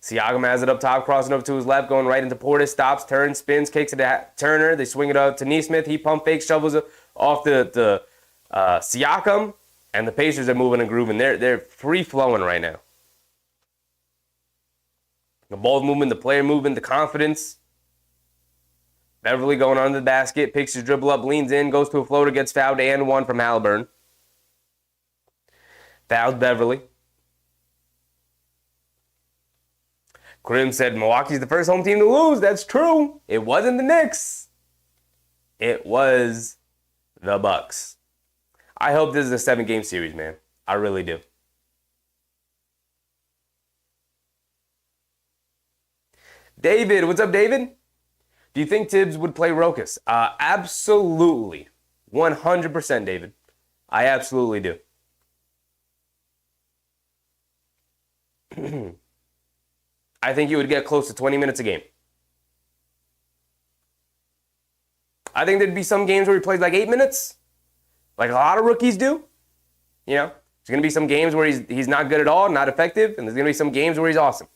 S1: Siakam has it up top, crossing over to his left, going right into Portis, stops, turns, spins, kicks it to Turner. They swing it out to Nesmith. He pump fakes, shovels it off the Siakam, and the Pacers are moving and grooving. They're free-flowing right now. The ball's moving, the player moving, the confidence. Beverly going under the basket, picks his dribble up, leans in, goes to a floater, gets fouled, and one from Halliburton. Fouls Beverly. Krim said Milwaukee's the first home team to lose. That's true. It wasn't the Knicks. It was the Bucks. I hope this is a 7-game series, man. I really do. David, what's up, David? Do you think Tibbs would play Rokas? Absolutely. 100%, David. I absolutely do. I think he would get close to 20 minutes a game. I think there'd be some games where he plays like 8 minutes, like a lot of rookies do. You know, there's going to be some games where he's not good at all, not effective, and there's going to be some games where he's awesome.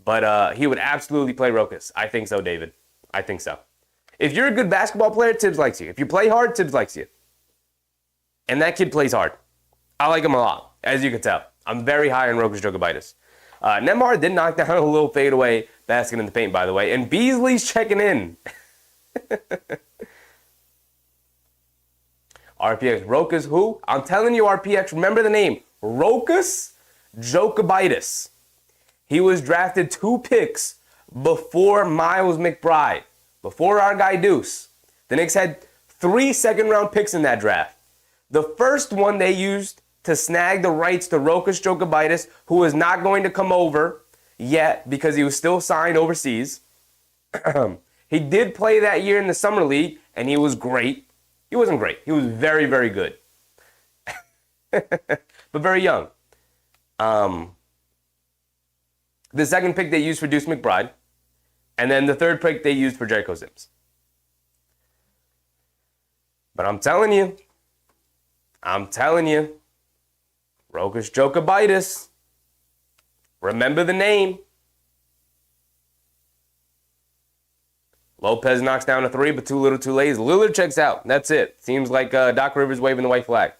S1: But he would absolutely play Rokas. I think so, David. I think so. If you're a good basketball player, Tibbs likes you. If you play hard, Tibbs likes you. And that kid plays hard. I like him a lot, as you can tell. I'm very high on Rokas Jokubaitis. Nembhard did knock down a little fadeaway basket in the paint, by the way. And Beasley's checking in. RPX. Rokas who? I'm telling you, RPX, remember the name. Rokas Jokubaitis. He was drafted 2 picks before Miles McBride, before our guy Deuce. The Knicks had 3 second-round picks in that draft. The first one they used to snag the rights to Rokas Jokubaitis, who was not going to come over yet because he was still signed overseas. He did play that year in the Summer League, and he was great. He wasn't great. He was very, very good. But very young. The second pick they used for Deuce McBride. And then the third pick they used for Jericho Sims. But I'm telling you, Rokas Jokubaitis. Remember the name. Lopez knocks down a 3, but too little too late. Lillard checks out. That's it. Seems like Doc Rivers waving the white flag.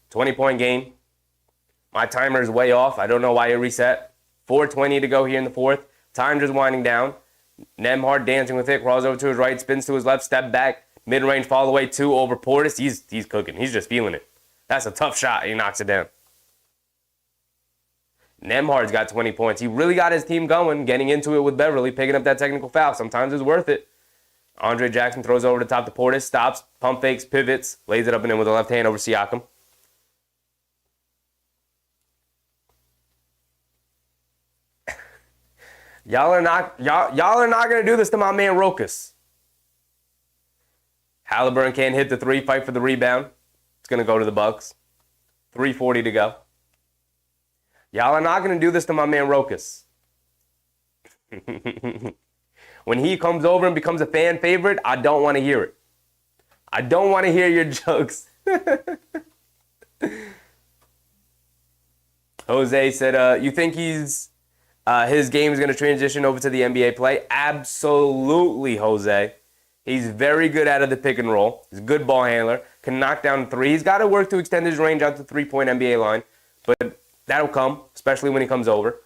S1: 20-point game. My timer is way off. I don't know why it reset. 4:20 to go here in the fourth. Time just winding down. Nembhard dancing with it. Crawls over to his right. Spins to his left. Step back. Mid-range fall away 2 over Portis. He's cooking. He's just feeling it. That's a tough shot. He knocks it down. Nembhard's got 20 points. He really got his team going, getting into it with Beverly, picking up that technical foul. Sometimes it's worth it. Andre Jackson throws over the top to Portis. Stops. Pump fakes. Pivots. Lays it up and in with the left hand over Siakam. Y'all are not gonna do this to my man Rokas. Halliburton can't hit the 3, fight for the rebound. It's gonna go to the Bucks. 3:40 to go. Y'all are not gonna do this to my man Rokas. When he comes over and becomes a fan favorite, I don't want to hear it. I don't want to hear your jokes. Jose said, you think his game is going to transition over to the NBA play? Absolutely, Jose. He's very good out of the pick and roll. He's a good ball handler. Can knock down 3. He's got to work to extend his range out to 3-point NBA line. But that'll come, especially when he comes over.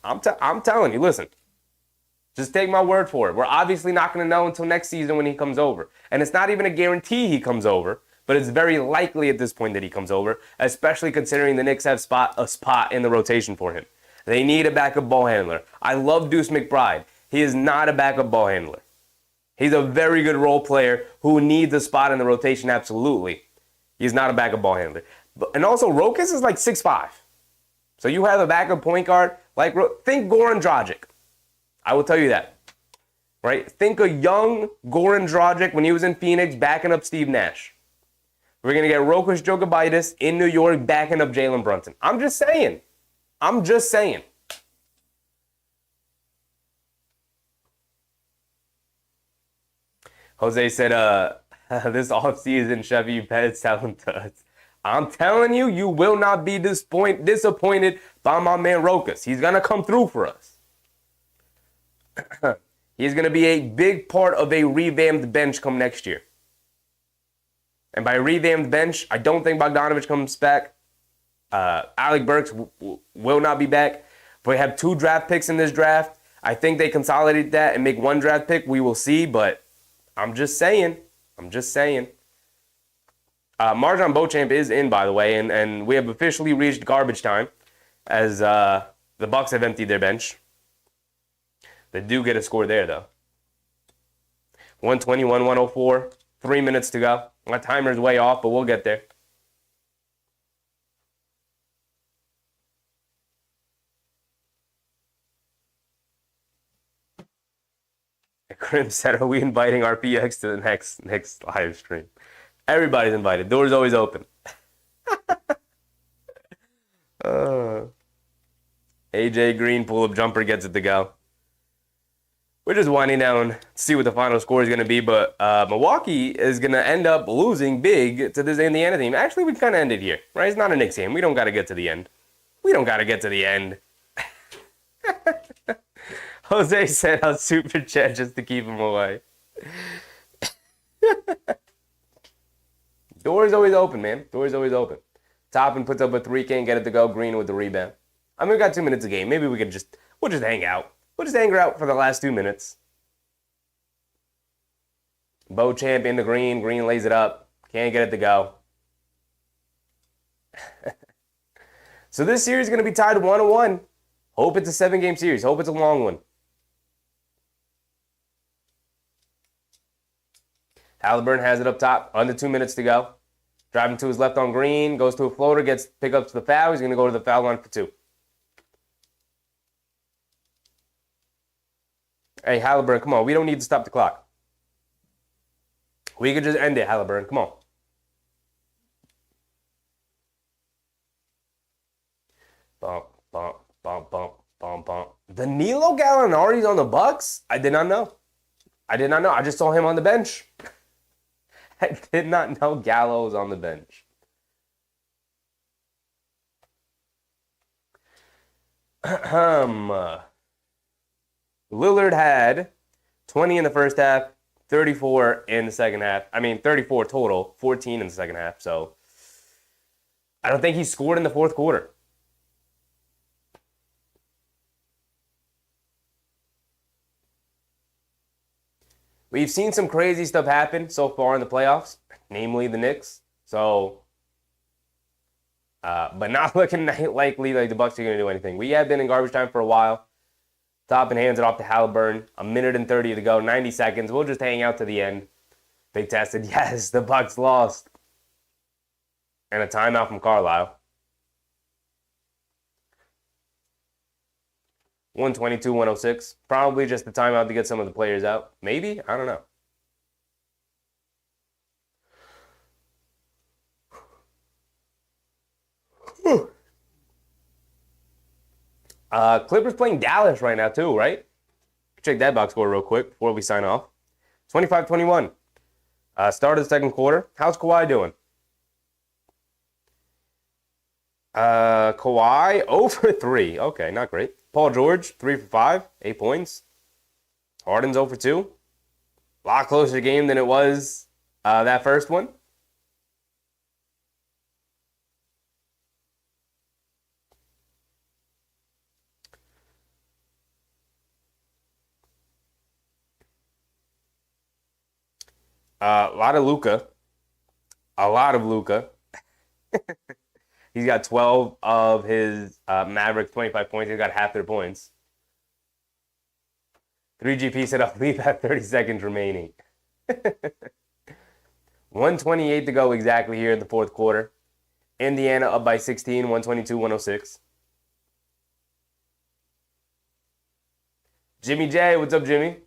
S1: I'm telling you, listen. Just take my word for it. We're obviously not going to know until next season when he comes over. And it's not even a guarantee he comes over, but it's very likely at this point that he comes over, especially considering the Knicks have a spot in the rotation for him. They need a backup ball handler. I love Deuce McBride. He is not a backup ball handler. He's a very good role player who needs a spot in the rotation, absolutely. He's not a backup ball handler. And also, Rokas is like 6'5". So you have a backup point guard, think Goran Dragic. I will tell you that. Right? Think a young Goran Dragic when he was in Phoenix backing up Steve Nash. We're going to get Rokas Jokubaitis in New York backing up Jalen Brunson. I'm just saying. Jose said, this offseason, Chevy Pet's telling us. I'm telling you, you will not be disappointed by my man Rokas. He's going to come through for us. He's going to be a big part of a revamped bench come next year. And by revamped bench, I don't think Bogdanovich comes back. Alec Burks will not be back. But we have 2 draft picks in this draft. I think they consolidate that and make 1 draft pick. We will see, but I'm just saying. Marjon Beauchamp is in, by the way, and we have officially reached garbage time as the Bucks have emptied their bench. They do get a score there, though. 121, 104, 3 minutes to go. My timer's way off, but we'll get there. Grim said, are we inviting RPX to the next live stream? Everybody's invited. Doors always open. AJ Green pull-up jumper gets it to go. We're just winding down to see what the final score is going to be, but Milwaukee is going to end up losing big to this Indiana team. Actually, we kind of ended here, right? It's not a Knicks game. We don't got to get to the end. Jose said I'll super chat just to keep him away. Door's always open, man. Door's always open. Toppin puts up a 3, can't get it to go. Green with the rebound. I mean, we got 2 minutes a game. Maybe we'll just hang out. We'll just hang out for the last 2 minutes. Beauchamp in the green. Green lays it up. Can't get it to go. So this series is going to be tied 1-1. Hope it's a 7-game series. Hope it's a long one. Halliburton has it up top. Under 2 minutes to go. Driving to his left on Green. Goes to a floater. Gets pick up to the foul. He's going to go to the foul line for 2. Hey, Halliburton, come on. We don't need to stop the clock. We could just end it, Halliburton. Come on. Bump, bump, bump, bump, bump, bump. Danilo Gallinari's on the Bucks? I did not know. I just saw him on the bench. I did not know Gallo was on the bench. Lillard had 20 in the first half, 34 in the second half. 34 total, 14 in the second half. So I don't think he scored in the fourth quarter. We've seen some crazy stuff happen so far in the playoffs, namely the Knicks. So, but not looking likely like the Bucks are going to do anything. We have been in garbage time for a while. Toppin hands it off to Halliburton. 1:30 to go, 90 seconds. We'll just hang out to the end. Big tested. Yes, the Bucks lost. And a timeout from Carlisle. 122, 106. Probably just the timeout to get some of the players out. Maybe? I don't know. Clippers playing Dallas right now too, right? Check that box score real quick before we sign off. 25-21. Start of the second quarter. How's Kawhi doing? Kawhi 0 for 3. Okay, not great. Paul George 3 for 5, 8 points. Harden's 0 for 2. A lot closer game than it was that first one. A lot of Luka. A lot of Luka. He's got 12 of his Mavericks 25 points. He's got half their points. 3GP said, I'll leave at 30 seconds remaining. 128 to go exactly here in the fourth quarter. Indiana up by 16, 122-106. Jimmy J, what's up, Jimmy?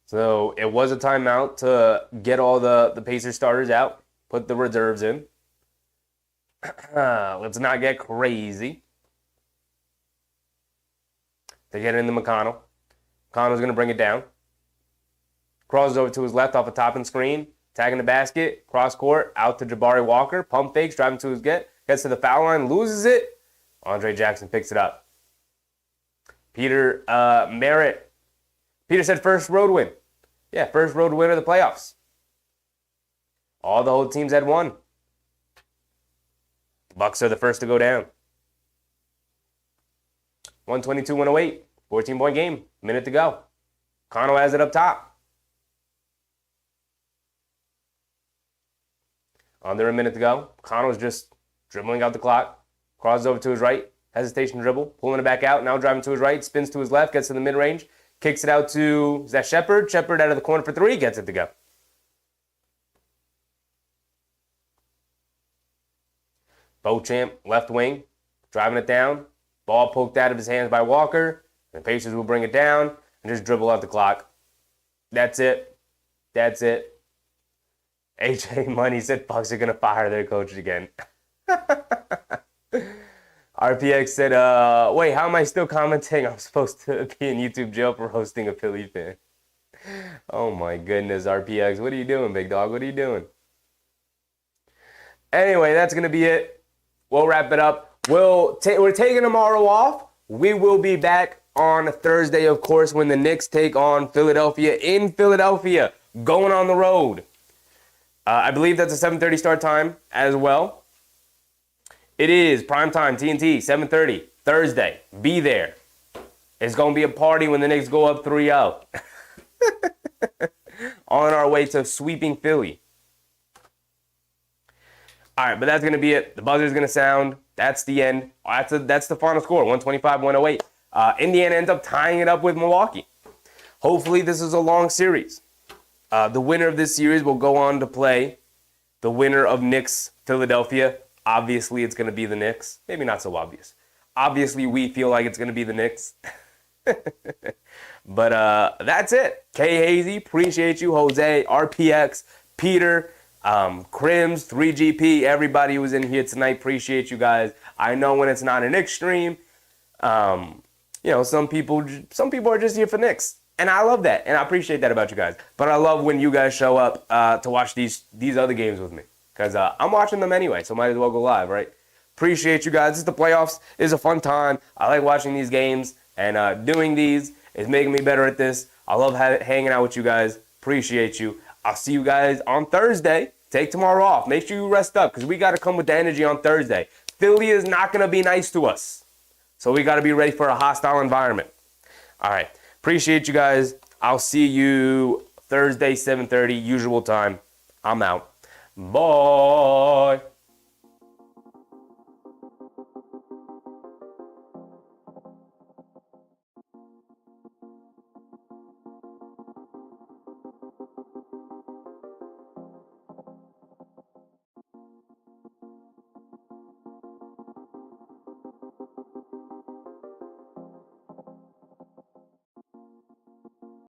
S1: So it was a timeout to get all the Pacers starters out, put the reserves in. Let's not get crazy. They get into McConnell. McConnell's going to bring it down. Crosses over to his left off a top and screen. Tagging the basket. Cross court. Out to Jabari Walker. Pump fakes. Driving to his gets to the foul line. Loses it. Andre Jackson picks it up. Peter Merritt. Peter said first road win. Yeah, first road win of the playoffs. All the whole teams had won. Bucks are the first to go down. 122-108. 14-point game. Minute to go. Connell has it up top. Under a minute to go. Connell's just dribbling out the clock. Crosses over to his right. Hesitation dribble. Pulling it back out. Now driving to his right. Spins to his left. Gets to the mid-range. Kicks it out to, is that Shepard? Shepard out of the corner for three. Gets it to go. Beauchamp, left wing. Driving it down. Ball poked out of his hands by Walker. The Pacers will bring it down and just dribble out the clock. That's it. That's it. AJ Money said Bucks are going to fire their coach again. RPX said, wait, how am I still commenting? I'm supposed to be in YouTube jail for hosting a Philly fan. Oh my goodness, RPX. What are you doing, big dog? What are you doing? Anyway, that's going to be it. We'll wrap it up. We're taking tomorrow off. We will be back on Thursday, of course, when the Knicks take on Philadelphia in Philadelphia, going on the road. I believe that's a 7:30 start time as well. It is primetime, TNT, 7:30, Thursday. Be there. It's going to be a party when the Knicks go up 3-0. On our way to sweeping Philly. All right, but that's going to be it. The buzzer's going to sound. That's the end. That's the final score, 125-108. Indiana ends up tying it up with Milwaukee. Hopefully this is a long series. The winner of this series will go on to play the winner of Knicks, Philadelphia. Obviously, it's going to be the Knicks. Maybe not so obvious. Obviously, we feel like it's going to be the Knicks. But that's it. K Hazy, appreciate you. Jose, RPX, Peter, Crims, 3GP, everybody who was in here tonight. Appreciate you guys. I know when it's not an Knicks stream, some people are just here for Knicks. And I love that. And I appreciate that about you guys. But I love when you guys show up to watch these other games with me. Because I'm watching them anyway, so might as well go live, right? Appreciate you guys. This is the playoffs. It's a fun time. I like watching these games. And doing these is making me better at this. I love hanging out with you guys. Appreciate you. I'll see you guys on Thursday. Take tomorrow off. Make sure you rest up because we got to come with the energy on Thursday. Philly is not going to be nice to us. So we got to be ready for a hostile environment. All right. Appreciate you guys. I'll see you Thursday, 7:30, usual time. I'm out. Bye.